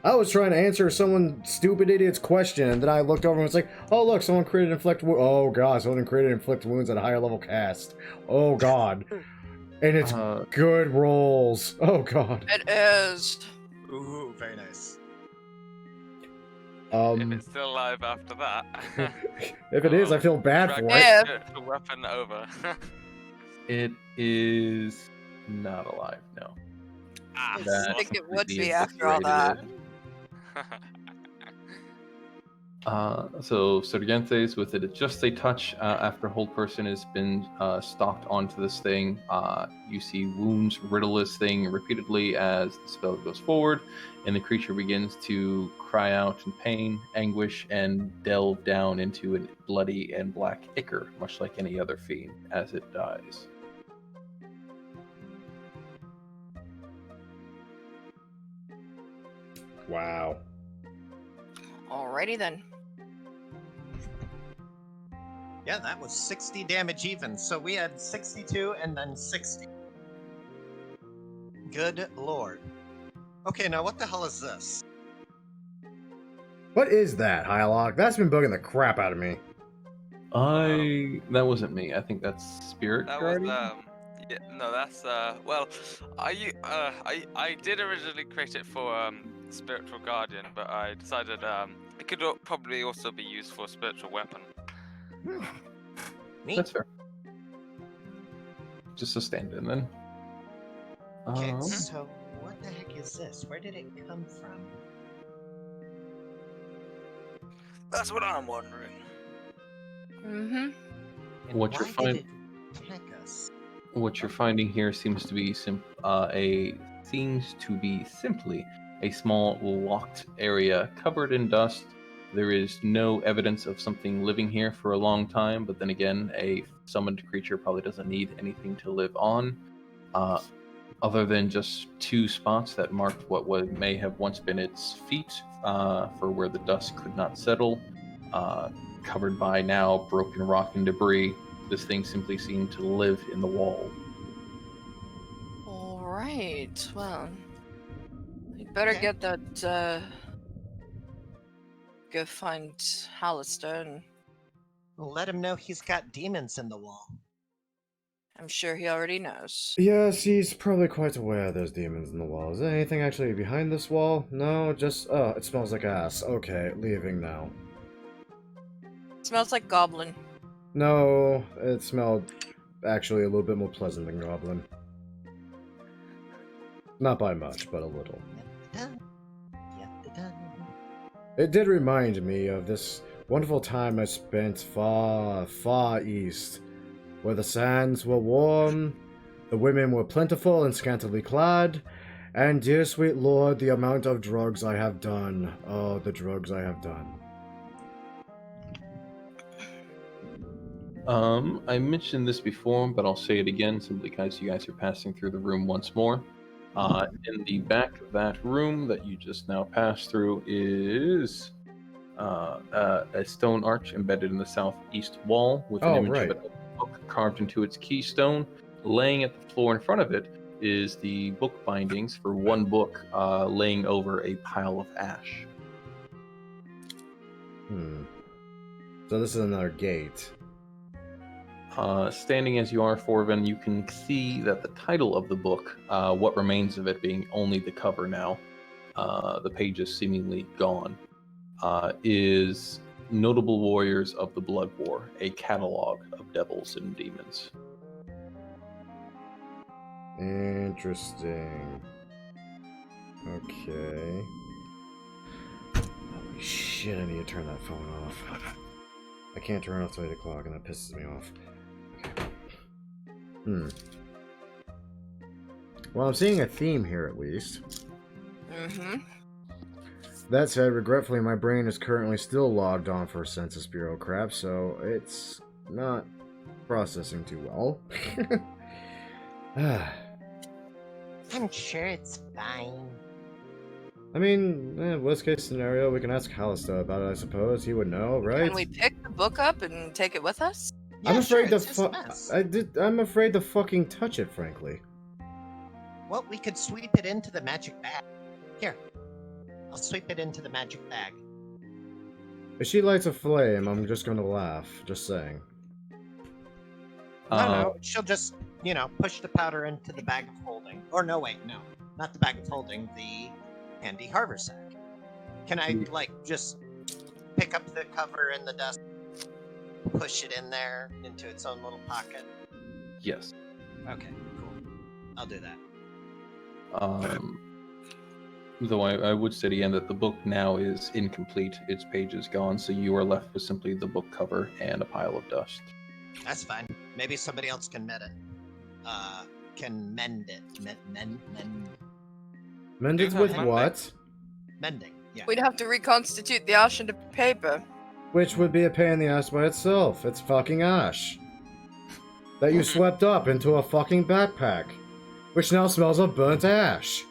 S1: I was trying to answer someone stupid idiot's question, and then I looked over and was like, oh look, someone created inflict wounds. Oh god, someone created inflict wounds at a higher level cast. Oh god. And it's good rolls. Oh god.
S4: It is.
S5: Ooh, very nice.
S2: If it's still alive after that.
S1: If it is, I feel bad
S2: drag
S1: for it.
S2: the weapon over.
S6: It is not alive, no.
S4: I
S6: That
S4: think it would
S6: the
S4: be after all that.
S6: So Surgentes, with it just a touch after hold person has been stalked onto this thing. You see wounds riddle this thing repeatedly as the spell goes forward, and the creature begins to cry out in pain, anguish, and delve down into a bloody and black ichor, much like any other fiend, as it dies.
S1: Wow.
S4: Alrighty then.
S5: Yeah, that was 60 damage even. So we had 62 and then 60. Good lord. Okay, now what the hell is this?
S1: What is that, Hylock? That's been bugging the crap out of me.
S6: That wasn't me. I think that's Spirit
S2: That was
S6: Guardian.
S2: yeah, no, that's well, I did originally create it for spiritual guardian, but I decided it could probably also be used for spiritual weapon.
S5: Neat.
S6: That's fair. Just a stand-in then.
S5: Okay, so what the heck is this? Where did it come from?
S2: That's what I'm wondering.
S4: Mm-hmm.
S5: And
S6: What
S5: why
S6: you're find-
S5: did it attack us?
S6: What you're finding here seems to be simply a small locked area covered in dust. There is no evidence of something living here for a long time, but then again, a summoned creature probably doesn't need anything to live on, other than just 2 spots that marked what may have once been its feet, for where the dust could not settle, covered by now broken rock and debris. This thing simply seemed to live in the wall.
S4: Alright, well. We better
S5: Okay.
S4: get that, go find Hallister, and
S5: Let him know he's got demons in the wall.
S4: I'm sure he already knows.
S1: Yes, he's probably quite aware there's demons in the wall. Is there anything actually behind this wall? No, just, oh, it smells like ass. Okay, leaving now.
S4: Smells like goblin.
S1: No, it smelled actually a little bit more pleasant than goblin. Not by much, but a little. It did remind me of this wonderful time I spent far, far east, where the sands were warm, the women were plentiful and scantily clad, and dear sweet lord, the amount of drugs I have done. Oh, the drugs I have done.
S6: I mentioned this before, but I'll say it again simply because you guys are passing through the room once more. In the back of that room that you just now passed through is a stone arch embedded in the southeast wall with an
S1: Oh,
S6: image
S1: right.
S6: of a book carved into its keystone. Laying at the floor in front of it is the book bindings for one book, laying over a pile of ash.
S1: So this is another gate.
S6: Standing as you are, Forven, you can see that the title of the book, what remains of it being only the cover now, the pages seemingly gone, is Notable Warriors of the Blood War, a catalog of devils and demons.
S1: Interesting. Okay. Holy shit, I need to turn that phone off. I can't turn it off till 8 o'clock, and that pisses me off. Okay. Well, I'm seeing a theme here, at least.
S4: Mm-hmm.
S1: That said, regretfully, my brain is currently still logged on for Census Bureau crap, so it's not processing too well.
S5: I'm sure it's fine.
S1: I mean, worst case scenario, we can ask Hallister about it, I suppose. He would know, right?
S4: Can we pick the book up and take it with us?
S1: I'm
S5: Yeah,
S1: afraid
S5: sure,
S1: to
S5: it's just a mess.
S1: I'm afraid to fucking touch it, frankly.
S5: Well, we could sweep it into the magic bag. Here, I'll sweep it into the magic bag.
S1: If she lights a flame, I'm just gonna laugh. Just saying.
S5: No, she'll just, push the powder into the bag of holding. Or no, wait, no. Not the bag of holding, the handy haversack. Can I, just pick up the cover in the dust, push it in there into its own little pocket?
S6: Yes.
S5: Okay, cool. I'll do that.
S6: Though I would say again that the book now is incomplete, its page is gone, so you are left with simply the book cover and a pile of dust.
S5: That's fine. Maybe somebody else can mend it. Can mend it.
S1: Mended with what?
S5: Mending, yeah.
S4: We'd have to reconstitute the ash into paper.
S1: Which would be a pain in the ass by itself. It's fucking ash. That you swept up into a fucking backpack. Which now smells of burnt ash.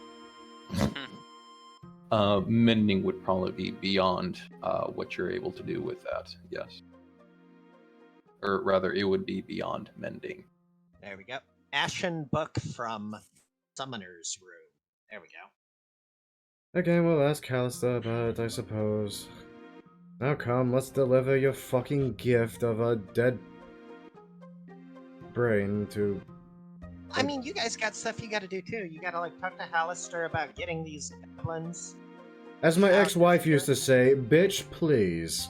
S6: Mending would probably be beyond what you're able to do with that, yes. Or rather, it would be beyond mending.
S5: There we go. Ashen book from Summoner's Room. There we go.
S1: Okay, we'll ask Hallister about it, I suppose. Now come, let's deliver your fucking gift of a dead brain to...
S5: I mean, you guys got stuff you gotta do too. You gotta, talk to Hallister about getting these goblins.
S1: As my ex-wife used to say, bitch, please.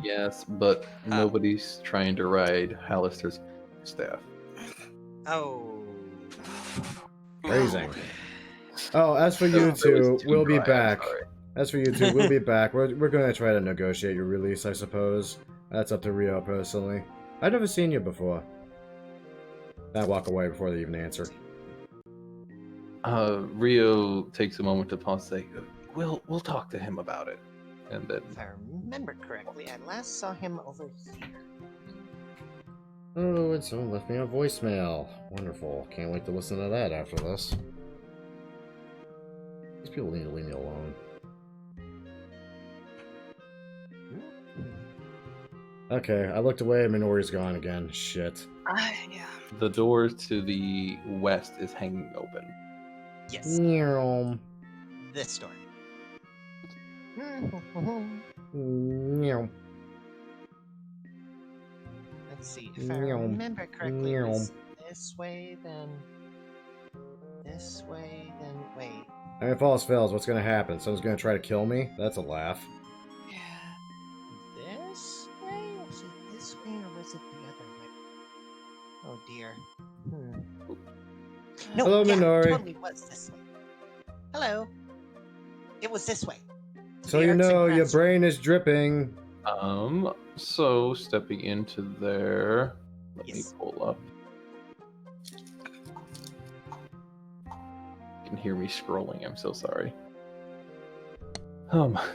S6: Yes, but nobody's trying to ride Hallister's staff.
S5: Oh.
S1: Phrasing. Oh, as for you two, we'll be back. As for you two, we'll be back. We're gonna try to negotiate your release, I suppose. That's up to Rio personally. I've never seen you before. I walk away before they even answer.
S6: Rio takes a moment to pause and say, We'll talk to him about it. And then...
S5: If I remember correctly, I last saw him over here.
S1: Oh, and someone left me a voicemail. Wonderful. Can't wait to listen to that after this. These people need to leave me alone. Okay, I looked away and Minori's gone again. Shit.
S4: Yeah.
S6: The door to the west is hanging open.
S5: Yes.
S1: Meow.
S5: This door.
S1: Meow.
S5: Let's see. If I remember correctly, it was this way, then this way, then wait.
S1: I mean, if all else fails, what's gonna happen? Someone's gonna try to kill me? That's a laugh.
S4: Yeah.
S5: This way? Was it this way or was it the other way? Oh dear. No,
S1: Hello,
S5: yeah,
S1: Minori.
S5: it totally was this way. Hello. It was this way.
S1: So
S5: The
S1: you
S5: arts and
S1: know your
S5: crafts
S1: brain is dripping.
S6: So stepping into there, let me
S5: Yes.
S6: pull up. You can hear me scrolling, I'm so sorry.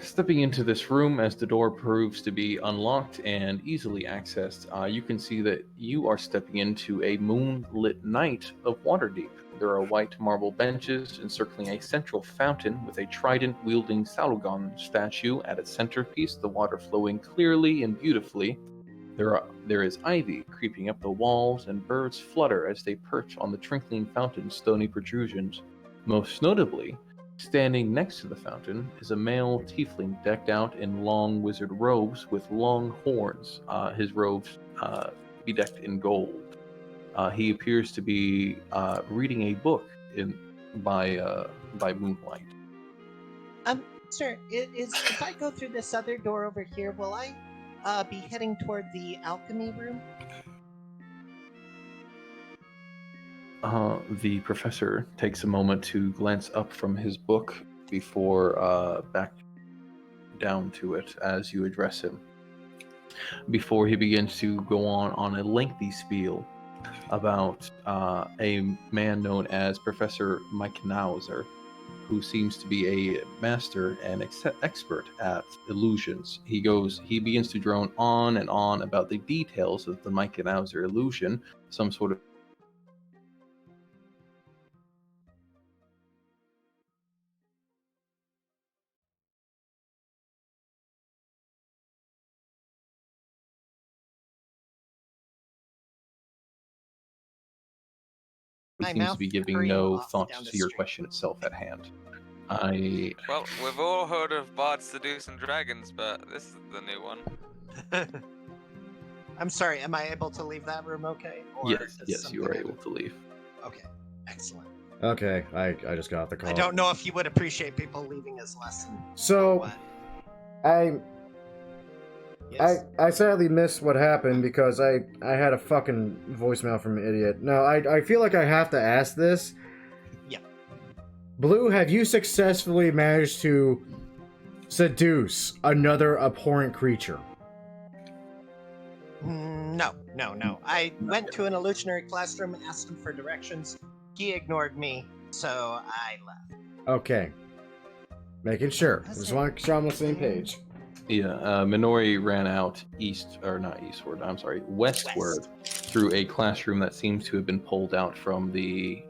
S6: Stepping into this room, as the door proves to be unlocked and easily accessed, you can see that you are stepping into a moonlit night of Waterdeep. There are white marble benches encircling a central fountain with a trident-wielding Salugon statue at its centerpiece, the water flowing clearly and beautifully. There is ivy creeping up the walls, and birds flutter as they perch on the twinkling fountain's stony protrusions. Most notably, standing next to the fountain is a male tiefling decked out in long wizard robes with long horns, his robes bedecked in gold. He appears to be reading a book by moonlight.
S5: Sir, if I go through this other door over here, will I be heading toward the alchemy room?
S6: The professor takes a moment to glance up from his book before back down to it as you address him. Before he begins to go on a lengthy spiel about a man known as Professor Mike Nauser, who seems to be a master and expert at illusions. He begins to drone on and on about the details of the Mike Nauser illusion, some sort of
S5: My
S6: seems to
S5: mouth
S6: be giving
S5: hurrying
S6: no
S5: off
S6: thought
S5: down the
S6: to your
S5: street.
S6: question itself at hand.
S2: Well, we've all heard of bards seducing dragons, but this is the new one.
S5: I'm sorry, am I able to leave that room okay? Or
S6: Yes,
S5: is
S6: you are
S5: something
S6: able to leave.
S5: Okay, excellent.
S1: Okay, I just got the call.
S5: I don't know if you would appreciate people leaving his lesson.
S1: So,
S5: What?
S1: I sadly missed what happened because I had a fucking voicemail from an idiot. No, I feel like I have to ask this.
S5: Yeah.
S1: Blue, have you successfully managed to seduce another abhorrent creature?
S5: No. I went to an illusionary classroom, asked him for directions. He ignored me, so I left.
S1: Okay. Making sure. Just want to make sure I'm on the same page.
S6: Yeah, Minori ran out westward through a classroom that seems to have been pulled out from the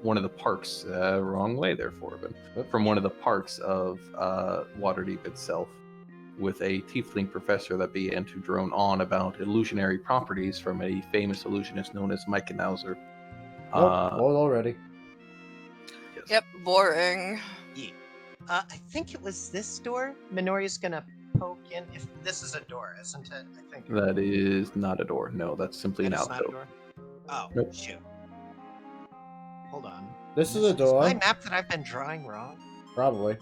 S6: one of the parks. Wrong way there, Forbin. From one of the parks of Waterdeep itself, with a tiefling professor that began to drone on about illusionary properties from a famous illusionist known as Mike Nauser.
S1: Well, already.
S6: Yes.
S4: Yep, boring.
S5: Yeah. I think it was this door. Minori's gonna poke in. If this is a door, isn't it? I think
S6: That is not a door. No, that's simply an
S5: That is not a
S6: alcove.
S5: door? Oh,
S6: Nope.
S5: shoot. Hold on.
S1: This is a door.
S5: my map that I've been drawing wrong?
S1: Probably.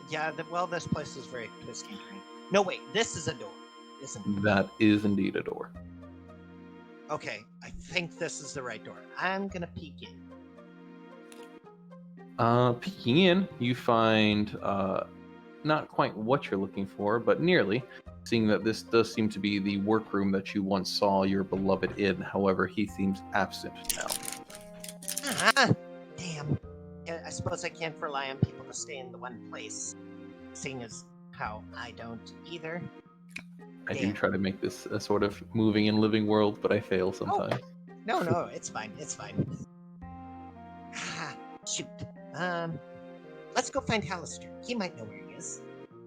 S5: Yeah, this place is very twisty and turny. No, wait, this is a door, isn't it?
S6: That is indeed a door.
S5: Okay, I think this is the right door. I'm gonna peek in.
S6: Peeking in, you find not quite what you're looking for, but nearly, seeing that this does seem to be the workroom that you once saw your beloved in. However, he seems absent now.
S5: Ah, damn. Yeah, I suppose I can't rely on people to stay in the one place, seeing as how I don't either.
S6: I do
S5: Damn.
S6: try to make this a sort of moving and living world, but I fail sometimes.
S5: No, it's fine. It's fine. Ah, shoot. Let's go find Hallister. He might know where he is.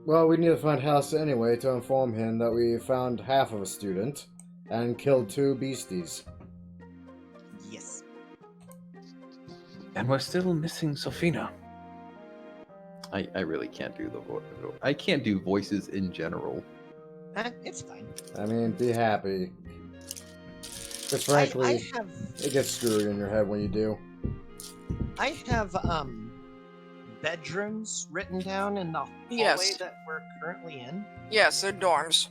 S1: Well, we need to find House anyway to inform him that we found half of a student and killed 2 beasties.
S5: Yes.
S6: And we're still missing Sophina. I really can't do the voice. I can't do voices in general.
S5: It's fine.
S1: I mean, be happy. Because frankly,
S5: I have
S1: it gets screwy in your head when you do.
S5: I have bedrooms written down in the hallway
S4: Yes.
S5: that we're currently in.
S4: Yes, they're dorms.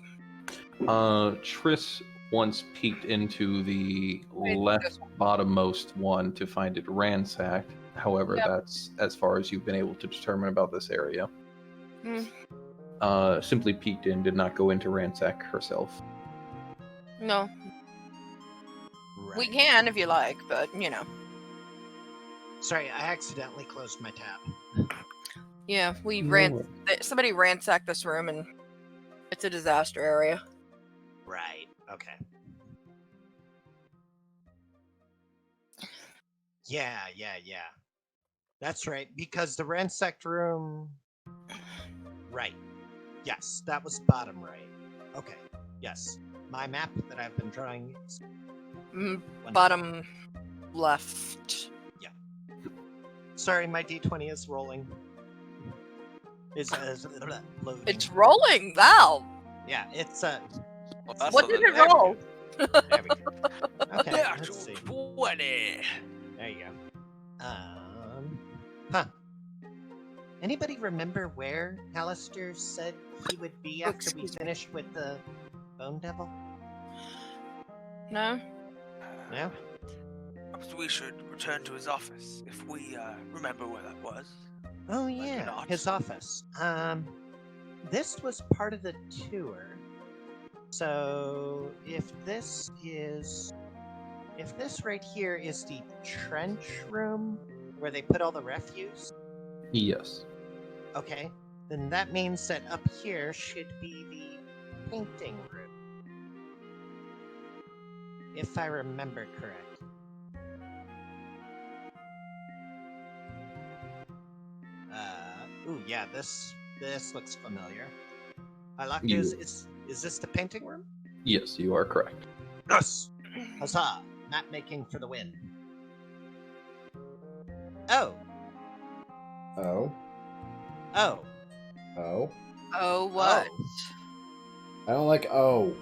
S6: Triss once peeked into the
S4: Wait,
S6: left
S4: this
S6: bottommost one to find it ransacked. However,
S4: Yep.
S6: that's as far as you've been able to determine about this area.
S4: Hmm.
S6: Simply peeked in, did not go in to ransack herself.
S4: No,
S5: Right.
S4: we can if you like, but you know.
S5: Sorry, I accidentally closed my tab.
S4: Yeah,
S6: No.
S4: somebody ransacked this room, and it's a disaster area.
S5: Right. Okay. Yeah. That's right, because the ransacked room... Right. Yes, that was bottom right. Okay. Yes. My map that I've been drawing is...
S4: Bottom left.
S5: Sorry, my D20 is rolling. Is loading.
S4: It's rolling. Wow.
S5: Yeah, it's
S2: Well, that's
S4: What
S2: a
S4: did
S2: little-
S4: it roll?
S5: There we go. Okay,
S2: Natural
S5: let's see.
S2: 20.
S5: There you go. Huh. Anybody remember where Alistair said he would be after we
S4: Excuse me.
S5: finished with the Bone Devil?
S4: No.
S5: No?
S8: Perhaps we should return to his office if we remember where that was.
S5: Oh
S8: Maybe
S5: yeah,
S8: not.
S5: his office. This was part of the tour. So if this right here is the trench room where they put all the refuse,
S6: Yes.
S5: okay, then that means that up here should be the painting room. If I remember correct. Ooh, yeah, this looks familiar. Is this the painting room?
S6: Yes, you are correct.
S5: Yes! Huzzah! Map making for the win. Oh!
S1: Oh.
S5: Oh!
S1: Oh.
S4: Oh, what?
S1: I don't like O.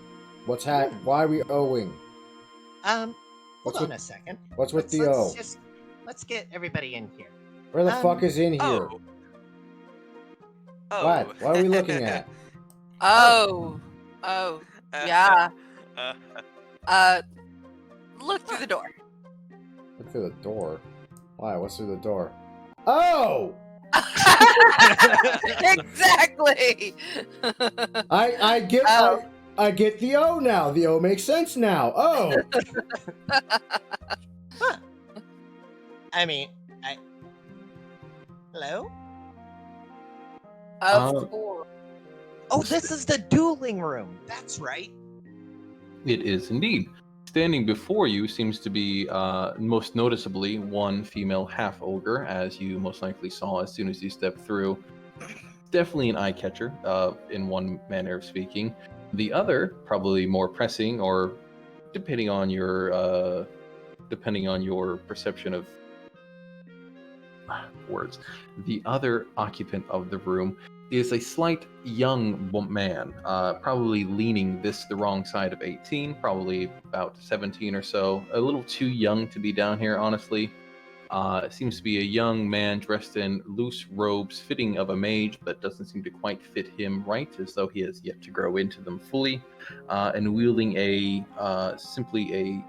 S1: What's Why are we O'ing?
S5: Hold
S1: What's
S5: on
S1: with-
S5: a second.
S1: What's with the
S5: let's
S1: O?
S5: let's get everybody in here.
S1: Where the fuck is in here?
S2: Oh. Oh.
S1: What? What are we looking at?
S4: Oh. Yeah. Look through the door.
S1: Look through the door. Why? What's through the door? Oh!
S4: Exactly.
S1: I get
S4: Oh.
S1: I get the O now. The O makes sense now. Oh.
S5: Huh. Hello?
S4: Of course.
S5: Oh, this is the dueling room. That's right.
S6: It is indeed. Standing before you seems to be most noticeably one female half ogre, as you most likely saw as soon as you stepped through. Definitely an eye catcher, in one manner of speaking. The other, probably more pressing, or depending on your perception of words. The other occupant of the room is a slight young man, probably leaning the wrong side of 18, probably about 17 or so. A little too young to be down here, honestly. It seems to be a young man dressed in loose robes fitting of a mage, but doesn't seem to quite fit him right, as though he has yet to grow into them fully, and wielding simply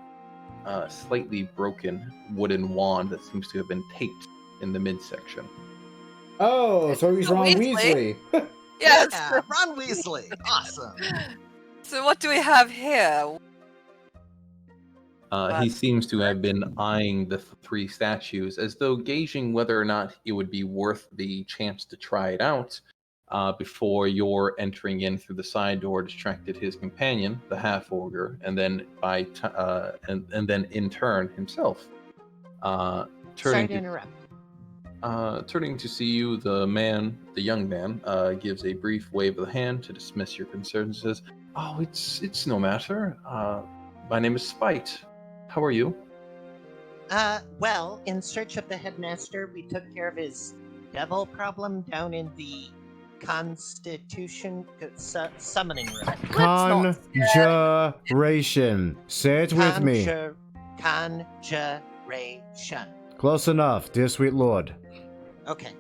S6: a slightly broken wooden wand that seems to have been taped in the midsection.
S1: Oh, so he's Ron
S4: Weasley.
S1: Weasley.
S4: Yes.
S5: Yeah, Ron Weasley. Awesome.
S4: So what do we have here?
S6: He seems to have been eyeing the three statues as though gauging whether or not it would be worth the chance to try it out before your entering in through the side door distracted his companion, the half ogre, and then and then in turn himself.
S5: Sorry to interrupt.
S6: Turning to see you, the young man, gives a brief wave of the hand to dismiss your concerns and says, "Oh, it's no matter. My name is Spite. How are you?"
S5: Well, in search of the headmaster, we took care of his devil problem down in the Constitution summoning room.
S1: Conjuration. Say it with me.
S5: Conjuration.
S1: Close enough, dear sweet lord.
S5: Okay.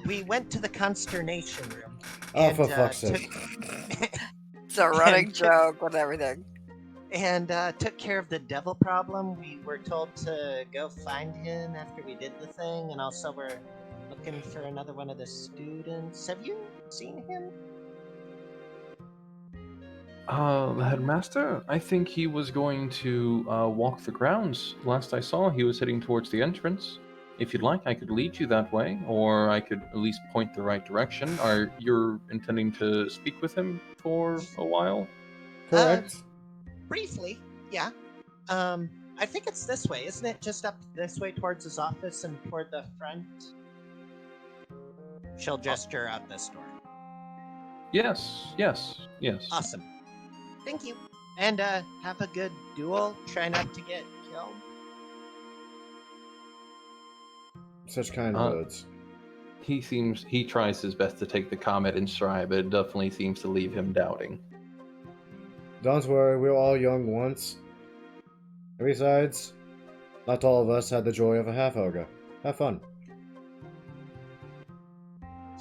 S5: We went to the consternation room.
S1: Oh, for fuck's sake.
S4: It's a running joke with everything.
S5: And took care of the devil problem. We were told to go find him after we did the thing, and also we're looking for another one of the students. Have you seen him?
S6: The headmaster? I think he was going to walk the grounds. Last I saw, he was heading towards the entrance. If you'd like, I could lead you that way, or I could at least point the right direction. Are you intending to speak with him for a while?
S1: Correct.
S5: Briefly, yeah. I think it's this way, isn't it? Just up this way towards his office and toward the front. She'll gesture out this door.
S6: Yes.
S5: Awesome. Thank you. And have a good duel. Try not to get killed.
S1: Such kind words.
S6: He tries his best to take the comment in stride, but it definitely seems to leave him doubting.
S1: Don't worry, we were all young once. And besides, not all of us had the joy of a half ogre. Have fun.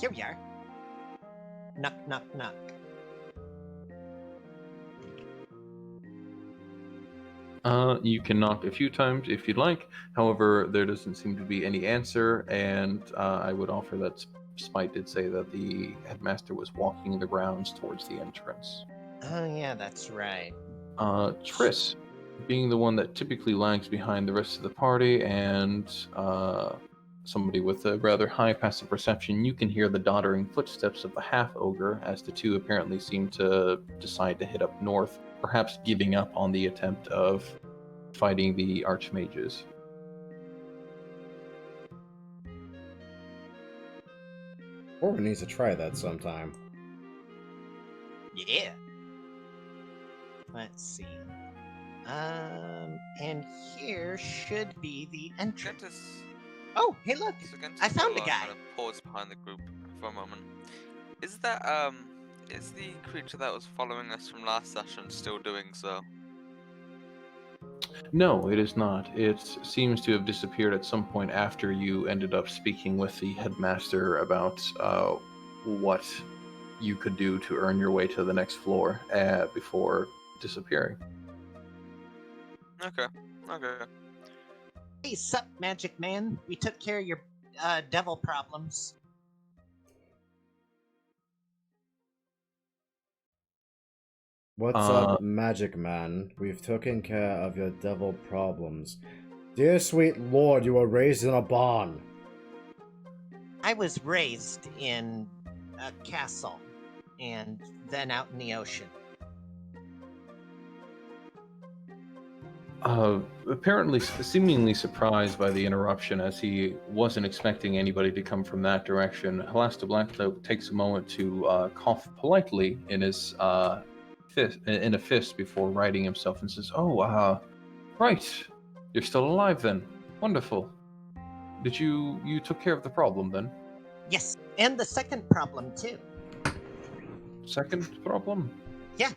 S5: Here we are. Knock, knock, knock.
S6: You can knock a few times if you'd like. However, there doesn't seem to be any answer, and I would offer that Spite did say that the headmaster was walking the grounds towards the entrance.
S5: Oh yeah, that's right.
S6: Triss, being the one that typically lags behind the rest of the party, and somebody with a rather high passive perception, you can hear the doddering footsteps of the half-ogre as the two apparently seem to decide to head up north, perhaps giving up on the attempt of fighting the archmages.
S1: Orban needs to try that sometime.
S5: Yeah. Let's see. And here should be the entrance.
S2: Gentis,
S5: Oh, hey look!
S2: so Gentis
S5: I found
S2: will,
S5: the guy.
S2: Kind of pause behind the group for a moment. Is that is the creature that was following us from last session still doing so?
S6: No, it is not. It seems to have disappeared at some point after you ended up speaking with the headmaster about what you could do to earn your way to the next floor before disappearing.
S2: Okay.
S5: Hey, sup, magic man? We took care of your devil problems.
S1: What's up, magic man? We've taken care of your devil problems. Dear sweet lord, you were raised in a barn.
S5: I was raised in a castle, and then out in the ocean.
S6: Apparently seemingly surprised by the interruption, as he wasn't expecting anybody to come from that direction, Halasta Blackcloak takes a moment to cough politely in his fist before righting himself and says, "Oh, right. You're still alive then. Wonderful. Did you took care of the problem then?"
S5: Yes, and the second problem too.
S6: Second problem?
S5: Yeah.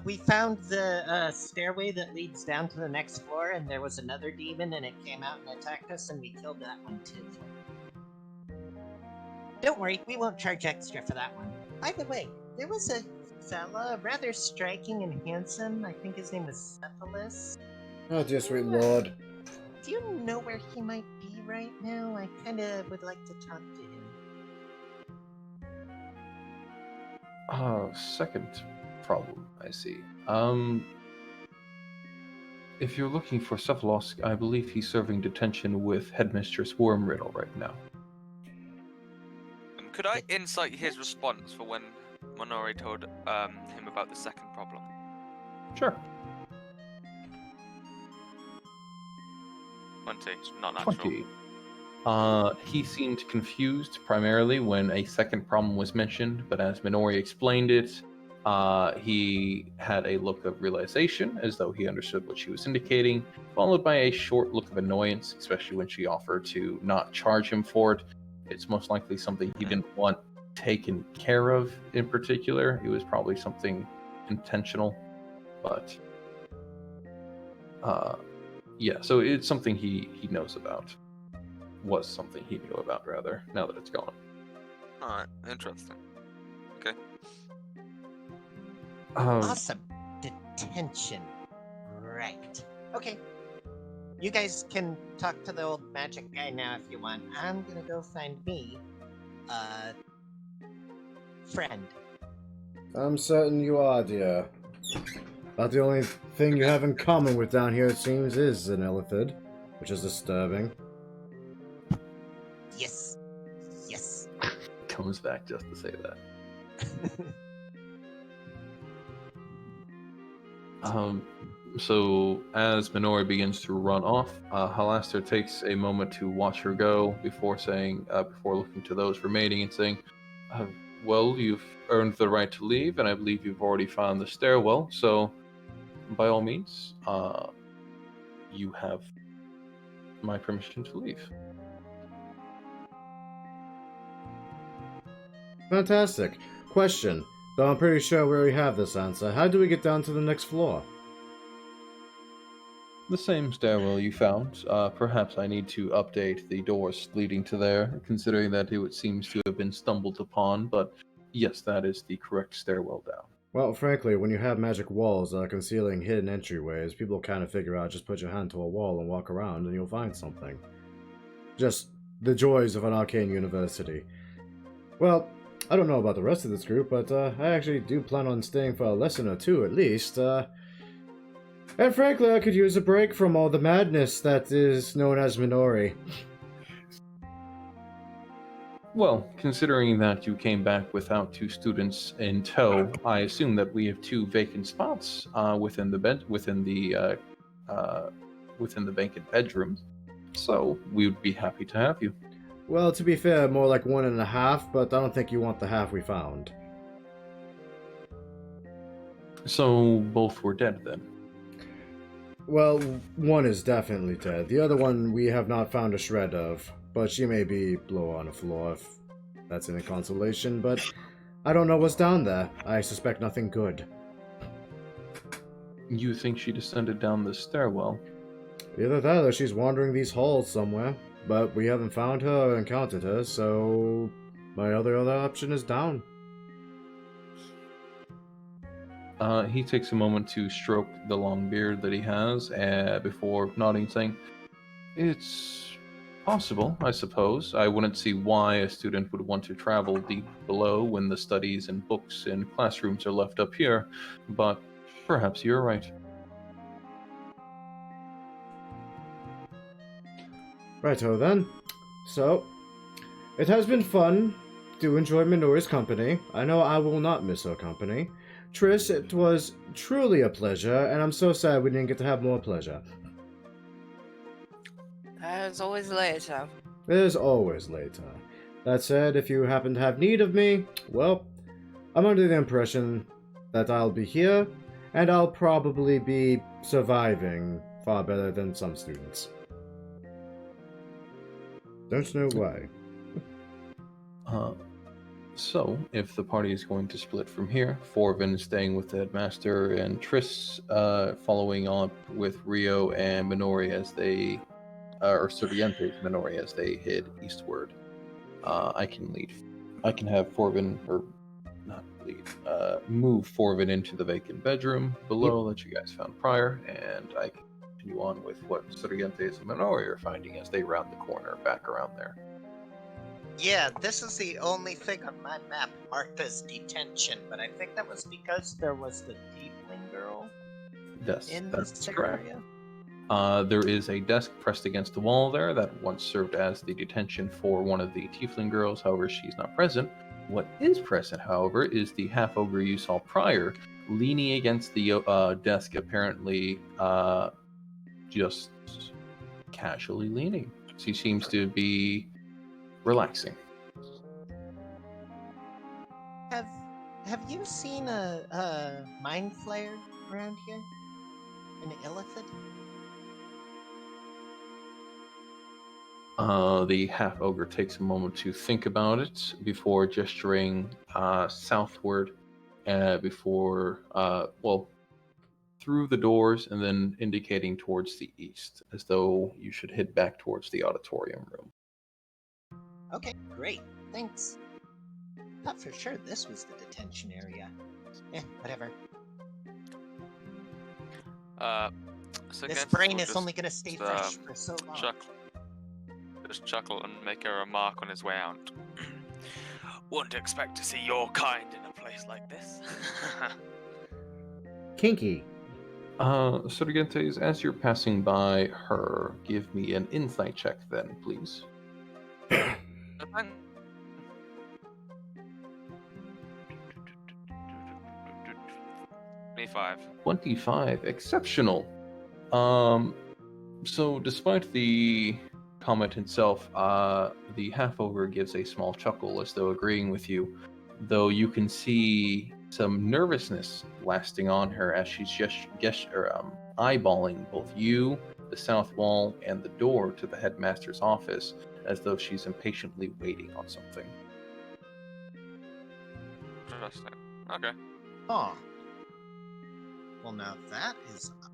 S5: We found the stairway that leads down to the next floor, and there was another demon, and it came out and attacked us, and we killed that one too. Don't worry, we won't charge extra for that one. By the way, there was a fella, rather striking and handsome. I think his name was Cephalus.
S1: Oh, dear sweet lord.
S5: Do you know where he might be right now? I kind of would like to talk to him.
S6: Second problem, I see. If you're looking for Cephalos, I believe he's serving detention with Headmistress Wormriddle right now.
S2: Could I insight his response for when Minori told him about the second problem?
S6: Sure.
S2: 20, not natural.
S6: 20. He seemed confused primarily when a second problem was mentioned, but as Minori explained it, he had a look of realization, as though he understood what she was indicating, followed by a short look of annoyance, especially when she offered to not charge him for it. It's most likely something he didn't want taken care of in particular. It was probably something intentional, but yeah, so it's something he knows about. Was something he knew about, rather, now that it's gone.
S2: Alright, interesting. Okay.
S5: Awesome. Detention. Right. Okay. You guys can talk to the old magic guy now if you want. I'm gonna go find me a friend.
S1: I'm certain you are, dear. About the only thing you have in common with down here, it seems, is an elephant, which is disturbing.
S6: comes back just to say that. So as Minori begins to run off, Halaster takes a moment to watch her go before looking to those remaining and saying, well, you've earned the right to leave, and I believe you've already found the stairwell, so by all means, you have my permission to leave.
S1: Fantastic. Question, though I'm pretty sure we already have this answer. How do we get down to the next floor?
S6: The same stairwell you found. Perhaps I need to update the doors leading to there, considering that it seems to have been stumbled upon, but yes, that is the correct stairwell down.
S1: Well, frankly, when you have magic walls concealing hidden entryways, people kind of figure out just put your hand to a wall and walk around and you'll find something. Just the joys of an arcane university. Well, I don't know about the rest of this group, but I actually do plan on staying for a lesson or two at least. And frankly, I could use a break from all the madness that is known as Minori.
S6: Well, considering that you came back without 2 students in tow, I assume that we have 2 vacant spots within the vacant bedrooms. So we would be happy to have you.
S1: Well, to be fair, more like 1.5, but I don't think you want the half we found.
S6: So both were dead then?
S1: Well, one is definitely dead. The other one we have not found a shred of, but she may be below on the floor if that's any consolation, but I don't know what's down there. I suspect nothing good.
S6: You think she descended down the stairwell?
S1: Either that or she's wandering these halls somewhere, but we haven't found her or encountered her, so my other option is down.
S6: He takes a moment to stroke the long beard that he has before nodding, saying, "It's possible, I suppose. I wouldn't see why a student would want to travel deep below when the studies and books and classrooms are left up here, but perhaps you're right."
S1: Righto then. So, it has been fun to enjoy Minori's company. I know I will not miss her company. Triss, it was truly a pleasure, and I'm so sad we didn't get to have more pleasure.
S4: As always later.
S1: There's always later. That said, if you happen to have need of me, well, I'm under the impression that I'll be here, and I'll probably be surviving far better than some students. Don't know why.
S6: So, if the party is going to split from here, Forvin staying with the headmaster and Triss following up with Rio and Minori as they, or Surviente's Minori as they head eastward. I can have Forvin, or not lead, move Forvin into the vacant bedroom below that you guys found prior, and I can continue on with what Surviente's and Minori are finding as they round the corner back around there.
S5: Yeah, this is the only thing on my map marked as detention, but I think that was because there was the Tiefling girl in this area.
S6: There is a desk pressed against the wall there that once served as the detention for one of the Tiefling girls, however, she's not present. What is present, however, is the half-ogre you saw prior, leaning against the desk, apparently just casually leaning. She seems to be relaxing.
S5: Have you seen a mind flayer around here? An illithid?
S6: The half ogre takes a moment to think about it before gesturing southward, through the doors, and then indicating towards the east, as though you should head back towards the auditorium room.
S5: Okay, great. Thanks. Thought for sure this was the detention area. Whatever.
S2: So
S5: This
S2: Gentis
S5: brain
S2: will
S5: is
S2: just,
S5: only gonna stay fresh for so long.
S2: Just chuckle and make a remark on his way out.
S8: Wouldn't expect to see your kind in a place like this.
S1: Kinky.
S6: Surgentes, as you're passing by her, give me an insight check then, please.
S2: 25.
S6: 25. Exceptional. So despite the comment itself, the half-ogre gives a small chuckle as though agreeing with you, though you can see some nervousness lasting on her as she's just eyeballing both you, the south wall, and the door to the headmaster's office, as though she's impatiently waiting on something.
S2: Interesting. Okay.
S5: Oh. Well, now that is odd.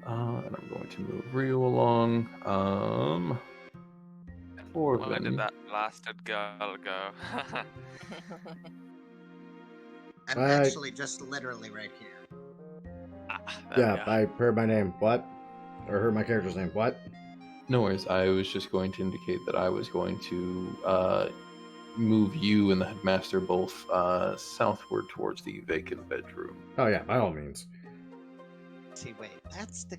S6: And I'm going to move Rio along.
S2: Where did
S6: Orvin.
S2: that blasted girl go?
S5: I'm
S1: I-
S5: actually just literally right here.
S1: Yeah, I heard my name. What? Or heard my character's name. What?
S6: No worries. I was just going to indicate that I was going to move you and the headmaster both southward towards the vacant bedroom.
S1: Oh yeah, by all means.
S5: See, wait, that's the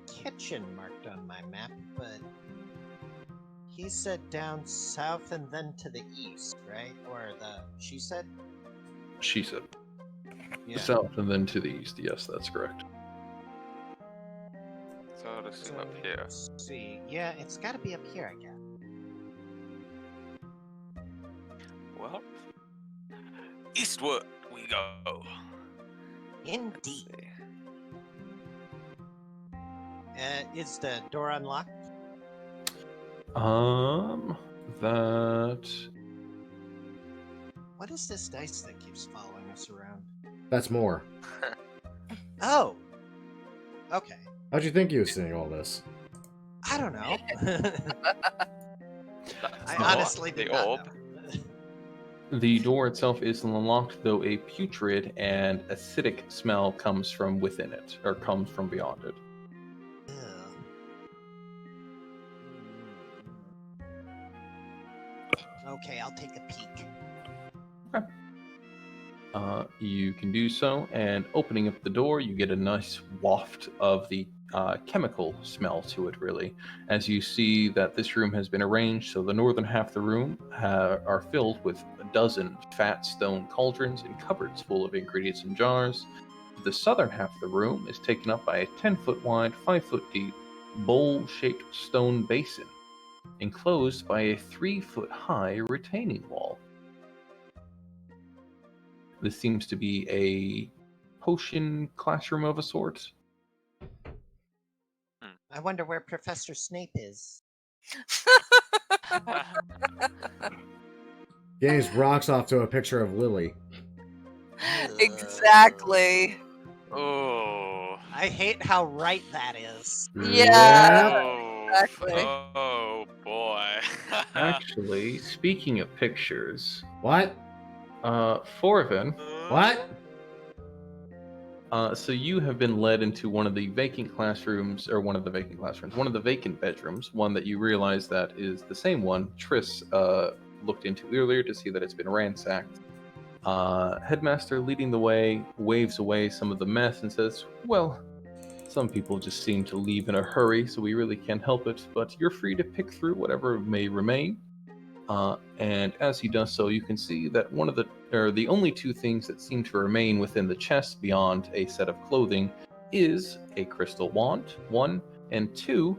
S5: kitchen marked on my map, but he said down south and then to the east, right? Or she said?
S6: She said.
S5: Yeah.
S6: South and then to the east. Yes, that's correct.
S2: So I'll assume up here.
S5: Let's see. Yeah, it's gotta be up here, I guess.
S2: Well, eastward we go.
S5: Indeed. Is the door unlocked?
S6: That
S5: What is this dice that keeps following us around?
S1: That's more.
S5: Oh! Okay.
S1: How'd you think you was seeing all this?
S5: I don't know. I
S2: the
S5: honestly
S2: orb.
S5: did
S2: The
S5: not
S2: orb.
S5: know.
S6: the door itself is unlocked, though a putrid and acidic smell comes from within it, or comes from beyond it.
S5: Okay, I'll take a peek.
S6: You can do so, and opening up the door, you get a nice waft of the chemical smell to it, really, as you see that this room has been arranged so the northern half of the room are filled with a dozen fat stone cauldrons and cupboards full of ingredients and jars. The southern half of the room is taken up by a 10-foot wide, 5-foot deep, bowl-shaped stone basin, enclosed by a 3-foot high retaining wall. This seems to be a potion classroom of a sort.
S5: I wonder where Professor Snape is.
S1: Games rocks off to a picture of Lily.
S4: Exactly.
S2: Oh.
S5: I hate how right that is.
S4: Yeah.
S2: Oh,
S4: exactly.
S2: Oh boy.
S6: Actually, speaking of pictures,
S1: What?
S6: Forvin,
S1: What?
S6: so you have been led into one of the vacant classrooms, or one of the vacant bedrooms, one that you realize that is the same one Triss looked into earlier to see that it's been ransacked. Headmaster, leading the way, waves away some of the mess and says, "Well, some people just seem to leave in a hurry, so we really can't help it, but you're free to pick through whatever may remain." And as he does so, you can see that the only two things that seem to remain within the chest beyond a set of clothing is a crystal wand, 1, and 2,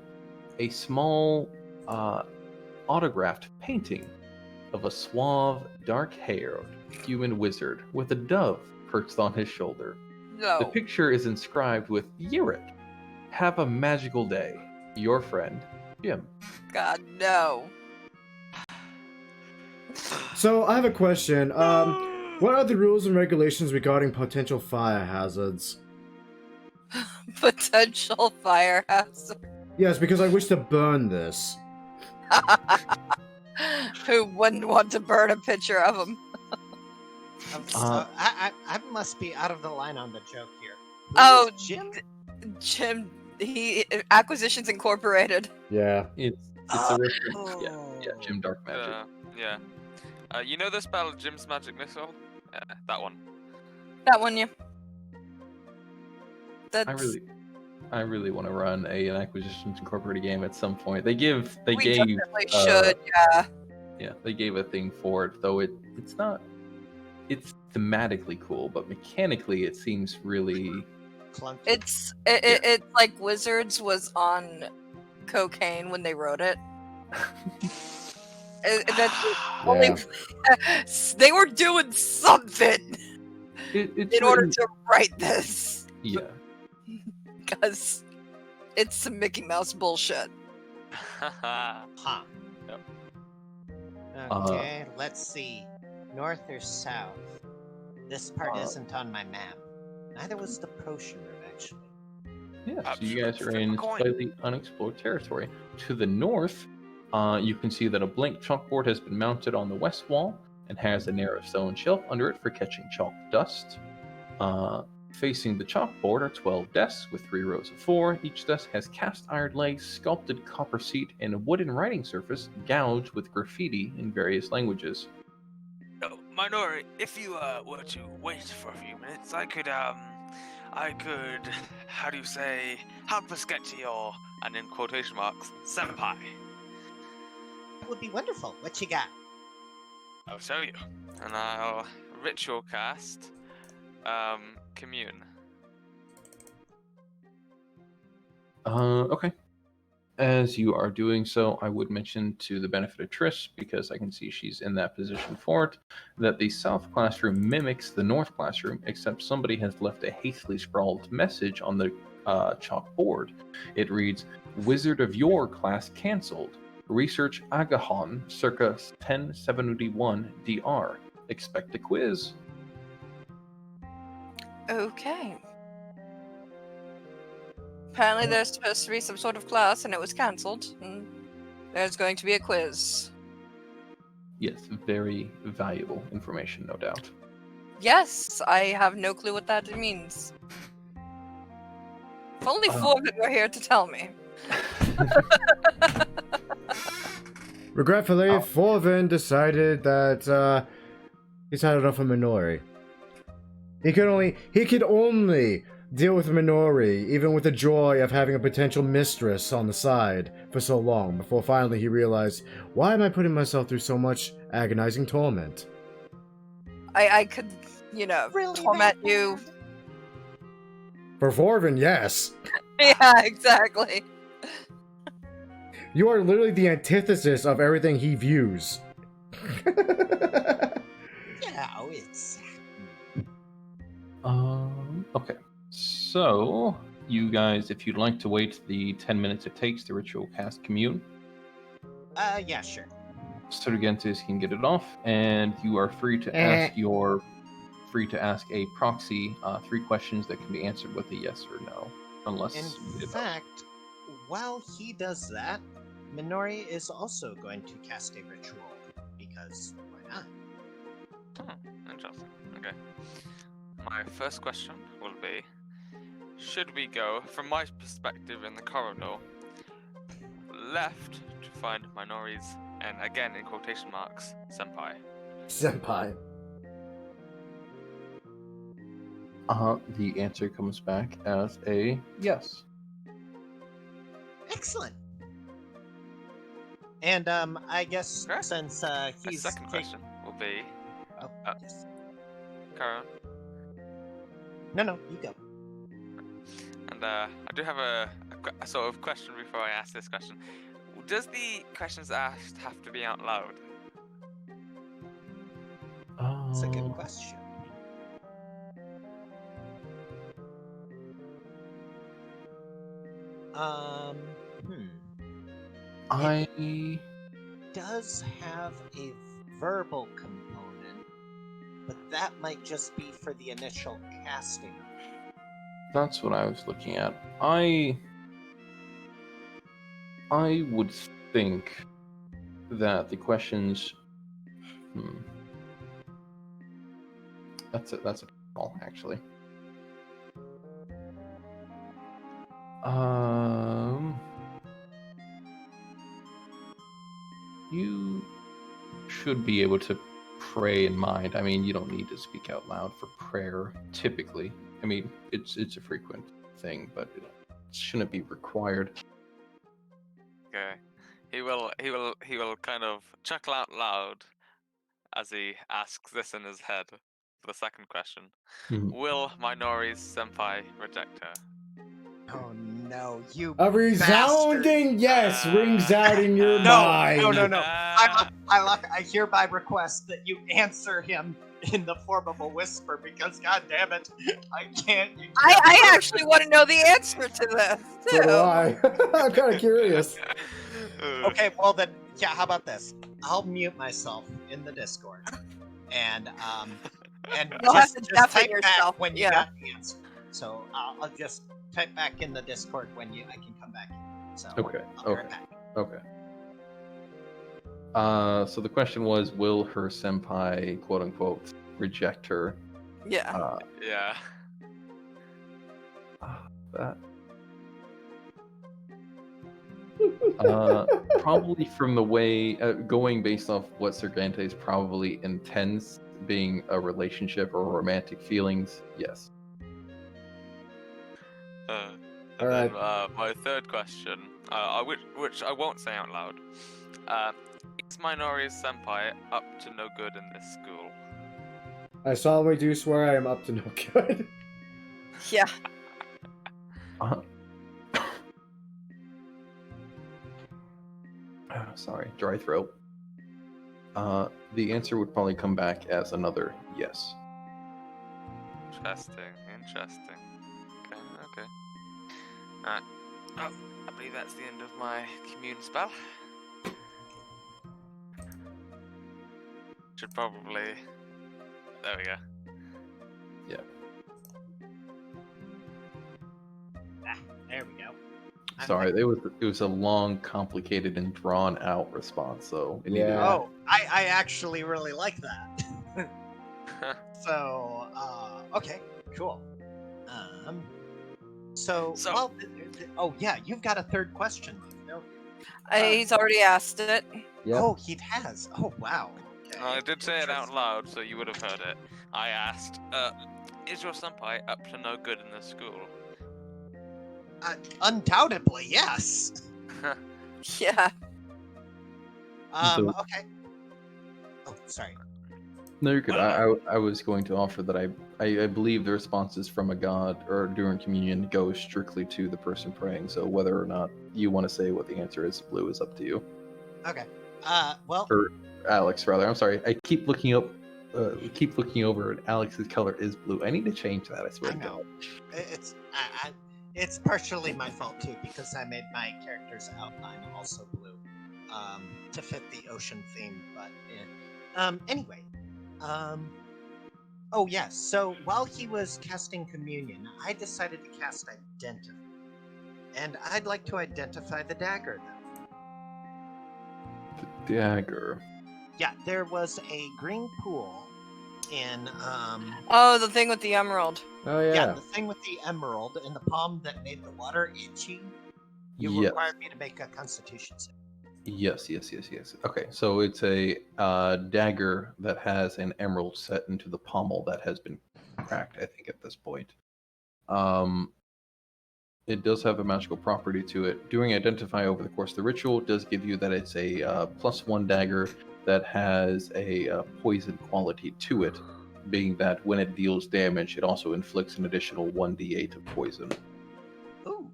S6: a small autographed painting of a suave, dark-haired human wizard with a dove perched on his shoulder. The
S4: No.
S6: picture is inscribed with "Yurick. Have a magical day. Your friend, Jim."
S4: God, no.
S1: So I have a question. What are the rules and regulations regarding potential fire hazards?
S4: Potential fire hazard.
S1: Yes, because I wish to burn this.
S4: Who wouldn't want to burn a picture of him?
S5: I must be out of the line on the joke here. Who
S4: Oh,
S5: is Jim?
S4: Jim, Acquisitions Incorporated.
S1: Yeah.
S6: It's a reference. Yeah, Jim Dark Magic.
S2: Yeah. You know the spell Jim's Magic Missile? Yeah, that one.
S4: That one, yeah. That's...
S6: I really want to run an Acquisitions Incorporated game at some point. They gave
S4: we definitely should, yeah.
S6: Yeah, they gave a thing for it, though it's not it's thematically cool, but mechanically it seems really
S5: Clunky.
S4: It's
S6: Yeah.
S4: it's like Wizards was on cocaine when they wrote it. That's the only. They were doing something
S6: it's
S4: in order
S6: written-
S4: to write this,
S6: yeah.
S4: because it's some Mickey Mouse bullshit.
S5: Huh.
S2: Yep.
S5: Okay, let's see. North or south? This part
S6: Uh,
S5: isn't on my map. Neither was the potion room, actually.
S6: Yeah, so
S2: Perhaps
S6: you
S2: you
S6: guys
S2: could
S6: are
S2: flip a
S6: in
S2: coin.
S6: slightly unexplored territory. To the north, you can see that a blank chalkboard has been mounted on the west wall and has a narrow stone shelf under it for catching chalk dust. Facing the chalkboard are 12 desks with 3 rows of 4. Each desk has cast iron legs, sculpted copper seat, and a wooden writing surface gouged with graffiti in various languages.
S8: Oh, Minori, if you were to wait for a few minutes, I could, how do you say, help us get to your,
S2: And in quotation marks, senpai.
S5: That would be wonderful. What you got?
S8: I'll show you.
S2: And I'll ritual cast commune.
S6: Okay. As you are doing so, I would mention to the benefit of Triss, because I can see she's in that position for it, that the south classroom mimics the north classroom, except somebody has left a hastily scrawled message on the chalkboard. It reads, Wizard of Your class cancelled. Research Agahon, circa 1071 DR. Expect a quiz.
S4: Okay. Apparently, there's supposed to be some sort of class, and it was cancelled. And there's going to be a quiz.
S6: Yes, very valuable information, no doubt.
S4: Yes, I have no clue what that means. If only 4 of them were here to tell me.
S1: Regretfully, Forvin decided that he's had enough of Minori. He could only deal with Minori, even with the joy of having a potential mistress on the side for so long, before finally he realized, why am I putting myself through so much agonizing torment?
S4: I could,
S5: Really
S4: torment
S5: that
S4: you.
S5: bad?
S1: For Forvin, yes.
S4: Yeah, exactly.
S1: You are literally the antithesis of everything he views.
S5: Yeah, it's.
S6: Okay. So, you guys, if you'd like to wait the 10 minutes it takes to ritual cast commune,
S5: Yeah, sure.
S6: Surgentis can get it off, and you are free to ask a proxy 3 questions that can be answered with a yes or no, unless
S5: In
S6: it-
S5: fact, while he does that, Minori is also going to cast a ritual, because why not?
S2: Interesting. Okay. My first question will be, should we go, from my perspective in the corridor, left to find Minori's, and again in quotation marks, senpai?
S1: Senpai.
S6: The answer comes back as a yes.
S5: Excellent. And I guess
S2: Okay.
S5: since
S2: My
S5: he's
S2: second question will be,
S5: Oh,
S2: uh,
S5: yes.
S2: Karen,
S5: No, you go.
S2: and I do have a sort of question before I ask this question. Does the questions asked have to be out loud?
S5: That's a good question. Hmm.
S6: I
S5: Does have a verbal component, but that might just be for the initial casting.
S6: That's what I was looking at. I would think that the questions. That's a call, actually. You should be able to pray in mind. I mean, you don't need to speak out loud for prayer, typically. I mean, it's a frequent thing, but it shouldn't be required.
S2: Okay. He will kind of chuckle out loud as he asks this in his head. for the second question.
S6: Mhm.
S2: Will Minori's senpai reject her?
S5: Oh no, you
S1: A resounding yes rings out in your mind.
S5: No. I hereby request that you answer him in the form of a whisper because, god damn it, I can't.
S4: I actually want to know the answer to this
S1: So
S4: too.
S1: do I. I'm kind of curious.
S5: Okay, well then, yeah. How about this? I'll mute myself in the Discord, and
S4: You'll have
S5: just
S4: to deafen
S5: type
S4: yourself,
S5: back when you
S4: yeah.
S5: got the answer. So I'll just type back in the Discord when I can come back in. So
S6: Okay.
S5: I'll be right back.
S6: Okay. So the question was, will her senpai, quote unquote, reject her?
S4: Yeah.
S2: Yeah.
S6: That. Probably from the way, going based off what Sergantes probably intends being a relationship or romantic feelings, yes.
S2: And
S1: All
S2: then my third question, which I won't say out loud. Is Minori's senpai up to no good in this school?
S1: I solemnly do swear I am up to no good.
S4: Yeah.
S6: Sorry, dry throat. The answer would probably come back as another yes.
S2: Interesting. Okay. Alright. Oh, I believe that's the end of my commune spell. Should probably... There we go.
S5: There we go.
S6: Sorry, it was a long, complicated, and drawn out response. So it needed-
S1: Yeah.
S5: Oh, I actually really like that. So, okay, cool. So, well, oh yeah, you've got a third question. No.
S4: He's already asked it.
S1: Yep.
S5: Oh, he has. Oh, wow. Okay.
S2: I did say it out loud, so you would have heard it. I asked, is your senpai up to no good in this school?
S5: Undoubtedly, yes.
S4: Yeah.
S5: Okay. Oh, sorry.
S6: No, you're good. I was going to offer that I believe the responses from a god or during communion go strictly to the person praying. So whether or not you want to say what the answer is, Blue, is up to you.
S5: Okay. Well.
S6: Or Alex, rather. I'm sorry. I keep looking up. Keep looking over, and Alex's color is blue. I need to change that. I swear.
S5: I know. It's partially my fault too because I made my character's outline also blue, to fit the ocean theme. But anyway, oh yes. So while he was casting communion, I decided to cast identify, and I'd like to identify the dagger now.
S6: The dagger.
S5: Yeah, there was a green pool in
S4: Oh, the thing with the emerald.
S1: Oh
S5: yeah,
S1: yeah.
S5: the thing with the emerald in the palm that made the water itchy. You
S6: Yes.
S5: required me to make a constitution save.
S6: Yes. Okay, so it's a dagger that has an emerald set into the pommel that has been cracked, I think, at this point. It does have a magical property to it. Doing identify over the course of the ritual does give you that it's a +1 dagger that has a poison quality to it, being that when it deals damage, it also inflicts an additional 1d8 of poison.
S5: Ooh.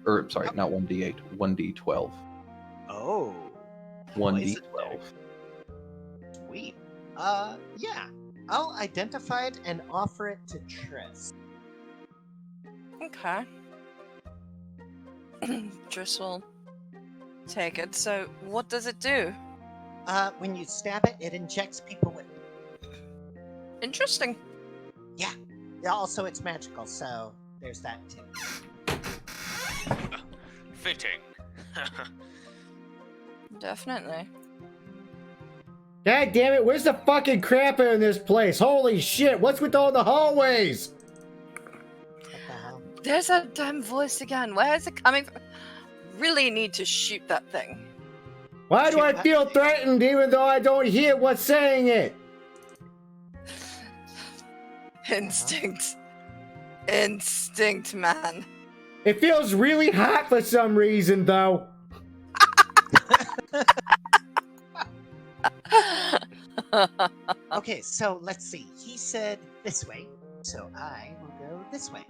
S6: Or, sorry, not 1d8, 1d12.
S5: Oh.
S6: 1d12.
S5: Sweet. Yeah. I'll identify it and offer it to Triss.
S4: Okay. Triss will take it. So, what does it do?
S5: When you stab it, it injects people with it.
S4: Interesting.
S5: Yeah. Also, it's magical, so there's that too.
S2: Fitting.
S4: Definitely.
S1: God damn it, where's the fucking crap in this place? Holy shit, what's with all the hallways?
S5: What the hell?
S4: There's that damn voice again. Where is it coming from? Really need to shoot that thing.
S1: Why do I feel threatened even though I don't hear what's saying it?
S4: Instinct. Instinct, man.
S1: It feels really hot for some reason though.
S5: Okay, so let's see. He said this way, so I will go this way.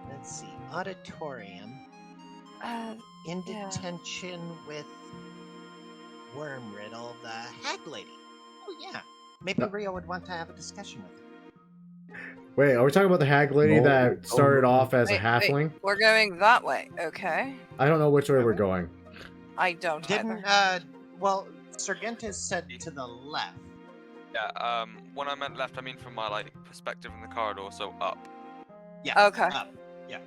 S5: Let's see. Auditorium. In
S4: Yeah.
S5: detention with Worm Riddle, the Hag Lady. Oh, yeah. Maybe
S1: No.
S5: Rio would want to have a discussion with her.
S1: Wait, are we talking about the hag lady
S6: No,
S1: that started
S6: no.
S1: off as a
S4: Wait,
S1: halfling?
S4: we're going that way. Okay.
S1: I don't know which way we're going.
S4: I don't
S5: Didn't,
S4: either.
S5: well, Sergentis said to the left.
S2: Yeah. When I meant left, I mean from my perspective in the corridor, so up.
S5: Yeah.
S4: Okay.
S5: Up. Yeah.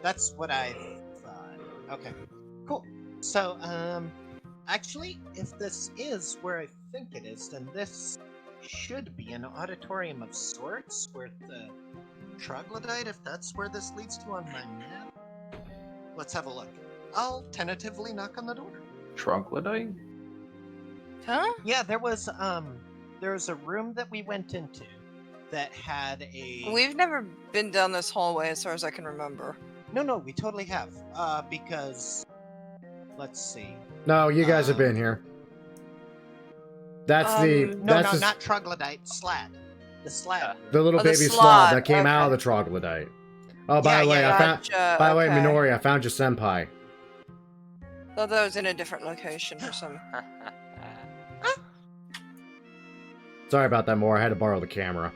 S5: That's what I thought. Okay. Cool. So, actually, if this is where I think it is, then this should be an auditorium of sorts with the troglodyte, if that's where this leads to on my map. Let's have a look. I'll tentatively knock on the door.
S6: Troglodyte?
S4: Huh?
S5: Yeah, there was a room that we went into that had a
S4: We've never been down this hallway as far as I can remember.
S5: No, we totally have. Because let's see.
S1: No, you guys have been here. That's
S5: No, not troglodyte, slad. The slad.
S1: the little
S4: Oh, the
S1: baby slod
S4: slod,
S1: that came out of
S4: okay.
S1: the troglodyte. Oh, by the way,
S5: yeah.
S1: I found.
S4: Gotcha,
S1: By the way,
S4: okay.
S1: Minori, I found your senpai.
S4: Thought that was in a different location for some.
S1: Sorry about that, Moore. I had to borrow the camera.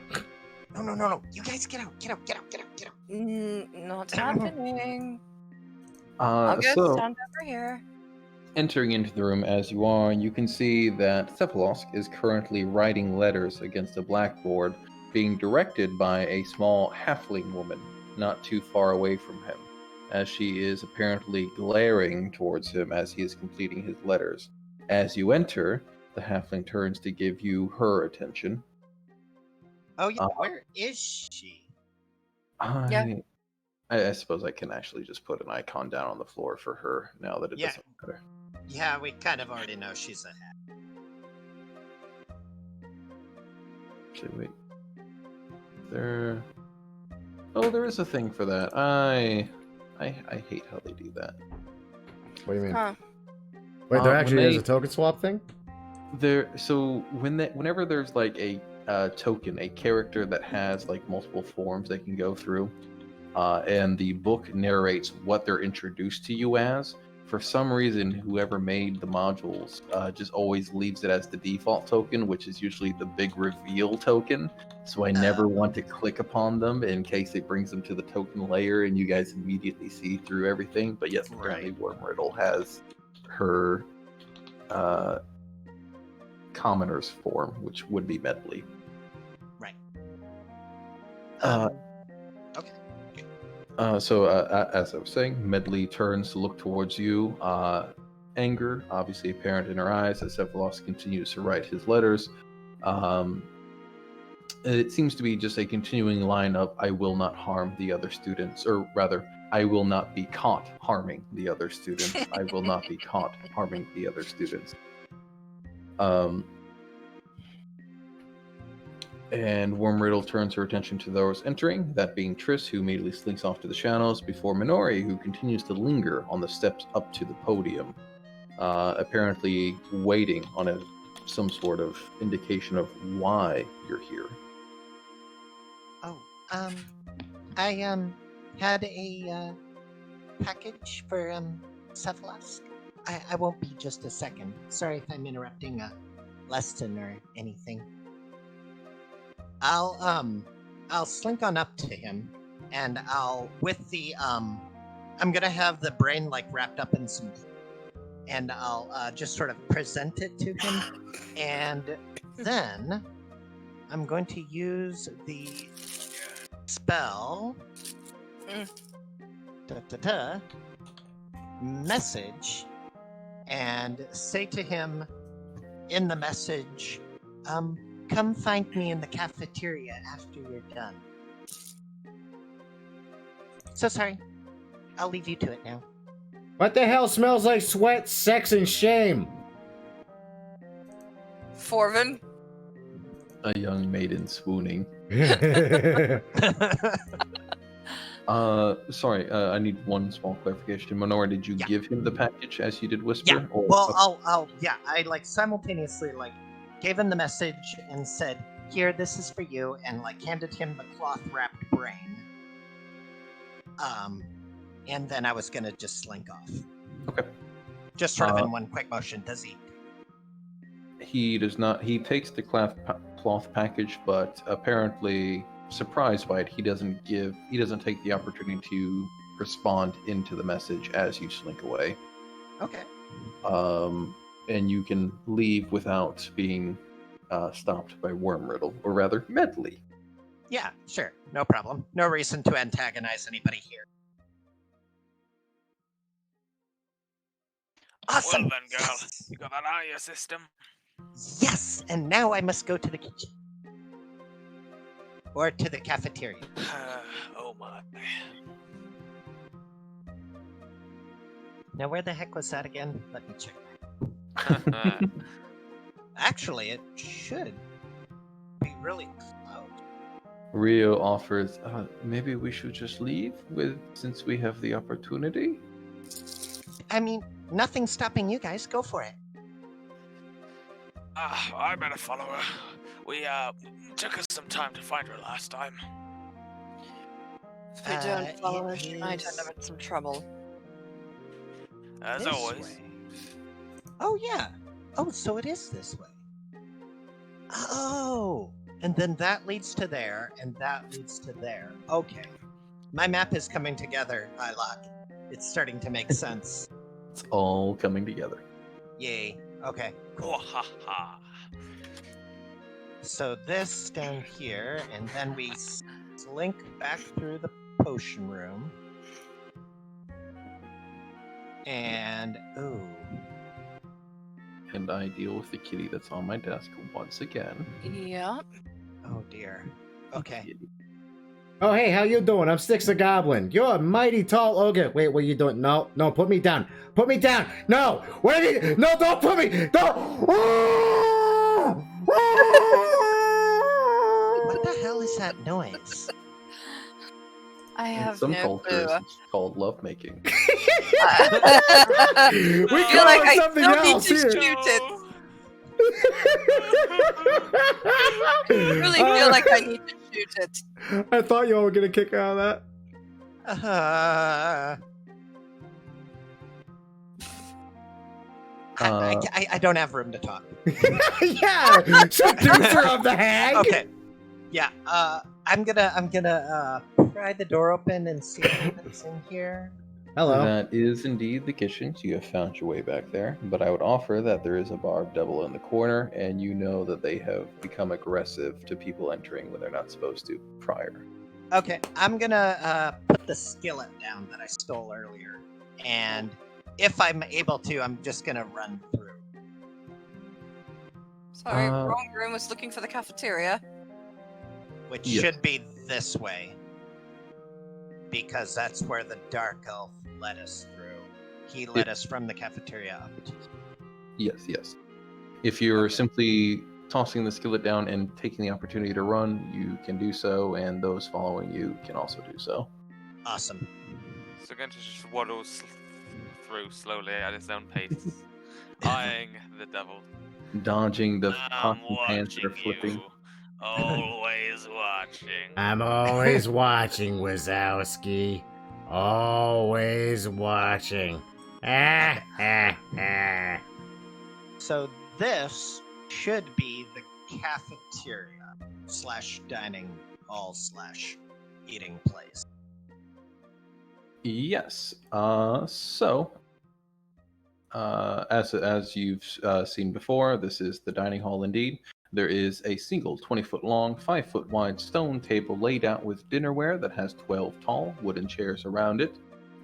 S5: No. You guys get out.
S4: Not happening.
S6: Uh,
S4: I'll go
S6: so,
S4: stand over here.
S6: entering into the room as you are, you can see that Cephalosk is currently writing letters against a blackboard, being directed by a small halfling woman not too far away from him, as she is apparently glaring towards him as he is completing his letters. As you enter, the halfling turns to give you her attention.
S5: Oh yeah, where is she?
S6: I suppose I can actually just put an icon down on the floor for her now that it
S5: Yeah.
S6: doesn't matter.
S5: Yeah, we kind of already know she's a hag.
S6: Actually, wait. There. Oh, there is a thing for that. I hate how they do that.
S1: What do you mean?
S4: Huh.
S1: Wait, there
S6: when
S1: actually is
S6: they-
S1: a token swap thing?
S6: Whenever there's like a token, a character that has like multiple forms they can go through, and the book narrates what they're introduced to you as. For some reason, whoever made the modules just always leaves it as the default token, which is usually the big reveal token. So I never want to click upon them in case it brings them to the token layer and you guys immediately see through everything. But yes, apparently Worm Riddle has her commoner's form, which would be Medley.
S5: Right.
S6: So as I was saying, Medley turns to look towards you. Anger, obviously apparent in her eyes, as Cephalosk continues to write his letters. It seems to be just a continuing line of, I will not harm the other students, or rather, I will not be caught harming the other students. I will not be caught harming the other students. And Worm Riddle turns her attention to those entering, that being Triss, who immediately slinks off to the shadows, before Minori, who continues to linger on the steps up to the podium, apparently waiting on some sort of indication of why you're here.
S5: I had a package for Cephalosk. I won't be just a second. Sorry if I'm interrupting a lesson or anything. I'll slink on up to him, and I'm gonna have the brain wrapped up in some, and I'll just sort of present it to him, and then I'm going to use the spell message, and say to him in the message, come find me in the cafeteria after you're done. So sorry. I'll leave you to it now.
S1: What the hell smells like sweat, sex, and shame?
S4: Forvin?
S6: A young maiden swooning. Sorry, I need one small clarification. Minora, did you give him the package as you did Whisper?
S5: Yeah.
S6: Or...
S5: Well, I simultaneously gave him the message and said, "Here, this is for you," and like handed him the cloth-wrapped brain. And then I was gonna just slink off.
S6: Okay.
S5: Just sort of in one quick motion. Does he?
S6: He does not. He takes the cloth package, but apparently, surprised by it, he doesn't take the opportunity to respond into the message as you slink away.
S5: Okay.
S6: And you can leave without being stopped by Wormriddle, or rather, Medley.
S5: Yeah, sure. No problem. No reason to antagonize anybody here. Awesome.
S8: Well then, girl, you got that out of your system?
S5: Yes, and now I must go to the kitchen. Or to the cafeteria.
S8: Oh my.
S5: Now, where the heck was that again? Let me check. Actually, it should be really close.
S6: Rio offers, maybe we should just leave since we have the opportunity.
S5: I mean, nothing's stopping you guys. Go for it.
S8: I better follow her. We took us some time to find her last time.
S4: If we don't follow her,
S5: it
S4: she might end
S5: is
S4: up in some trouble.
S8: As
S5: this
S8: always.
S5: way. Oh, yeah. Oh, so it is this way. Oh, and then that leads to there, and that leads to there. Okay. My map is coming together, Ilok. It's starting to make sense.
S6: It's all coming together.
S5: Yay. Okay,
S8: Oh, ha ha.
S5: so this down here, and then we slink back through the potion room. And, ooh.
S6: And I deal with the kitty that's on my desk once again.
S4: Yeah.
S5: Oh, dear. Okay.
S6: Kitty.
S1: Oh, hey, how you doing? I'm Styx the Goblin. You're a mighty tall ogre. Wait, what are you doing? No, put me down. Put me down. No, wait, no, don't put me. Don't.
S5: What the hell is that noise?
S4: I
S6: In
S4: have
S6: some
S4: no
S6: cultures,
S4: clue.
S6: it's called lovemaking.
S1: We
S4: I feel
S1: call
S4: like
S1: it
S4: I
S1: something
S4: still need
S1: else
S4: to
S1: here.
S4: shoot it. I really feel like I need to shoot it.
S1: I thought y'all were gonna kick out of that.
S5: I don't have room to talk.
S1: Yeah, seducer of the hag.
S5: Okay. Yeah. I'm gonna pry the door open and see if anyone's in here.
S1: Hello.
S6: That is indeed the kitchen. So you have found your way back there. But I would offer that there is a barbed devil in the corner, and you know that they have become aggressive to people entering when they're not supposed to prior.
S5: Okay. I'm gonna put the skillet down that I stole earlier, and if I'm able to, I'm just gonna run through.
S4: Sorry, wrong room. Was looking for the cafeteria.
S5: Which
S6: Yes.
S5: should be this way. Because that's where the dark elf led us through. He led us from the cafeteria up.
S6: Yes. If you're simply tossing the skillet down and taking the opportunity to run, you can do so, and those following you can also do so.
S5: Awesome.
S2: So going to just waddle through slowly at his own pace, eyeing the devil.
S6: Dodging the
S8: I'm
S6: pots and pans that are
S8: watching
S6: flipping.
S8: you. Always watching.
S1: I'm always watching, Wazowski. Always watching.
S5: So this should be the cafeteria / dining hall / eating place.
S6: Yes. As you've seen before, this is the dining hall indeed. There is a single 20-foot long, 5-foot wide stone table laid out with dinnerware that has 12 tall wooden chairs around it.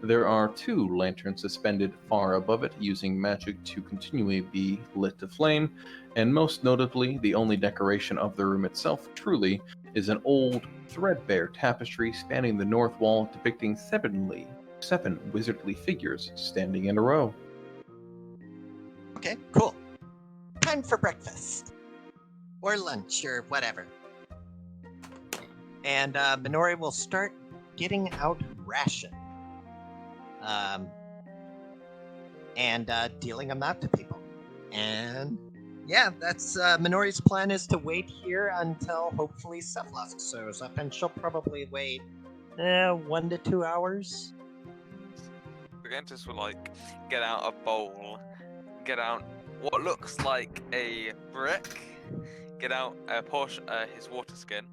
S6: There are 2 lanterns suspended far above it, using magic to continually be lit to flame, and most notably, the only decoration of the room itself truly is an old, threadbare tapestry spanning the north wall depicting 7 wizardly figures standing in a row.
S5: Okay, cool. Time for breakfast. Or lunch, or whatever. And Minori will start getting out ration. And dealing them out to people. And yeah, that's Minori's plan is to wait here until hopefully Cephalos shows up, and she'll probably wait 1 to 2 hours.
S2: Brigantis will like get out a bowl, get out what looks like a brick, get out his water skin,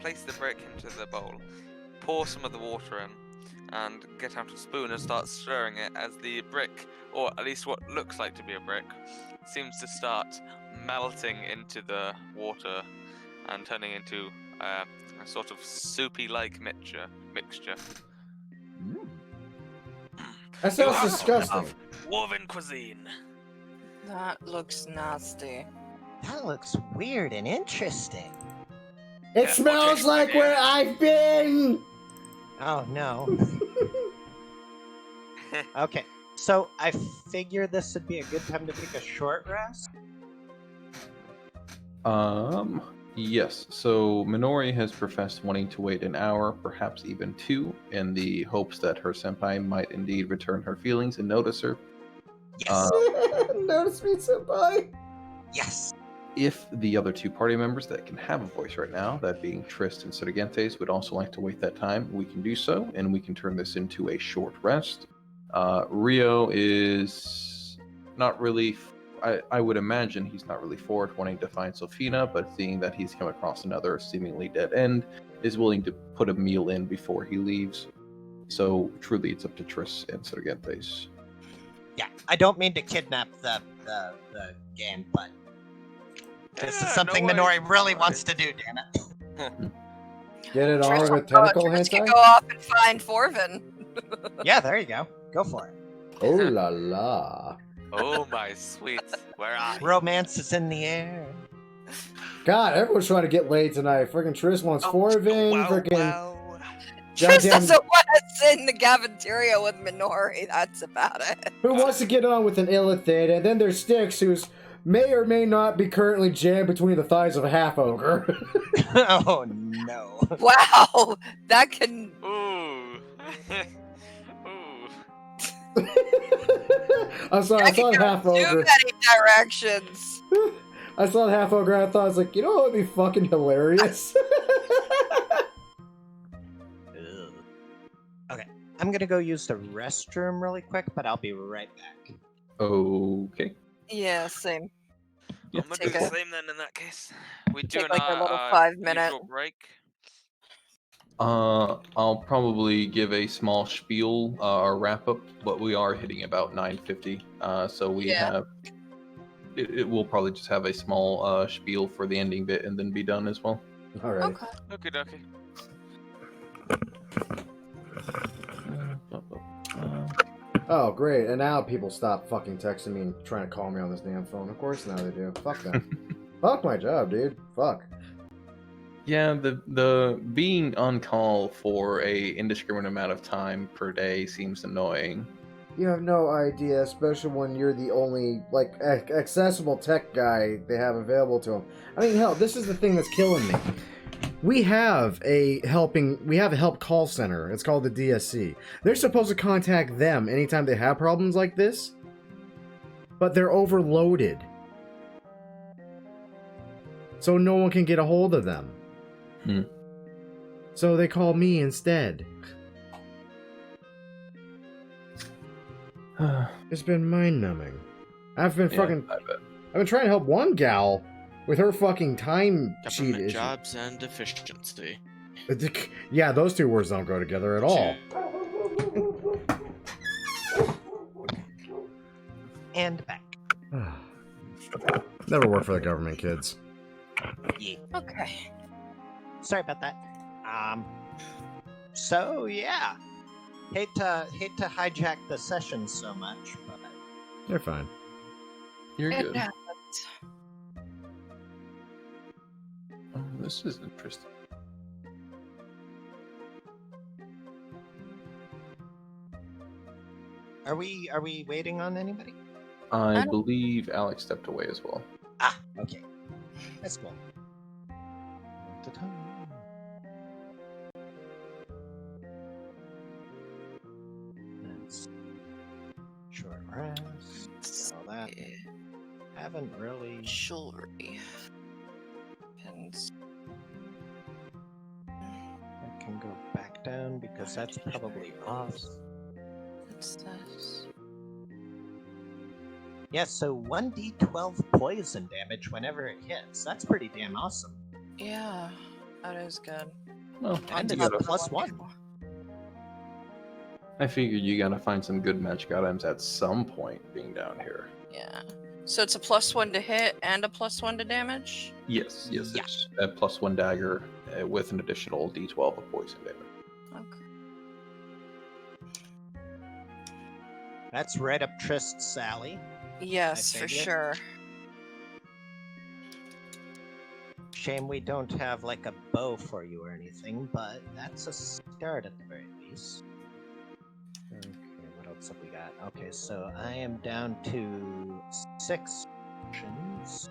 S2: place the brick into the bowl, pour some of the water in, and get out a spoon and start stirring it as the brick, or at least what looks like to be a brick, seems to start melting into the water and turning into a sort of soupy-like mixture.
S1: That sounds disgusting.
S8: Of woven cuisine.
S4: That looks nasty.
S5: That looks weird and interesting.
S1: It
S8: Yeah,
S1: smells
S8: okay.
S1: like where I've been!
S5: Oh no. Okay, so I figure this would be a good time to take a short rest.
S6: Yes. So Minori has professed wanting to wait an hour, perhaps even 2, in the hopes that her senpai might indeed return her feelings and notice her.
S5: Yes.
S1: Notice me, senpai.
S5: Yes.
S6: If the other 2 party members that can have a voice right now, that being Trist and Surgentes, would also like to wait that time, we can do so, and we can turn this into a short rest. Rio is not really... I would imagine he's not really for it, wanting to find Sofina, but seeing that he's come across another seemingly dead end, is willing to put a meal in before he leaves. So truly, it's up to Triss and Surgentes.
S5: Yeah, I don't mean to kidnap the game, but this is something Minori really wants to do, damn it.
S1: Get it
S4: Trish
S1: on with tentacle
S4: Trish can
S1: hentai?
S4: go off and find Forvin.
S5: Yeah, there you go. Go for it.
S1: Oh la la.
S2: Oh my sweet, where are you?
S5: Romance is in the air.
S1: God, everyone's trying to get laid tonight. Freaking Triss wants Forvin, freaking
S4: Trish
S1: goddamn.
S4: doesn't want to sit in the cafeteria with Minori. That's about it.
S1: Who wants to get on with an illithid? And then there's Styx, who's may or may not be currently jammed between the thighs of a half ogre.
S5: Oh no.
S4: Wow, that can.
S2: Ooh. Ooh.
S1: I'm sorry, I saw
S4: That can
S1: half
S4: go too
S1: ogre.
S4: many directions.
S1: I saw half ogre. I thought I was like, you know what would be fucking hilarious?
S5: Okay, I'm gonna go use the restroom really quick, but I'll be right back.
S6: Okay.
S4: Yeah, same.
S2: I'm gonna do
S4: Take
S2: the
S4: a-
S2: same then in that case. We do
S4: take like a little
S2: our
S4: 5-minute.
S2: usual break.
S6: I'll probably give a small spiel or wrap up, but we are hitting about 9:50. So we
S4: Yeah.
S6: have. It will probably just have a small spiel for the ending bit and then be done as well.
S1: Alright.
S4: Okay.
S2: Okie dokie.
S1: Oh, great. And now people stop fucking texting me and trying to call me on this damn phone. Of course now they do. Fuck them. Fuck my job, dude. Fuck.
S6: Yeah, the being on call for a indiscriminate amount of time per day seems annoying.
S1: You have no idea, especially when you're the only, like, accessible tech guy they have available to them. I mean, hell, this is the thing that's killing me. We have a help call center. It's called the DSC. They're supposed to contact them anytime they have problems like this, but they're overloaded. So no one can get a hold of them. So they call me instead. It's been mind-numbing. I've been I've been trying to help one gal with her fucking time sheet
S3: Government
S1: issue.
S3: jobs and efficiency.
S1: Yeah, those two words don't go together at all.
S5: And back.
S1: Never work for the government, kids.
S5: Yeah.
S4: Okay.
S5: Sorry about that. So yeah. Hate to hijack the session so much, but
S1: You're fine.
S6: You're
S4: It
S6: good.
S4: happened.
S6: Oh, this is interesting.
S5: are we waiting on anybody?
S6: I
S4: don't-
S6: believe Alex stepped away as well.
S5: Ah, okay. That's cool. That's short rest. Get all that. haven't really.
S4: Jewelry. Pins.
S5: I can go back down because that's probably off.
S4: What's this?
S5: Yeah, so 1d12 poison damage whenever it hits. That's pretty damn awesome.
S4: Yeah, that is good.
S6: Well,
S5: And
S6: you
S5: it's
S6: gotta-
S5: plus one.
S6: I figured you gotta find some good magic items at some point being down here.
S4: Yeah. So it's a +1 to hit and a +1 to damage?
S6: Yes,
S5: Yeah.
S6: it's a +1 dagger with an additional d12 of poison damage.
S4: Okay.
S5: That's right up Trist's alley.
S4: Yes,
S5: I
S4: for
S5: figure.
S4: sure.
S5: Shame we don't have like a bow for you or anything, but that's a start at the very least. Okay, what else have we got? Okay, so I am down to 6 actions.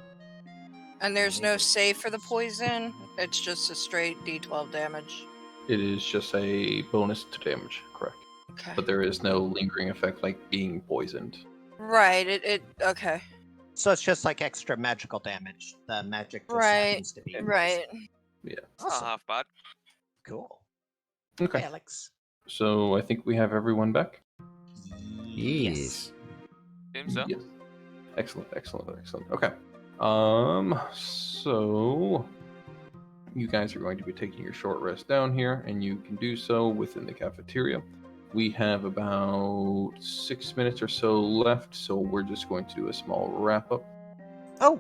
S4: And there's no save for the poison? It's just a straight d12 damage.
S6: It is just a bonus to damage, correct?
S4: Okay.
S6: But there is no lingering effect like being poisoned.
S4: Right, okay.
S5: So it's just like extra magical damage. The magic just
S4: Right,
S5: happens to be poison.
S4: Right.
S2: It's
S5: Awesome.
S2: not half bad.
S5: Cool.
S6: Okay,
S5: Hey, Alex.
S6: so I think we have everyone back.
S1: Yes.
S2: Seems so.
S6: Yes. Excellent. Okay. So you guys are going to be taking your short rest down here, and you can do so within the cafeteria. We have about 6 minutes or so left, so we're just going to do a small wrap up.
S5: Oh,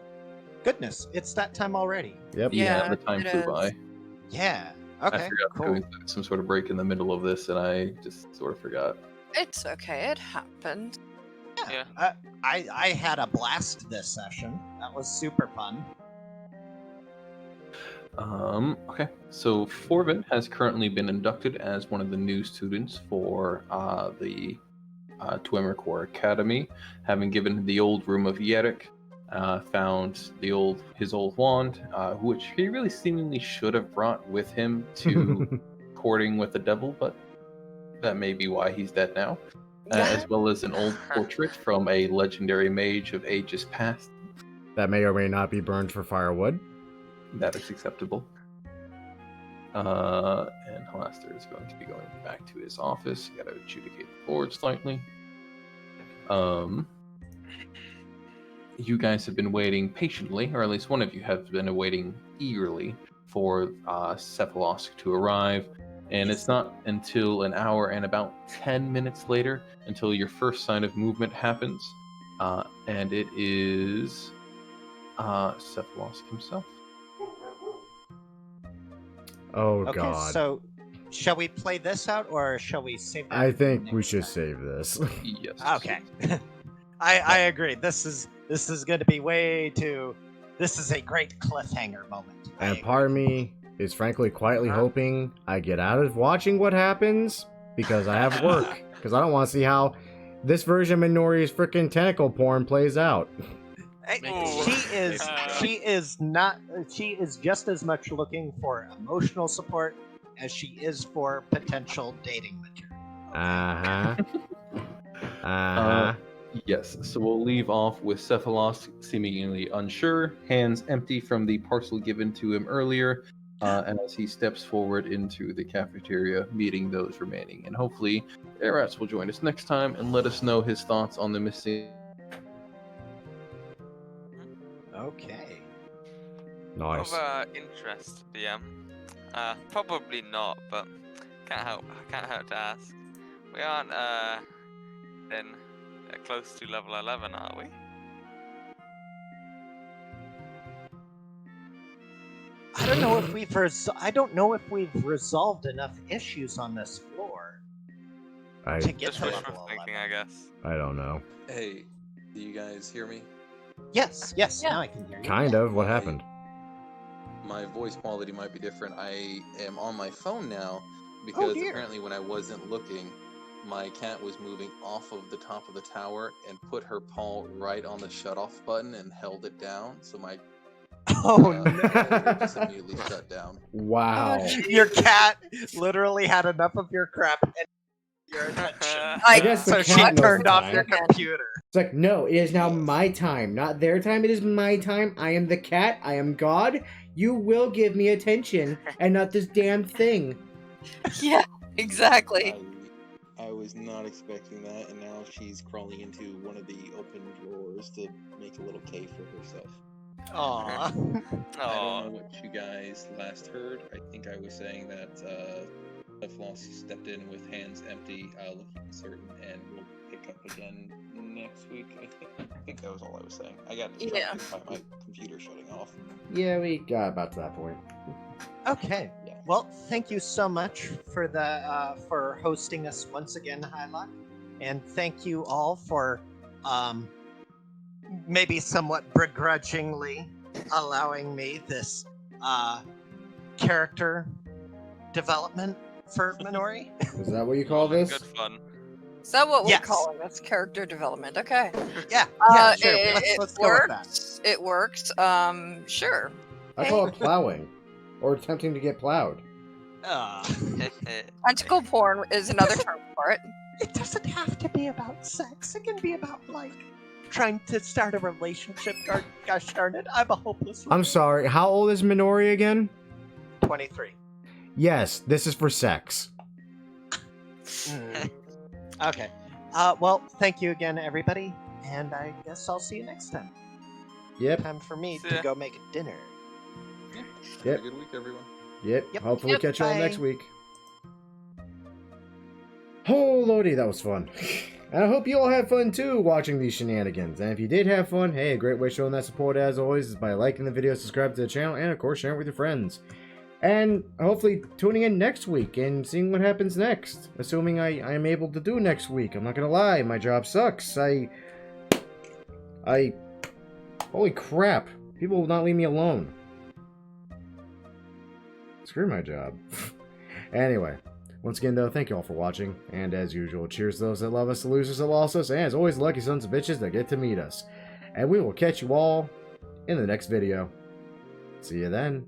S5: goodness. It's that time already.
S1: Yep.
S4: Yeah,
S6: the time
S4: it
S6: flew
S4: is.
S6: by.
S5: Yeah.
S6: I
S5: Okay,
S6: forgot
S5: cool.
S6: to do some sort of break in the middle of this, and I just sort of forgot.
S4: It's okay, it happened.
S2: Yeah.
S5: I had a blast this session. That was super fun.
S6: Okay. So Forvin has currently been inducted as one of the new students for the Dwemer Academy, having given the old room of Yerik, found his old wand, which he really seemingly should have brought with him to courting with the devil, but that may be why he's dead now. As well as an old portrait from a legendary mage of ages past.
S1: That may or may not be burned for firewood.
S6: That is acceptable. And Halaster is going to be going back to his office. You gotta adjudicate the board slightly. You guys have been waiting patiently, or at least one of you has been waiting eagerly for Cephalosk to arrive. And it's not until an hour and about 10 minutes later until your first sign of movement happens. And it is Cephalosk himself.
S1: Oh
S5: Okay,
S1: god.
S5: so shall we play this out or shall we save that
S1: I
S5: for
S1: think
S5: next
S1: we should
S5: time?
S1: save this.
S6: Yes.
S5: Okay. I agree. This is going to be way too. This is a great cliffhanger moment. I
S1: And
S5: agree.
S1: part of me is frankly quietly hoping I get out of watching what happens because I have work. Because I don't want to see how this version of Minori's freaking tentacle porn plays out.
S5: Hey,
S2: Ooh.
S5: she is just as much looking for emotional support as she is for potential dating material.
S6: Yes, so we'll leave off with Cephalosk seemingly unsure, hands empty from the parcel given to him earlier, and as he steps forward into the cafeteria, meeting those remaining. And hopefully, Eratz will join us next time and let us know his thoughts on the missing.
S5: Okay.
S1: Nice.
S2: Of interest, DM. Probably not, but can't help to ask. We aren't then close to level 11, are we?
S5: I don't know if we've resolved enough issues on this floor
S1: I
S5: to get
S2: Just
S5: to
S2: wishful
S5: level
S2: thinking,
S5: 11.
S2: I guess.
S1: I don't know.
S9: Hey, do you guys hear me?
S5: Yes, now I can hear you.
S1: Kind of. What happened?
S9: My voice quality might be different. I am on my phone now because
S5: dear.
S9: apparently when I wasn't looking, my cat was moving off of the top of the tower and put her paw right on the shut-off button and held it down. So my
S5: Oh
S9: computer
S5: no!
S9: just immediately shut down.
S1: Wow.
S5: Your cat literally had enough of your crap and your attention.
S1: I guess the
S5: So she
S1: cat knows
S5: turned
S1: the
S5: off
S1: time.
S5: your computer.
S1: It's like, no, it is now my time, not their time. It is my time. I am the cat. I am God. You will give me attention and not this damn thing.
S4: Yeah, exactly.
S9: I was not expecting that, and now she's crawling into one of the open drawers to make a little cave for herself.
S5: Aww.
S9: I don't know what you guys last heard. I think I was saying that Floss stepped in with hands empty, looking certain, and will pick up again next week. I think that was all I was saying. I got distracted by my computer shutting off.
S1: Yeah, we got about to that point.
S5: Okay.
S9: Yeah.
S5: Well, thank you so much for the for hosting us once again, Hylock, and thank you all for maybe somewhat begrudgingly allowing me this character development for Minori.
S1: Is that what you call this?
S2: Good fun.
S4: Is that what we're
S5: Yes.
S4: calling this? Character development. Okay.
S5: Yeah, sure. Let's go with that.
S4: Works. It works. Sure.
S1: I call it plowing. Or attempting to get plowed.
S4: Tentacle porn is another term for it.
S5: It doesn't have to be about sex. It can be about, like, trying to start a relationship. Gosh darn it, I'm a hopeless
S1: I'm sorry, how old is Minori again?
S5: 23.
S1: Yes, this is for sex.
S5: Okay. Well, thank you again, everybody. And I guess I'll see you next time.
S1: Yep,
S5: Time for me
S2: See
S5: to
S2: ya.
S5: go make dinner.
S1: Yep.
S9: Have a good week, everyone.
S1: yep.
S5: Yep.
S1: Hopefully
S4: Yep,
S1: catch you all
S5: bye.
S1: next week. Oh, lordy, that was fun. And I hope you all had fun too watching these shenanigans. And if you did have fun, hey, a great way of showing that support as always is by liking the video, subscribing to the channel, and of course sharing it with your friends. And hopefully tuning in next week and seeing what happens next. Assuming I am able to do next week. I'm not gonna lie, my job sucks. Holy crap. People will not leave me alone. Screw my job. Anyway. Once again, though, thank you all for watching, and as usual, cheers to those that love us, the losers that lost us, and as always, lucky sons of bitches that get to meet us. And we will catch you all in the next video. See you then.